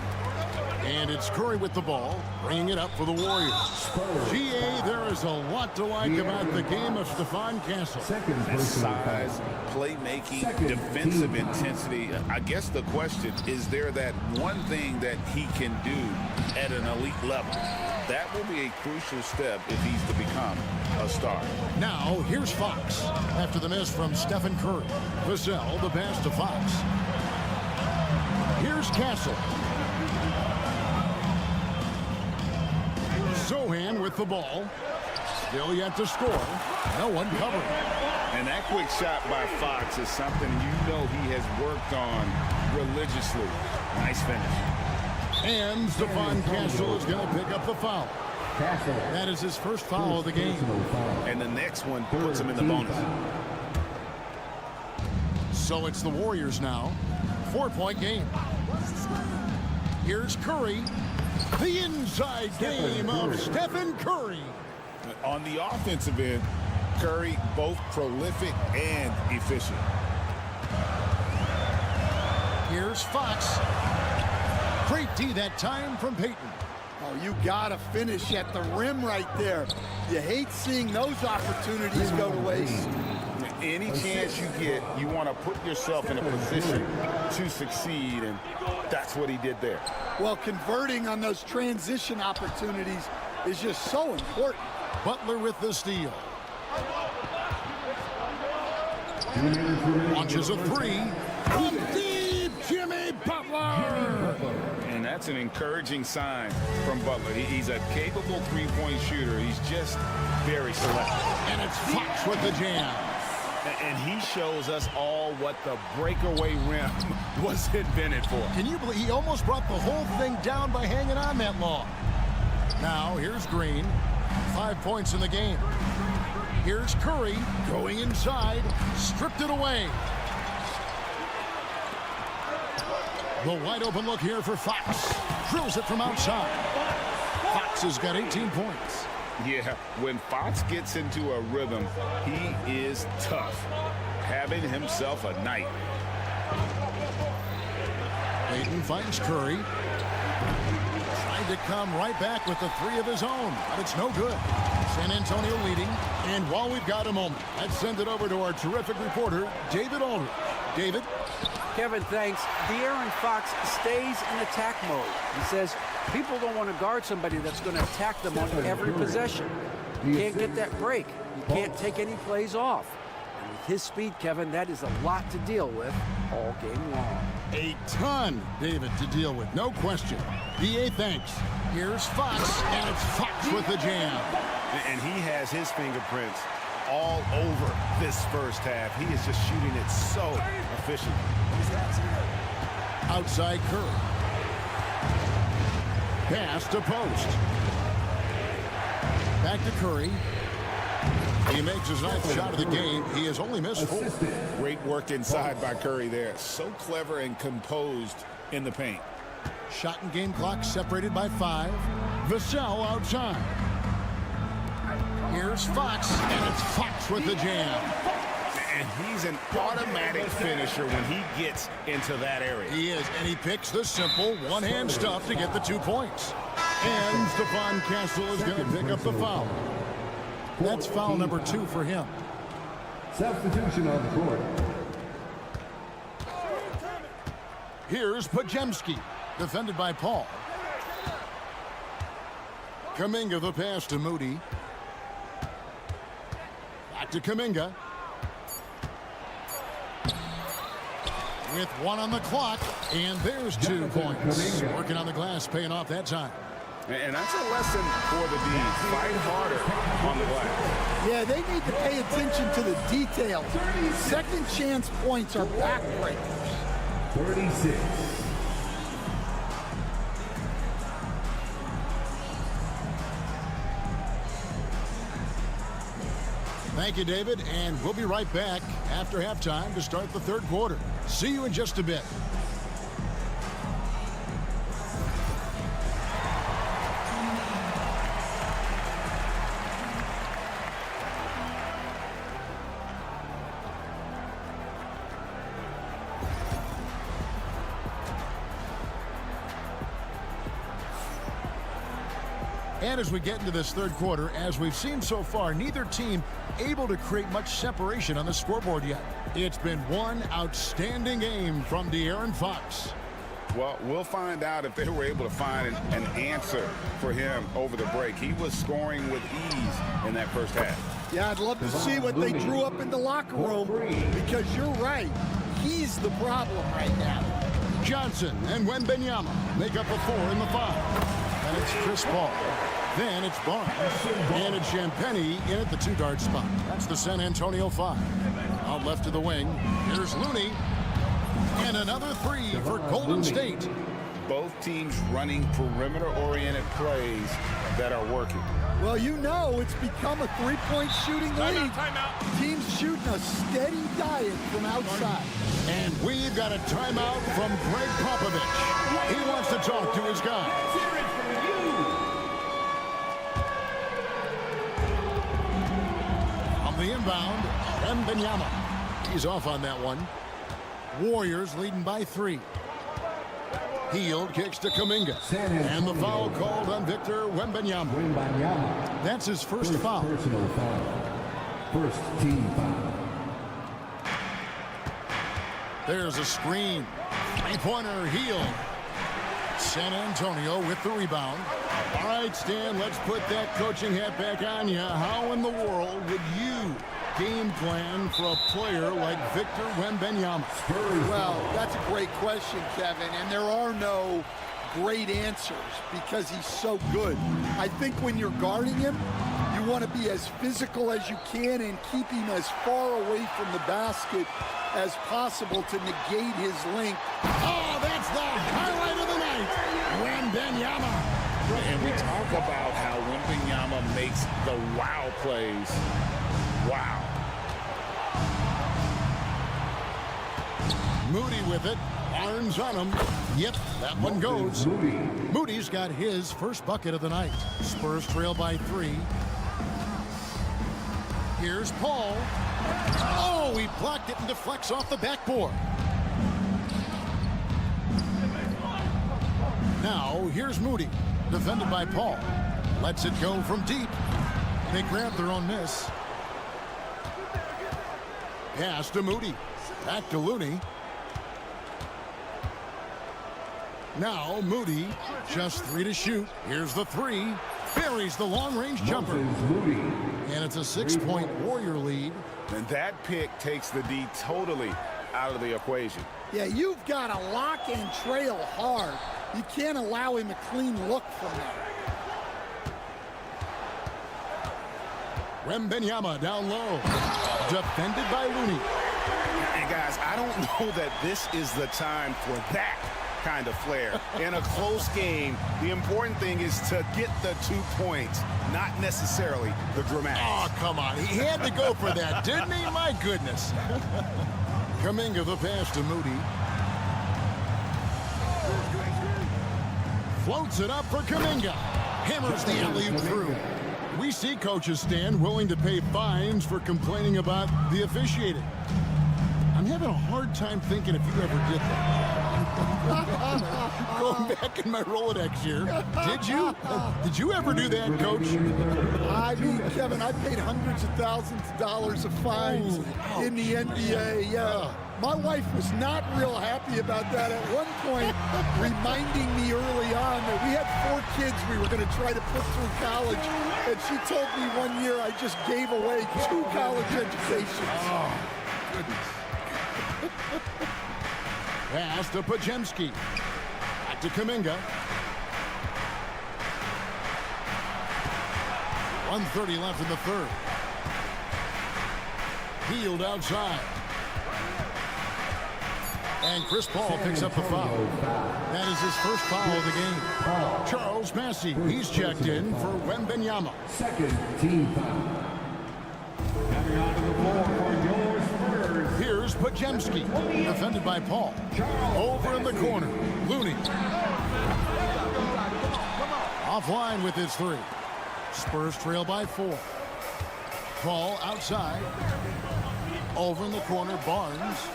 And it's Curry with the ball, bringing it up for the Warriors. GA, there is a lot to like about the game of Stephon Castle. That size, playmaking, defensive intensity. I guess the question, is there that one thing that he can do at an elite level? That will be a crucial step if he's to become a star. Now, here's Fox. After the miss from Stephen Curry. Vassell, the pass to Fox. Here's Castle. Zohan with the ball. Still yet to score. No one covering. And that quick shot by Fox is something you know he has worked on religiously. Nice finish. And Stephon Castle is going to pick up the foul. That is his first foul of the game. And the next one puts him in the bonus. So it's the Warriors now. 4-point game. Here's Curry. The inside game of Stephen Curry. On the offensive end, Curry both prolific and efficient. Here's Fox. Great D that time from Payton. Oh, you gotta finish at the rim right there. You hate seeing those opportunities go to waste. Any chance you get, you want to put yourself in a position to succeed, and that's what he did there. Well, converting on those transition opportunities is just so important. Butler with the steal. Launches a three. From deep, Jimmy Butler. And that's an encouraging sign from Butler. He's a capable three-point shooter. He's just very selective. And it's Fox with the jam. And he shows us all what the breakaway rim was invented for. Can you believe he almost brought the whole thing down by hanging on that long? Now, here's Green. 5 points in the game. Here's Curry going inside. Stripped it away. The wide open look here for Fox. Drills it from outside. Fox has got 18 points. Yeah, when Fox gets into a rhythm, he is tough. Having himself a night. Payton finds Curry. Trying to come right back with the three of his own, but it's no good. San Antonio leading. And while we've got a moment, let's send it over to our terrific reporter, David Aldridge. David? Kevin, thanks. De'Aaron Fox stays in attack mode. He says people don't want to guard somebody that's going to attack them on every possession. You can't get that break. You can't take any plays off. And with his speed, Kevin, that is a lot to deal with all game long. A ton, David, to deal with, no question. DA thanks. Here's Fox, and it's Fox with the jam. And he has his fingerprints all over this first half. He is just shooting it so efficient. Outside Curry. Pass to post. Back to Curry. He makes his ninth shot of the game. He has only missed 4. Great work inside by Curry there. So clever and composed in the paint. Shot and game clock separated by 5. Vassell outside. Here's Fox, and it's Fox with the jam. And he's an automatic finisher when he gets into that area. He is, and he picks the simple one-hand stuff to get the 2 points. And Stephon Castle is going to pick up the foul. That's foul number 2 for him. Substitution on the court. Here's Podziemski, defended by Paul. Kuminga the pass to Moody. Back to Kuminga. With 1 on the clock, and there's 2 points. Working on the glass, paying off that time. And that's a lesson for the D's. Fight harder on the glass. Yeah, they need to pay attention to the details. Second chance points are backbreakers. 36. Thank you, David, and we'll be right back after halftime to start the third quarter. See you in just a bit. And as we get into this third quarter, as we've seen so far, neither team able to create much separation on the scoreboard yet. It's been one outstanding game from De'Aaron Fox. Well, we'll find out if they were able to find an answer for him over the break. He was scoring with ease in that first half. Yeah, I'd love to see what they drew up in the locker room, because you're right. He's the problem right now. Johnson and Wembanyama make up a 4 in the 5. And it's Chris Paul. Then it's Barnes. And it's Champagnie in at the 2-guard spot. That's the San Antonio 5. Out left to the wing. Here's Looney. And another 3 for Golden State. Both teams running perimeter-oriented plays that are working. Well, you know it's become a 3-point shooting league. Teams shooting a steady diet from outside. And we've got a timeout from Greg Popovich. He wants to talk to his guys. On the inbound, Wembanyama. He's off on that one. Warriors leading by 3. Hield kicks to Kuminga. And the foul called on Victor Wembanyama. That's his first foul. Personal foul. First team foul. There's a screen. Three-pointer heel. San Antonio with the rebound. All right, Stan, let's put that coaching hat back on you. How in the world would you game plan for a player like Victor Wembanyama? Well, that's a great question, Kevin, and there are no great answers because he's so good. I think when you're guarding him, you want to be as physical as you can and keep him as far away from the basket as possible to negate his length. Oh, that's the highlight of the night. Wembanyama. And we talk about how Wembanyama makes the wow plays. Wow. Moody with it. Arms on him. Yep, that one goes. Moody's got his first bucket of the night. Spurs trail by 3. Here's Paul. Oh, he blocked it and deflects off the backboard. Now, here's Moody. Defended by Paul. Lets it go from deep. They grab their own miss. Pass to Moody. Back to Looney. Now Moody, just 3 to shoot. Here's the 3. Buries the long-range jumper. And it's a 6-point Warrior lead. And that pick takes the D totally out of the equation. Yeah, you've got to lock and trail hard. You can't allow him a clean look from there. Wembanyama down low. Defended by Looney. And guys, I don't know that this is the time for that kind of flair. In a close game, the important thing is to get the 2 points, not necessarily the dramatics. Oh, come on. He had to go for that, didn't he? My goodness. Kuminga the pass to Moody. Floats it up for Kuminga. Hammers the alley-oop through. We see coaches stand willing to pay fines for complaining about the officiating. I'm having a hard time thinking if you ever did that. Going back in my Rolodex here. Did you? Did you ever do that, Coach? I mean, Kevin, I paid hundreds of thousands of dollars of fines in the NBA. Yeah. My wife was not real happy about that at one point, reminding me early on that we had 4 kids we were going to try to put through college. And she told me one year I just gave away 2 college educations. Oh, goodness. Pass to Pajemski. Back to Kuminga. 1:30 left in the third. Healed outside. And Chris Paul picks up the foul. That is his first foul of the game. Charles Massey, he's checked in for Wembanyama. Second team foul. Coming onto the floor for your Spurs. Here's Pajemski, defended by Paul. Over in the corner, Looney. Offline with his 3. Spurs trail by 4. Paul outside. Over in the corner, Barnes.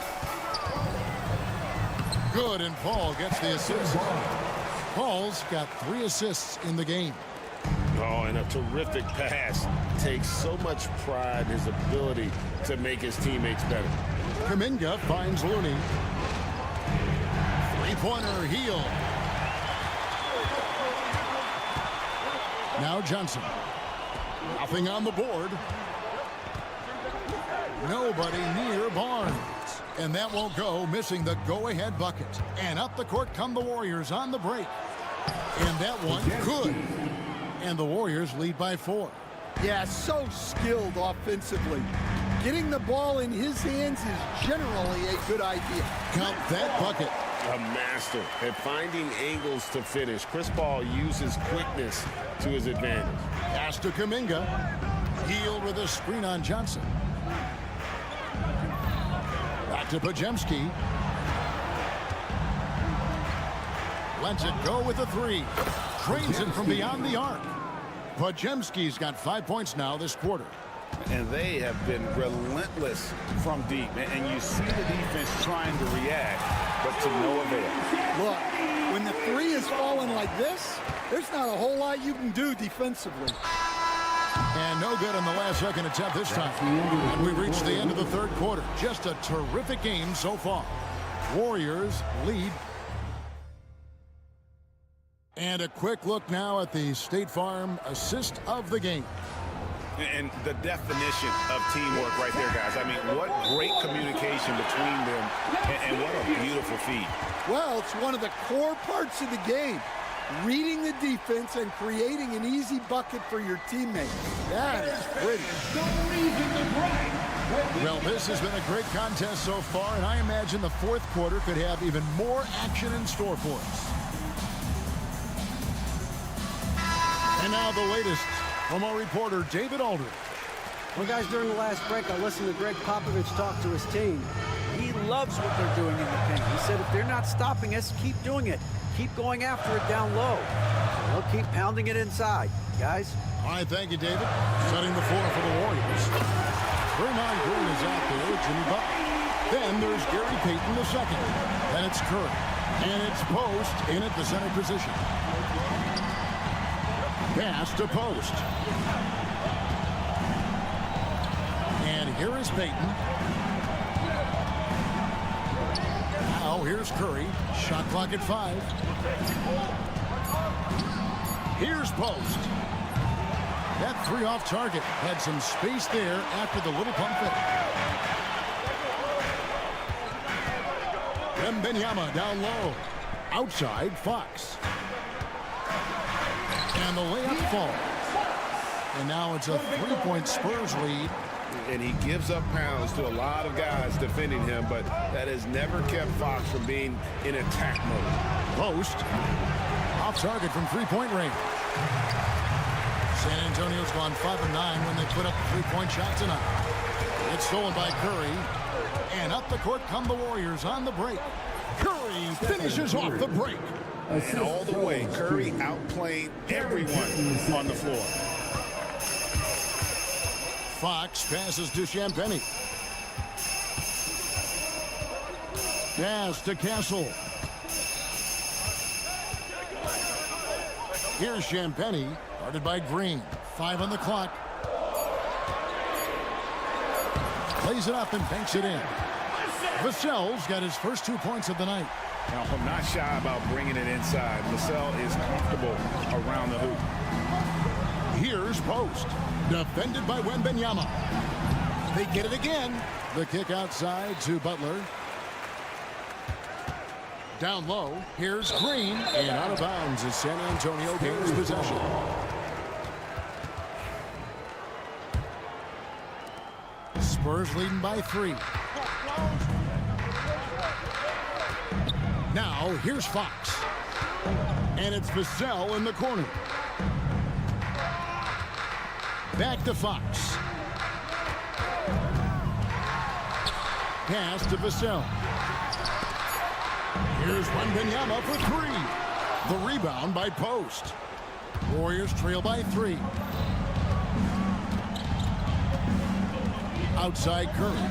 Good, and Paul gets the assist. Paul's got 3 assists in the game. Oh, and a terrific pass. Takes so much pride in his ability to make his teammates better. Kuminga finds Looney. 3-pointer heel. Now Johnson. Nothing on the board. Nobody near Barnes. And that won't go, missing the go-ahead bucket. And up the court come the Warriors on the break. And that one good. And the Warriors lead by 4. Yeah, so skilled offensively. Getting the ball in his hands is generally a good idea. Count that bucket. A master at finding angles to finish. Chris Paul uses quickness to his advantage. Pass to Kuminga. Healed with a screen on Johnson. Back to Pajemski. Lets it go with a 3. Trains it from beyond the arc. Pajemski's got 5 points now this quarter. And they have been relentless from deep. And you see the defense trying to react, but to no avail. Look, when the 3 is falling like this, there's not a whole lot you can do defensively. And no good on the last second attempt this time. And we reached the end of the third quarter. Just a terrific game so far. Warriors lead. And a quick look now at the State Farm assist of the game. And the definition of teamwork right there, guys. I mean, what great communication between them, and what a beautiful feed. Well, it's one of the core parts of the game. Reading the defense and creating an easy bucket for your teammates. That is pretty. Well, this has been a great contest so far, and I imagine the fourth quarter could have even more action in store for us. And now the latest from our reporter, David Aldridge. Well, guys, during the last break, I listened to Greg Popovich talk to his team. He loves what they're doing in the paint. He said, if they're not stopping us, keep doing it. Keep going after it down low. So they'll keep pounding it inside. Guys? All right, thank you, David. Setting the floor for the Warriors. Draymond Green is out there, Jimmy Butler. Then there's Gary Payton II. Then it's Curry. And it's Post in at the center position. Pass to Post. And here is Payton. Now here's Curry. Shot clock at 5. Here's Post. That three off target had some space there after the little pump fake. Wembanyama down low. Outside, Fox. And the layup falls. And now it's a three-point Spurs lead. And he gives up pounds to a lot of guys defending him, but that has never kept Fox from being in attack mode. Post. Off target from three-point range. San Antonio's gone 5 of 9 when they put up a three-point shot tonight. It's stolen by Curry. And up the court come the Warriors on the break. Curry finishes off the break. And all the way, Curry outplaying everyone on the floor. Fox passes to Champagnie. Pass to Castle. Here's Champagnie, guarded by Green. 5 on the clock. Plays it up and banks it in. Vassell's got his first 2 points of the night. Now, I'm not shy about bringing it inside. Vassell is comfortable around the hoop. Here's Post. Defended by Wembanyama. They get it again. The kick outside to Butler. Down low. Here's Green. And out of bounds as San Antonio gains possession. Spurs leading by 3. Now, here's Fox. And it's Vassell in the corner. Back to Fox. Pass to Vassell. Here's Wembanyama for 3. The rebound by Post. Warriors trail by 3. Outside Curry.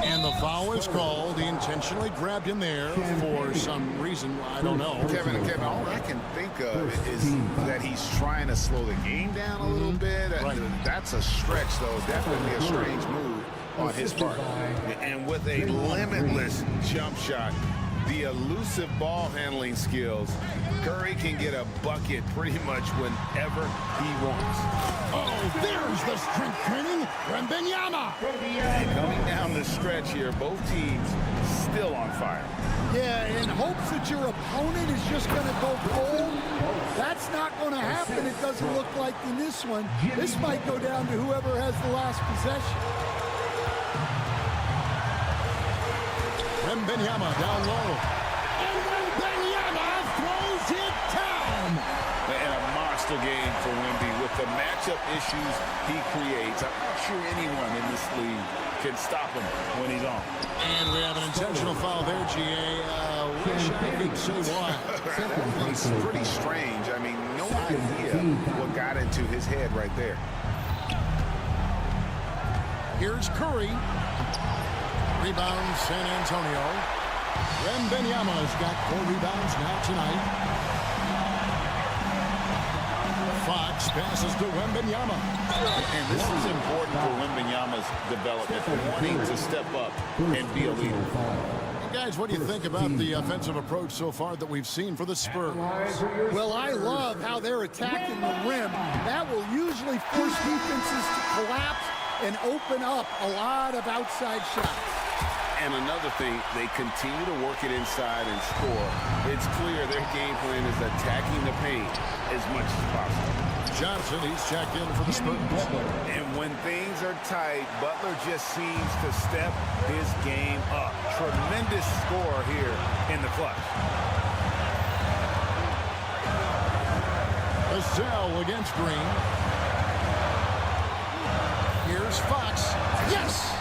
And the foul is called. He intentionally grabbed him there for some reason. I don't know. Kevin, all I can think of is that he's trying to slow the game down a little bit. Right. That's a stretch, though. Definitely a strange move on his part. And with a limitless jump shot, the elusive ball handling skills, Curry can get a bucket pretty much whenever he wants. Oh, there's the strength training. Wembanyama. And coming down the stretch here, both teams still on fire. Yeah, in hopes that your opponent is just going to go cold. That's not going to happen. It doesn't look like in this one. This might go down to whoever has the last possession. Wembanyama down low. And Wembanyama throws it down. And a monster game for Wemby with the matchup issues he creates. I'm not sure anyone in this league can stop him when he's on. And we have an intentional foul there, GA. Wish I could say why. It's pretty strange. I mean, no idea what got into his head right there. Here's Curry. Rebound San Antonio. Wembanyama's got 4 rebounds now tonight. Fox passes to Wembanyama. And this is important for Wembanyama's development, wanting to step up and be a leader. Guys, what do you think about the offensive approach so far that we've seen for the Spurs? Well, I love how they're attacking the rim. That will usually force defenses to collapse and open up a lot of outside shots. And another thing, they continue to work it inside and score. It's clear their game plan is attacking the paint as much as possible. Johnson, he's checked in for the Spurs. And when things are tight, Butler just seems to step his game up. Tremendous score here in the clutch. Vassell against Green. Here's Fox. Yes!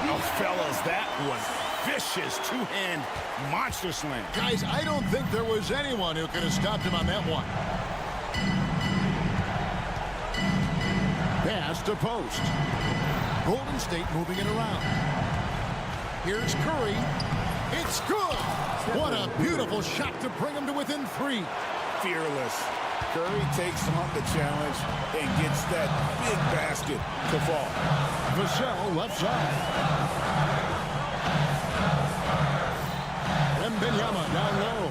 Oh, fellas, that was vicious two-hand monster slam. Guys, I don't think there was anyone who could have stopped him on that one. Pass to post. Golden State moving it around. Here's Curry. It's good. What a beautiful shot to bring him to within 3. Fearless. Curry takes on the challenge and gets that big basket to fall. Vassell left side. Wembanyama down low.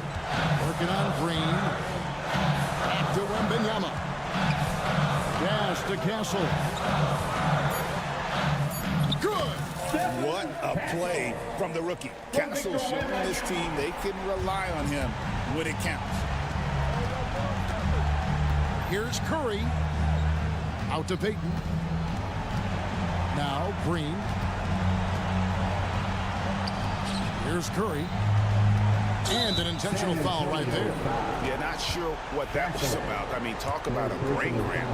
Working on Green. Back to Wembanyama. Pass to Castle. Good. What a play from the rookie. Castle showing this team they can rely on him when it counts. Here's Curry. Out to Payton. Now Green. Here's Curry. And an intentional foul right there. Yeah, not sure what that was about. I mean, talk about a brain cramp.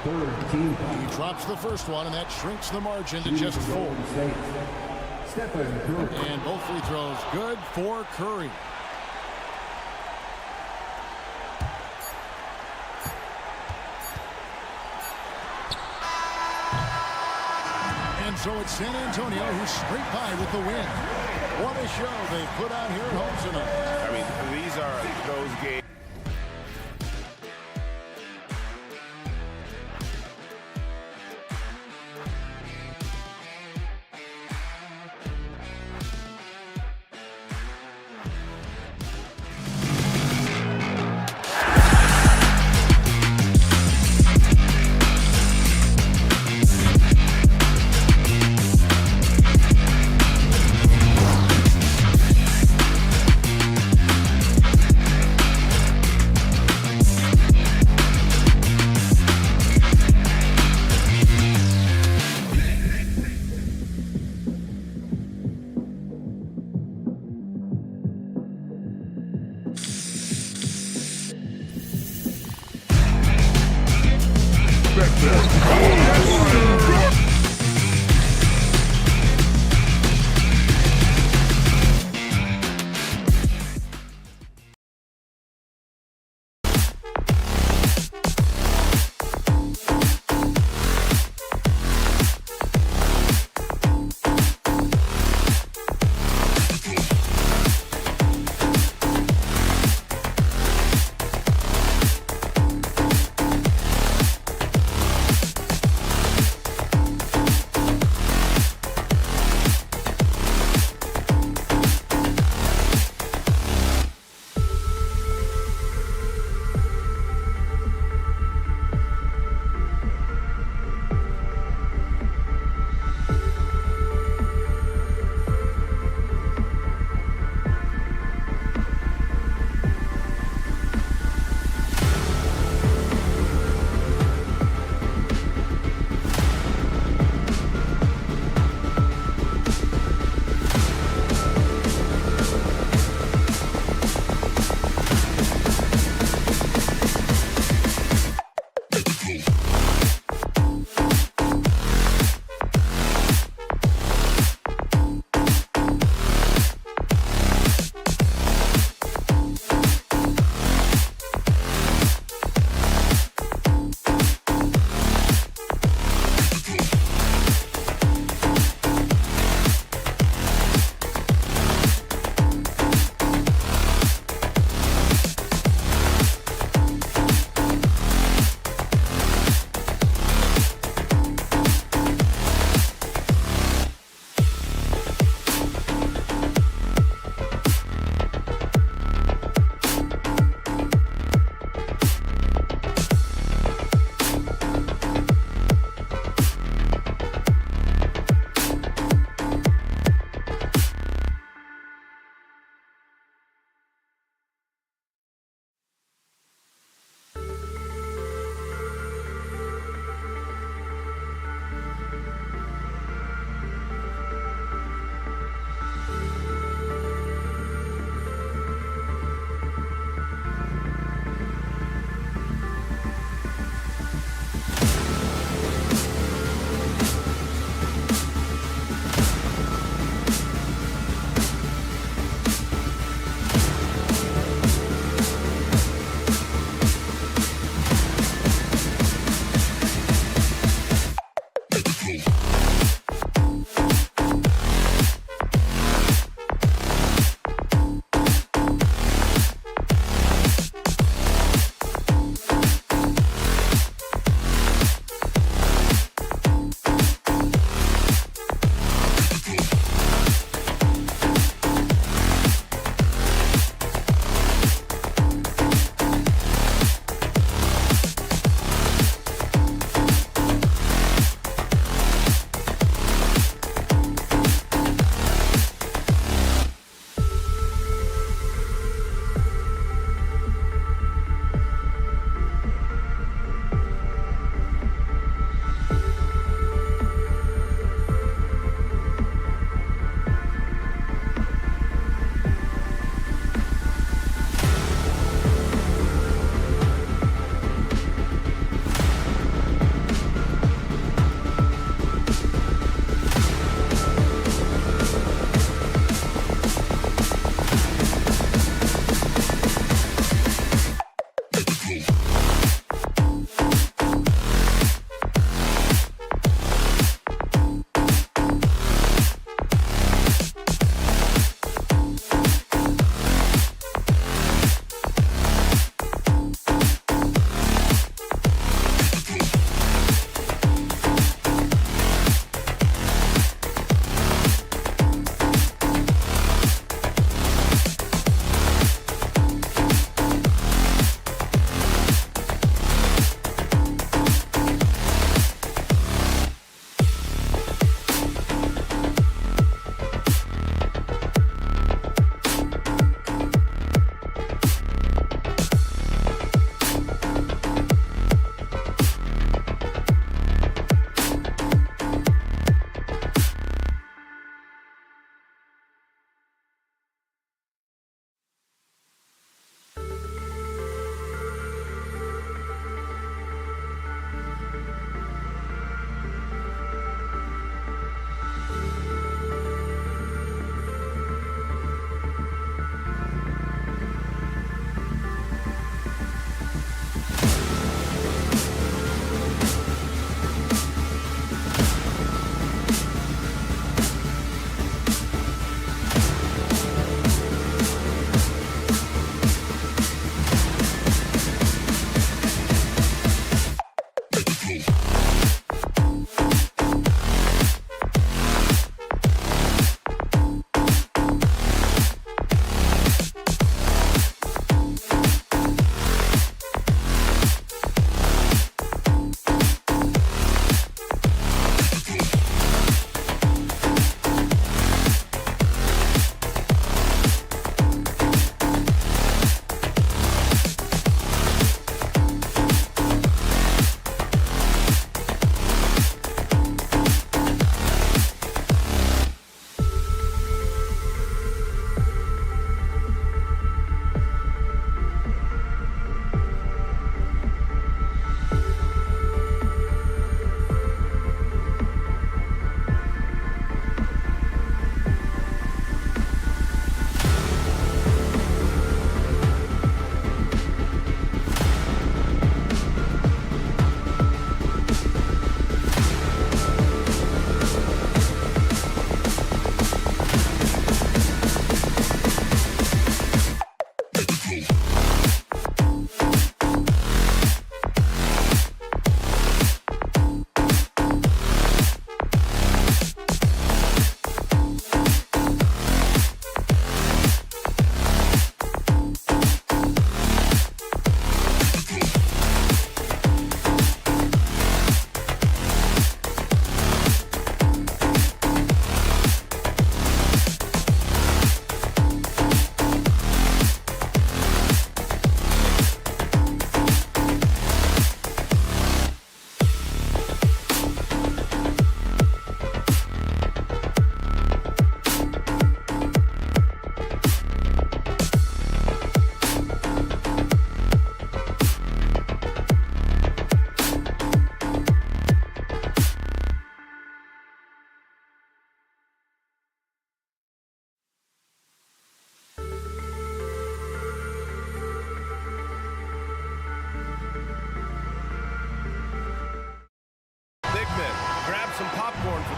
He drops the first one, and that shrinks the margin to just 4. And both free throws good for Curry. And so it's San Antonio who's straight by with the win. What a show they put on here at home tonight. I mean, these are those games.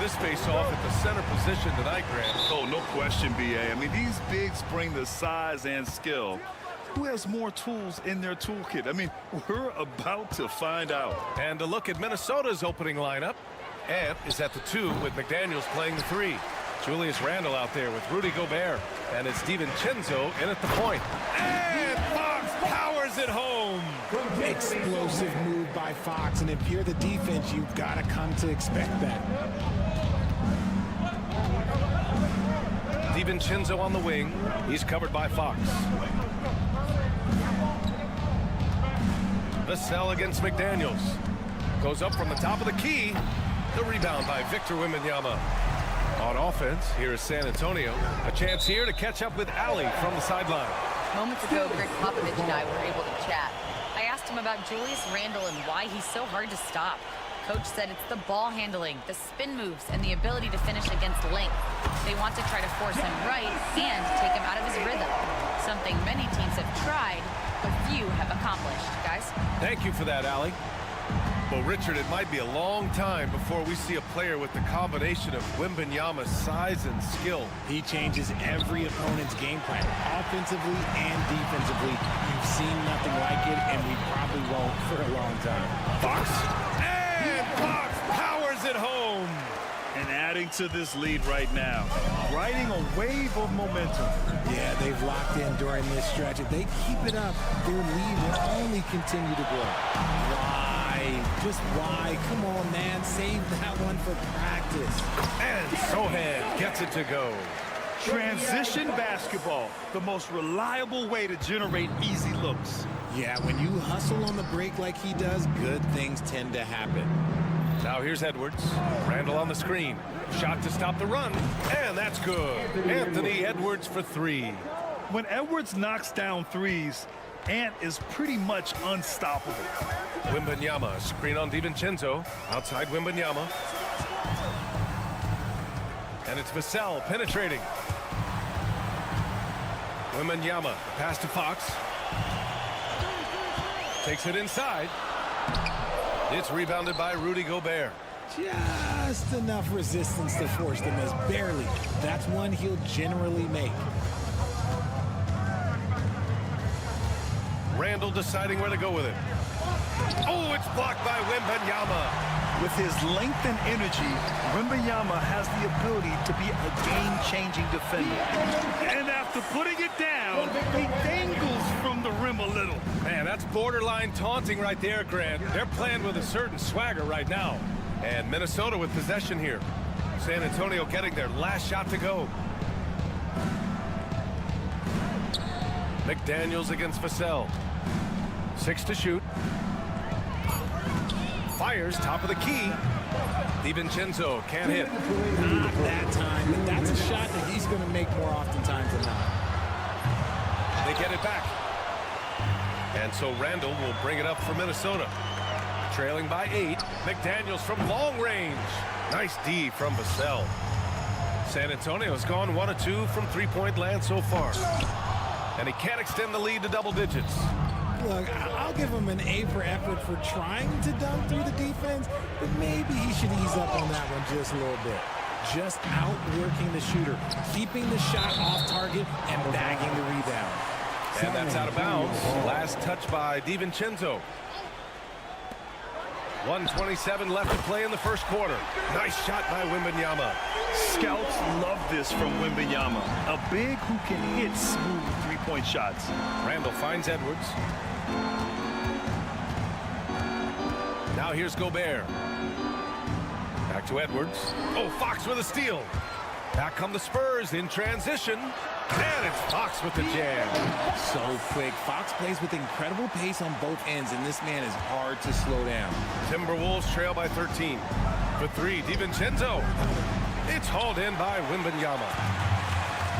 this face-off at the center position tonight, Grant. Oh, no question, B.A. I mean, these bigs bring the size and skill. Who has more tools in their toolkit? I mean, we're about to find out. And a look at Minnesota's opening lineup. Ant is at the 2 with McDaniels playing the 3. Julius Randle out there with Rudy Gobert. And it's DiVincenzo in at the point. And Fox powers it home. Explosive move by Fox, and if you're the defense, you've got to come to expect that. DiVincenzo on the wing. He's covered by Fox. Vassell against McDaniels. Goes up from the top of the key. The rebound by Victor Wembanyama. On offense, here is San Antonio. A chance here to catch up with Ali from the sideline. Moments ago, Greg Popovich and I were able to chat. I asked him about Julius Randle and why he's so hard to stop. Coach said it's the ball handling, the spin moves, and the ability to finish against length. They want to try to force him right and take him out of his rhythm. Something many teams have tried, but few have accomplished. Guys? Thank you for that, Ali. Well, Richard, it might be a long time before we see a player with the combination of Wembanyama's size and skill. He changes every opponent's game plan, offensively and defensively. You've seen nothing like it, and we probably won't for a long time. Fox. And Fox powers it home. And adding to this lead right now, riding a wave of momentum. Yeah, they've locked in during this stretch. If they keep it up, their lead will only continue to grow. Why? Just why? Come on, man. Save that one for practice. And Sohan gets it to go. Transition basketball, the most reliable way to generate easy looks. Yeah, when you hustle on the break like he does, good things tend to happen. Now here's Edwards. Randle on the screen. Shot to stop the run. And that's good. Anthony Edwards for 3. When Edwards knocks down threes, Ant is pretty much unstoppable. Wembanyama, screen on DiVincenzo. Outside Wembanyama. And it's Vassell penetrating. Wembanyama, pass to Fox. Takes it inside. It's rebounded by Rudy Gobert. Just enough resistance to force the miss. Barely. That's one he'll generally make. Randle deciding where to go with it. Oh, it's blocked by Wembanyama. With his length and energy, Wembanyama has the ability to be a game-changing defender. And after putting it down, he dangles from the rim a little. Man, that's borderline taunting right there, Grant. They're playing with a certain swagger right now. And Minnesota with possession here. San Antonio getting their last shot to go. McDaniels against Vassell. 6 to shoot. Fires top of the key. DiVincenzo can't hit. Not that time, but that's a shot that he's going to make more oftentimes than not. They get it back. And so Randle will bring it up for Minnesota. Trailing by 8. McDaniels from long range. Nice D from Vassell. San Antonio's gone 1 of 2 from three-point land so far. And he can't extend the lead to double digits. Look, I'll give him an A for effort for trying to dunk through the defense, but maybe he should ease up on that one just a little bit. Just outworking the shooter, keeping the shot off target, and bagging the rebound. And that's out of bounds. Last touch by DiVincenzo. 1:27 left to play in the first quarter. Nice shot by Wembanyama. Scouts love this from Wembanyama. A big who can hit smooth three-point shots. Randle finds Edwards. Now here's Gobert. Back to Edwards. Oh, Fox with a steal. Back come the Spurs in transition. And it's Fox with the jam. So quick. Fox plays with incredible pace on both ends, and this man is hard to slow down. Timberwolves trail by 13. For 3, DiVincenzo. It's hauled in by Wembanyama.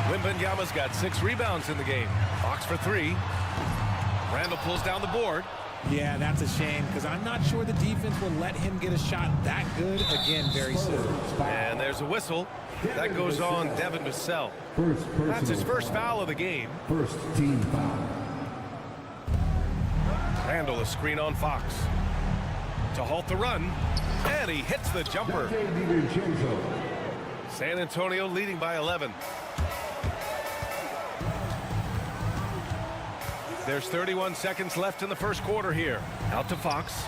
Wembanyama's got 6 rebounds in the game. Fox for 3. Randle pulls down the board. Yeah, that's a shame, because I'm not sure the defense will let him get a shot that good again very soon. And there's a whistle. That goes on Devin Vassell. That's his first foul of the game. First team foul. Randle a screen on Fox. to halt the run. And he hits the jumper. San Antonio leading by 11. There's 31 seconds left in the first quarter here. Out to Fox.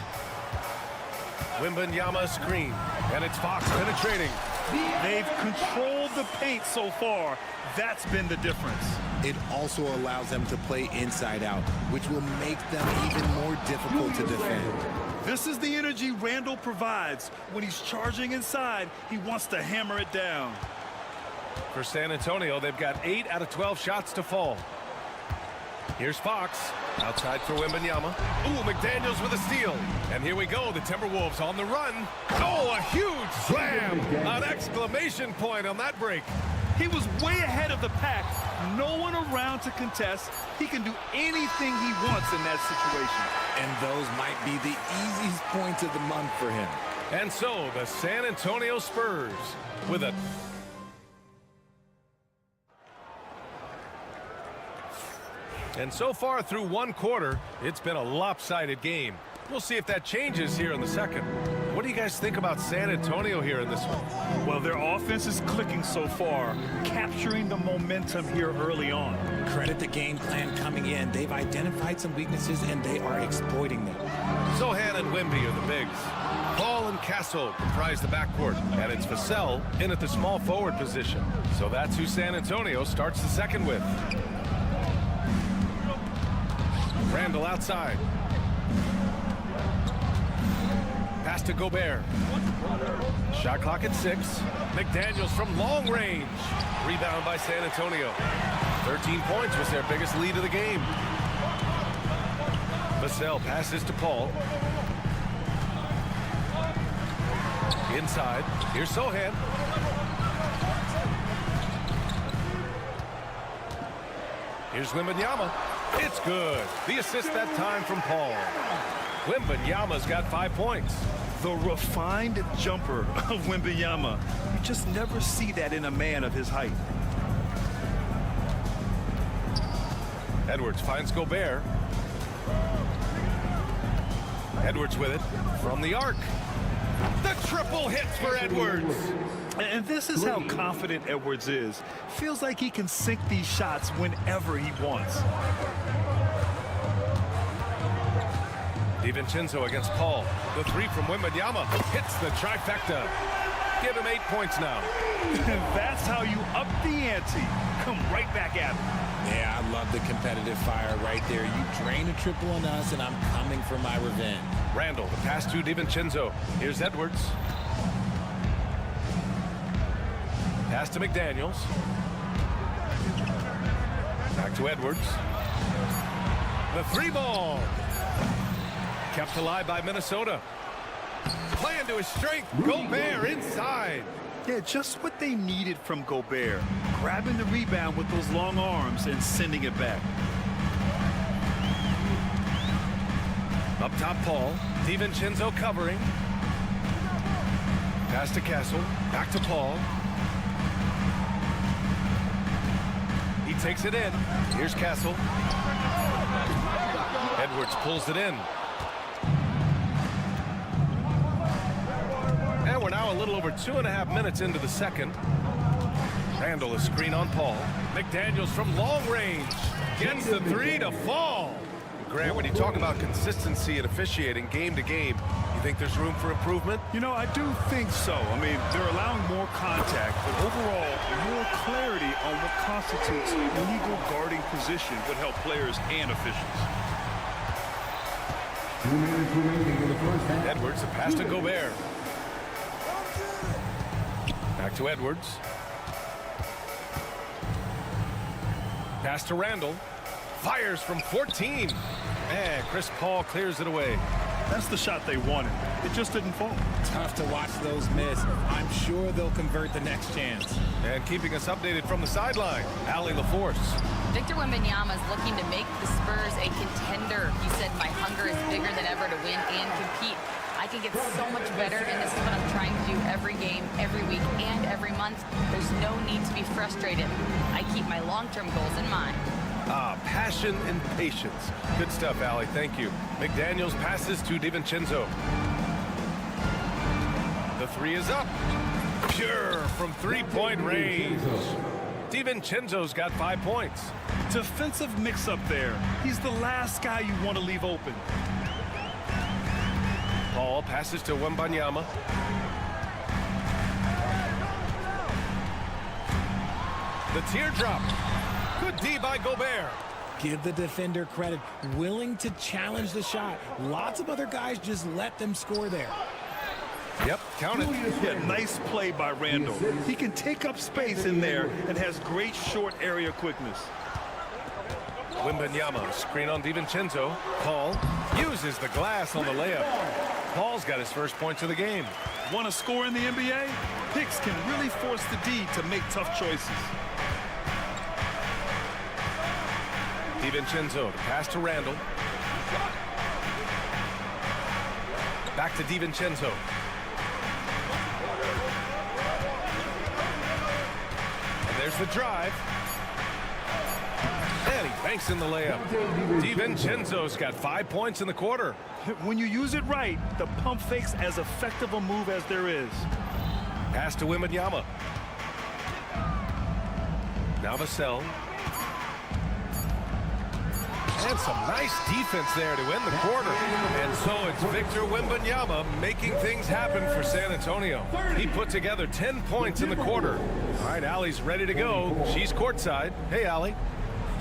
Wembanyama screen. And it's Fox penetrating. They've controlled the paint so far. That's been the difference. It also allows them to play inside out, which will make them even more difficult to defend. This is the energy Randall provides. When he's charging inside, he wants to hammer it down. For San Antonio, they've got 8 out of 12 shots to fall. Here's Fox. Outside for Wembanyama. Ooh, McDaniels with a steal. And here we go, the Timberwolves on the run. Oh, a huge slam! An exclamation point on that break. He was way ahead of the pack. No one around to contest. He can do anything he wants in that situation. And those might be the easiest points of the month for him. And so, the San Antonio Spurs with a... And so far through one quarter, it's been a lopsided game. We'll see if that changes here in the second. What do you guys think about San Antonio here in this one? Well, their offense is clicking so far, capturing the momentum here early on. Credit the game plan coming in. They've identified some weaknesses, and they are exploiting them. Sohan and Wemby are the bigs. Paul and Castle comprise the backcourt, and it's Vassell in at the small forward position. So that's who San Antonio starts the second with. Randall outside. Pass to Gobert. Shot clock at 6. McDaniels from long range. Rebound by San Antonio. 13 points was their biggest lead of the game. Vassell passes to Paul. Inside. Here's Sohan. Here's Wembanyama. It's good. The assist that time from Paul. Wembanyama's got 5 points. The refined jumper of Wembanyama. You just never see that in a man of his height. Edwards finds Gobert. Edwards with it from the arc. The triple hits for Edwards. And this is how confident Edwards is. Feels like he can sink these shots whenever he wants. DiVincenzo against Paul. The 3 from Wembanyama hits the trifecta. Give him 8 points now. That's how you up the ante. Come right back at him. Yeah, I love the competitive fire right there. You drain a triple on us, and I'm coming for my revenge. Randall, the pass to DiVincenzo. Here's Edwards. Pass to McDaniels. Back to Edwards. The 3 ball. Kept alive by Minnesota. Playing to his strength. Gobert inside. Yeah, just what they needed from Gobert. Grabbing the rebound with those long arms and sending it back. Up top, Paul. DiVincenzo covering. Pass to Castle. Back to Paul. He takes it in. Here's Castle. Edwards pulls it in. And we're now a little over 2.5 minutes into the second. Randall a screen on Paul. McDaniels from long range. Gets the 3 to fall. Grant, when you talk about consistency and officiating game to game, you think there's room for improvement? You know, I do think so. I mean, they're allowing more contact, but overall, more clarity on what constitutes a legal guarding position would help players and officials. 2 minutes remaining in the first half. Edwards, a pass to Gobert. Back to Edwards. Pass to Randall. Fires from 14. And Chris Paul clears it away. That's the shot they wanted. It just didn't fall. Tough to watch those miss. I'm sure they'll convert the next chance. And keeping us updated from the sideline, Allie LaForce. Victor Wembanyama is looking to make the Spurs a contender. He said, my hunger is bigger than ever to win and compete. I can get so much better, and this is what I'm trying to do every game, every week, and every month. There's no need to be frustrated. I keep my long-term goals in mind. Passion and patience. Good stuff, Allie. Thank you. McDaniels passes to DiVincenzo. three is up. Pure from three-point range. DiVincenzo's got 5 points. Defensive mix-up there. He's the last guy you want to leave open. Ball passes to Wembanyama. The teardrop. Good D by Gobert. Give the defender credit. Willing to challenge the shot. Lots of other guys just let them score there. Yep, count it. Yeah, nice play by Randall. He can take up space in there and has great short area quickness. Wembanyama, screen on DiVincenzo. Paul uses the glass on the layup. Paul's got his first points of the game. Want to score in the NBA? Picks can really force the D to make tough choices. DiVincenzo to pass to Randall. Back to DiVincenzo. And there's the drive. And he banks in the layup. DiVincenzo's got 5 points in the quarter. When you use it right, the pump fake's as effective a move as there is. Pass to Wembanyama. Now Vassell. And some nice defense there to end the quarter. And so it's Victor Wembanyama making things happen for San Antonio. He put together 10 points in the quarter. All right, Allie's ready to go. She's courtside. Hey, Allie.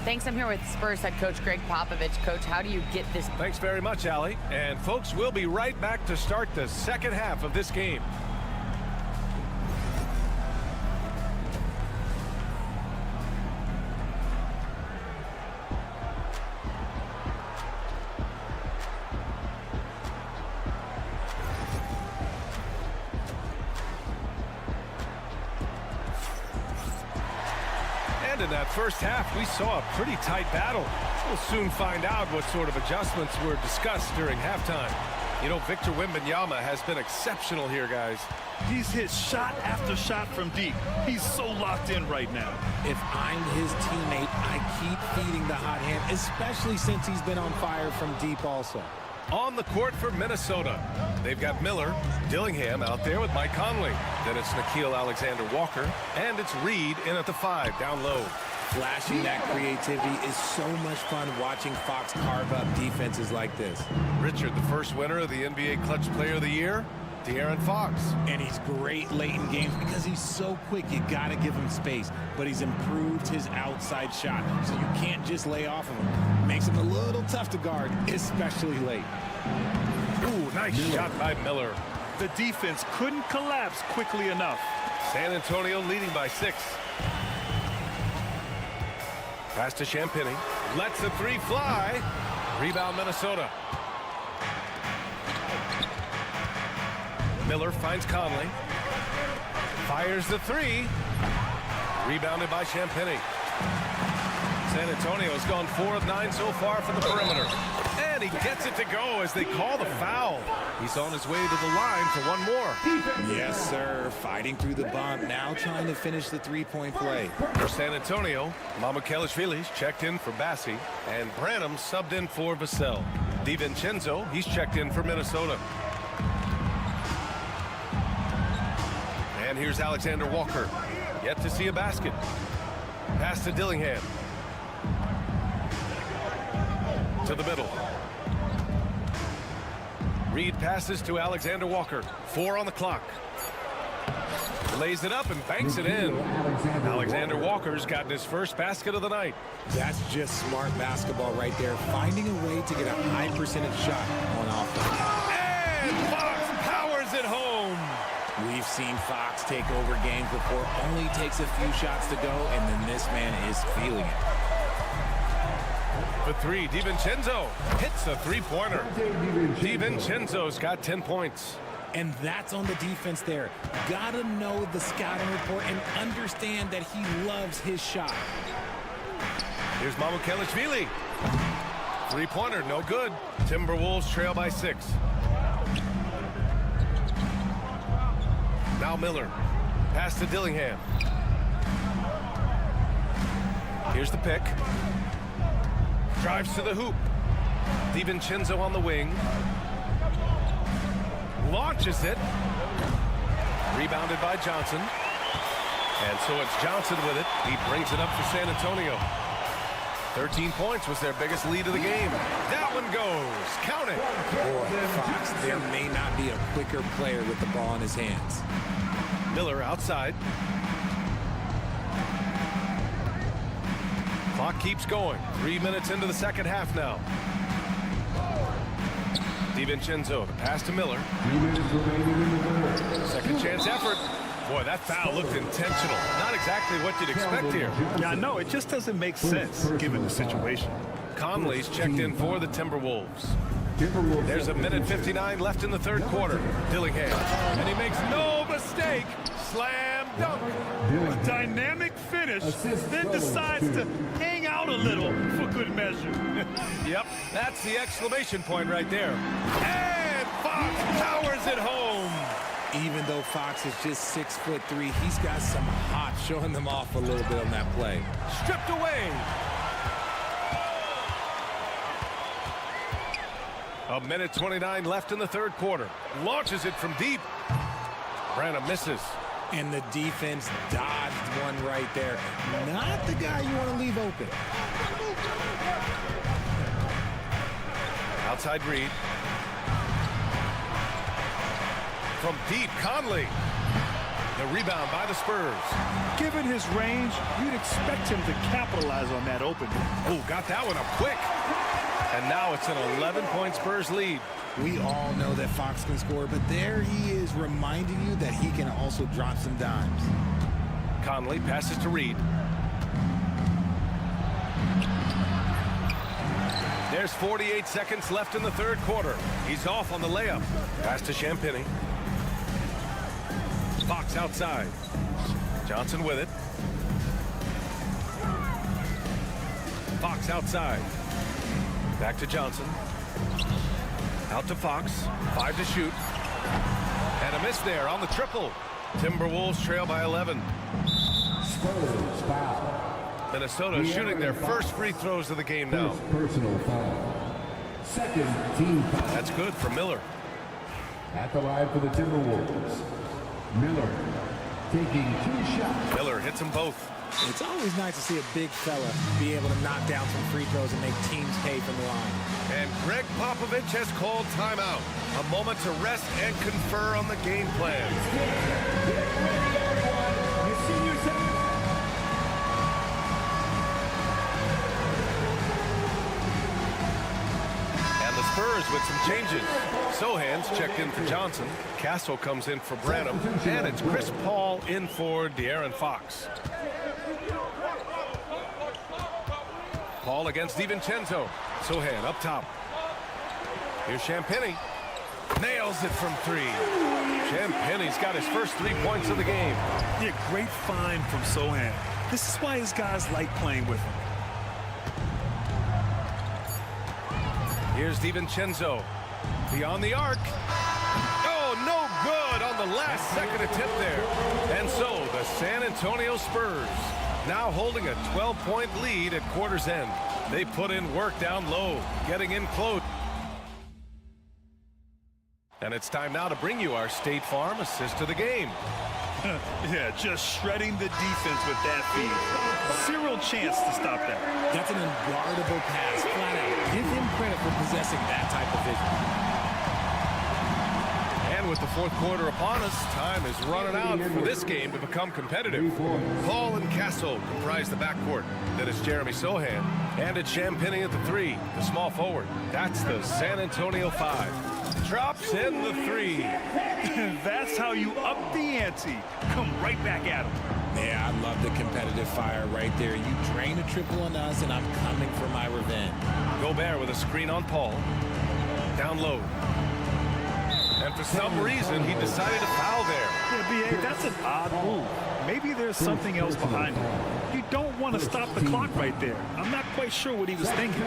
Thanks. I'm here with Spurs head coach Greg Popovich. Coach, how do you get this? Thanks very much, Allie. And folks, we'll be right back to start the second half of this game. In that first half, we saw a pretty tight battle. We'll soon find out what sort of adjustments were discussed during halftime. You know, Victor Wembanyama has been exceptional here, guys. He's hit shot after shot from deep. He's so locked in right now. If I'm his teammate, I keep feeding the hot hand, especially since he's been on fire from deep also. On the court for Minnesota, they've got Miller, Dillingham out there with Mike Conley. Then it's Nickeil Alexander-Walker, and it's Reed in at the 5, down low. Flashing that creativity is so much fun watching Fox carve up defenses like this. Richard, the first winner of the NBA Clutch Player of the Year, De'Aaron Fox. And he's great late in games because he's so quick. You got to give him space. But he's improved his outside shot, so you can't just lay off of him. Makes him a little tough to guard, especially late. Ooh, nice shot by Miller. The defense couldn't collapse quickly enough. San Antonio leading by 6. Pass to Champagny. Lets the three fly. Rebound Minnesota. Miller finds Conley. Fires the 3. Rebounded by Champagny. San Antonio has gone 4 of 9 so far from the perimeter. And he gets it to go as they call the foul. He's on his way to the line for one more. Yes, sir. Fighting through the bump. Now trying to finish the three-point play. For San Antonio, Mamukelashvili's checked in for Bassi. And Branham subbed in for Vassell. DiVincenzo, he's checked in for Minnesota. And here's Alexander Walker. Yet to see a basket. Pass to Dillingham. To the middle. Reed passes to Alexander Walker. 4 on the clock. Lays it up and banks it in. Alexander Walker's gotten his first basket of the night. That's just smart basketball right there. Finding a way to get a high percentage shot on offense. And Fox powers it home. We've seen Fox take over games before. Only takes a few shots to go, and then this man is feeling it. For 3, DiVincenzo hits a three-pointer. DiVincenzo's got 10 points. And that's on the defense there. Gotta know the scouting report and understand that he loves his shot. Here's Mamukelashvili. Three-pointer, no good. Timberwolves trail by 6. Now Miller. Pass to Dillingham. Here's the pick. Drives to the hoop. DiVincenzo on the wing. Launches it. Rebounded by Johnson. And so it's Johnson with it. He brings it up for San Antonio. 13 points was their biggest lead of the game. That one goes. Count it. Boy, Fox, there may not be a quicker player with the ball in his hands. Miller outside. Clock keeps going. 3 minutes into the second half now. DiVincenzo, the pass to Miller. 3 minutes remaining in the third. Second chance effort. Boy, that foul looked intentional. Not exactly what you'd expect here. Yeah, no, it just doesn't make sense given the situation. Conley's checked in for the Timberwolves. There's a minute 59 left in the third quarter. Dillingham. And he makes no mistake. Slam dunk. A dynamic finish, then decides to hang out a little for good measure. Yep, that's the exclamation point right there. And Fox powers it home. Even though Fox is just 6'3", he's got some hot, showing them off a little bit on that play. Stripped away. A minute 29 left in the third quarter. Launches it from deep. Branham misses. And the defense dodged one right there. Not the guy you want to leave open. Outside Reed. From deep, Conley. The rebound by the Spurs. Given his range, you'd expect him to capitalize on that opening. Oh, got that one up quick. And now it's an 11-point Spurs lead. We all know that Fox can score, but there he is reminding you that he can also drop some dimes. Conley passes to Reed. There's 48 seconds left in the third quarter. He's off on the layup. Pass to Champagnie. Fox outside. Johnson with it. Fox outside. Back to Johnson. Out to Fox. 5 to shoot. And a miss there on the triple. Timberwolves trail by 11. Spurs foul. Minnesota shooting their first free throws of the game now. First personal foul. Second team foul. That's good for Miller. At the line for the Timberwolves. Miller taking 2 shots. Miller hits them both. It's always nice to see a big fella be able to knock down some free throws and make teams pay from the line. And Greg Popovich has called timeout. A moment to rest and confer on the game plan. And the Spurs with some changes. Sohan's checked in for Johnson. Castle comes in for Branham. And it's Chris Paul in for De'Aaron Fox. Paul against DiVincenzo. Sohan up top. Here's Champagnie. Nails it from 3. Champagnie's got his first 3 points of the game. Yeah, great find from Sohan. This is why his guys like playing with him. Here's DiVincenzo. Beyond the arc. Oh, no good on the last second attempt there. And so the San Antonio Spurs now holding a 12-point lead at quarter's end. They put in work down low, getting in close. And it's time now to bring you our State Farm assist of the game. Yeah, just shredding the defense with that feed. Zero chance to stop that. That's an unguardable pass, flat out. Give him credit for possessing that type of vision. And with the fourth quarter upon us, time is running out for this game to become competitive. Paul and Castle comprise the backcourt. Then it's Jeremy Sohan. And it's Champagnie at the 3, the small forward. That's the San Antonio 5. Drops in the 3. That's how you up the ante. Come right back at him. Yeah, I love the competitive fire right there. You drain a triple on us, and I'm coming for my revenge. Gobert with a screen on Paul. Down low. And for some reason, he decided to foul there. Yeah, B.A., that's an odd move. Maybe there's something else behind it. You don't want to stop the clock right there. I'm not quite sure what he was thinking.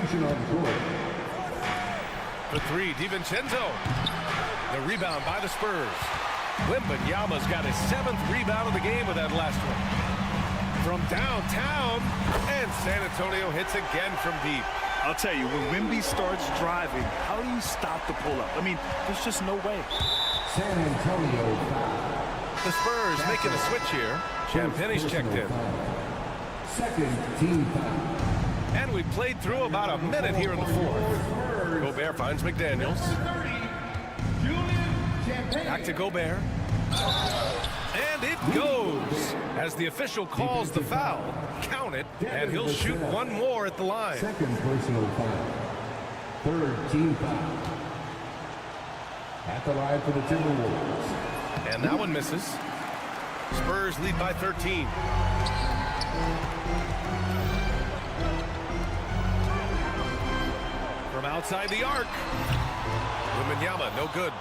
For 3, DiVincenzo. The rebound by the Spurs. Wembanyama's got his 7th rebound of the game with that last one. From downtown, and San Antonio hits again from deep. I'll tell you, when Wemby starts driving, how do you stop the pull-up? I mean, there's just no way. San Antonio foul. The Spurs making a switch here. Champagne's checked in. Second team foul. And we played through about a minute here in the fourth. Gobert finds McDaniels. Back to Gobert. And it goes as the official calls the foul. Count it, and he'll shoot one more at the line. Second personal foul. Third team foul. At the line for the Timberwolves. And that one misses. Spurs lead by 13. From outside the arc. Wembanyama, no good.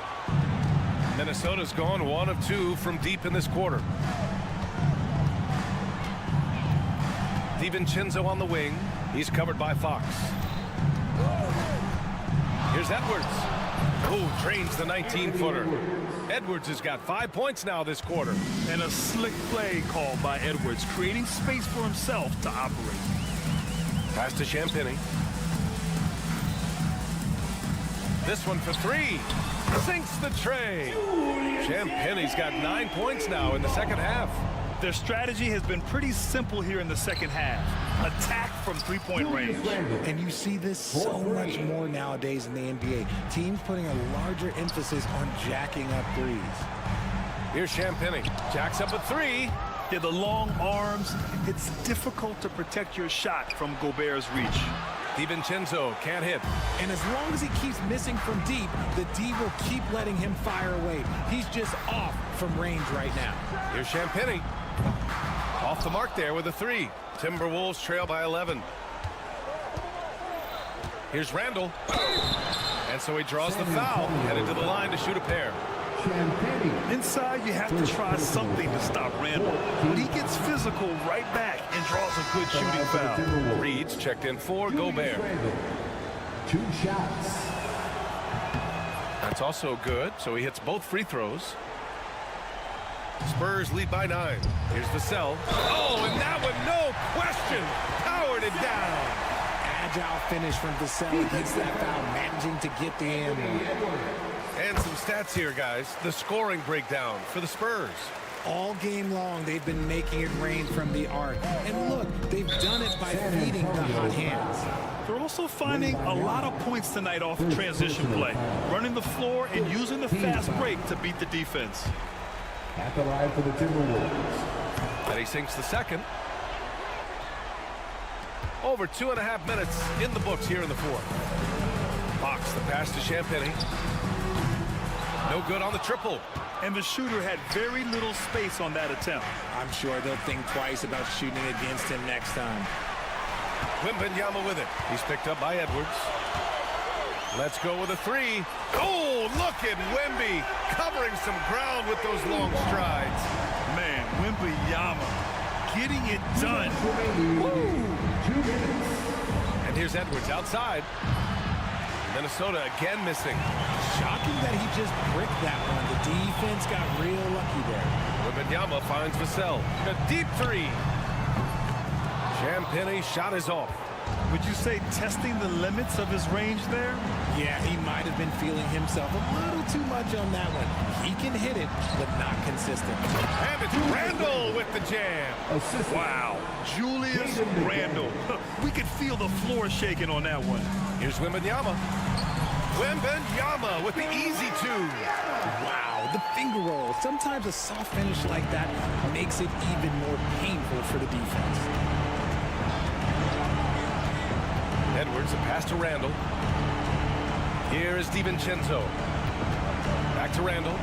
Minnesota's gone 1 of 2 from deep in this quarter. DiVincenzo on the wing. He's covered by Fox. Here's Edwards. Oh, drains the 19-footer. Edwards has got 5 points now this quarter. And a slick play called by Edwards, creating space for himself to operate. Pass to Champagnie. This one for 3. Sinks the tray. Champagnie's got 9 points now in the second half. Their strategy has been pretty simple here in the second half. Attack from three-point range. And you see this so much more nowadays in the NBA. Teams putting a larger emphasis on jacking up threes. Here's Champagnie. Jacks up a 3. Yeah, the long arms. It's difficult to protect your shot from Gobert's reach. DiVincenzo can't hit. And as long as he keeps missing from deep, the D will keep letting him fire away. He's just off from range right now. Here's Champagnie. Off the mark there with a 3. Timberwolves trail by 11. Here's Randall. And so he draws the foul, headed to the line to shoot a pair. Inside, you have to try something to stop Randall. But he gets physical right back and draws a good shooting foul. Reed's checked in for Gobert. 2 shots. That's also good, so he hits both free throws. Spurs lead by 9. Here's Vassell. Oh, and that one, no question, powered it down. Agile finish from Vassell. He gets that foul, managing to get the animal. And some stats here, guys. The scoring breakdown for the Spurs. All game long, they've been making it rain from the arc. And look, they've done it by feeding the hot hands. They're also finding a lot of points tonight off of transition play, running the floor and using the fast break to beat the defense. At the line for the Timberwolves. And he sinks the second. Over 2.5 minutes in the books here in the fourth. Fox, the pass to Champagnie. No good on the triple. And the shooter had very little space on that attempt. I'm sure they'll think twice about shooting against him next time. Wembanyama with it. He's picked up by Edwards. Let's go with a 3. Oh, look at Wemby covering some ground with those long strides. Man, Wembanyama getting it done. Woo. 2 minutes. And here's Edwards outside. Minnesota again missing. Shocking that he just bricked that one. The defense got real lucky there. Wembanyama finds Vassell. A deep 3. Champagnie shot is off. Would you say testing the limits of his range there? Yeah, he might have been feeling himself a little too much on that one. He can hit it, but not consistent. And it's Randall with the jam. Wow, Julius Randall. We could feel the floor shaking on that one. Here's Wembanyama. Wembanyama with the easy 2. Wow, the finger roll. Sometimes a soft finish like that makes it even more painful for the defense. Edwards, a pass to Randall. Here is DiVincenzo. Back to Randall.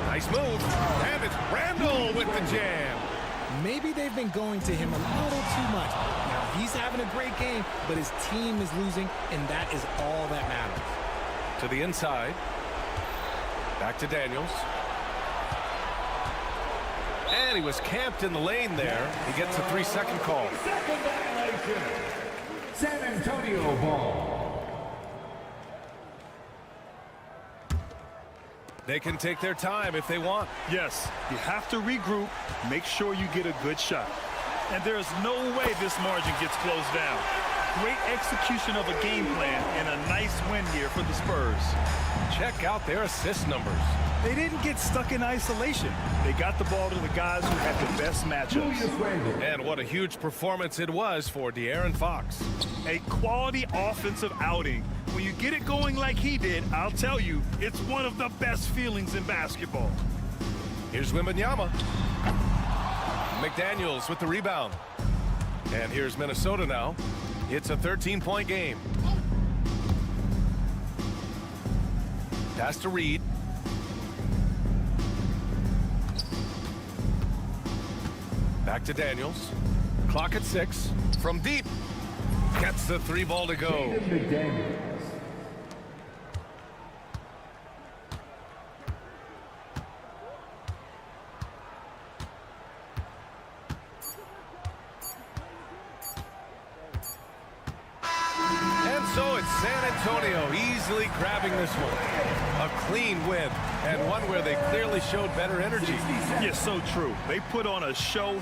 Nice move. And it's Randall with the jam. Maybe they've been going to him a little too much. Now, he's having a great game, but his team is losing, and that is all that matters. To the inside. Back to Daniels. And he was camped in the lane there. He gets a 3-second call. Second violation. San Antonio ball. They can take their time if they want. Yes, you have to regroup, make sure you get a good shot. And there's no way this margin gets closed down. Great execution of a game plan and a nice win here for the Spurs. Check out their assist numbers. They didn't get stuck in isolation. They got the ball to the guys who had the best matchups. And what a huge performance it was for De'Aaron Fox. A quality offensive outing. When you get it going like he did, I'll tell you, it's one of the best feelings in basketball. Here's Wembanyama. McDaniels with the rebound. And here's Minnesota now. It's a 13-point game. Pass to Reed. Back to Daniels. Clock at 6. From deep. Gets the 3 ball to go. And so it's San Antonio easily grabbing this one. A clean win, and one where they clearly showed better energy. Yeah, so true. They put on a show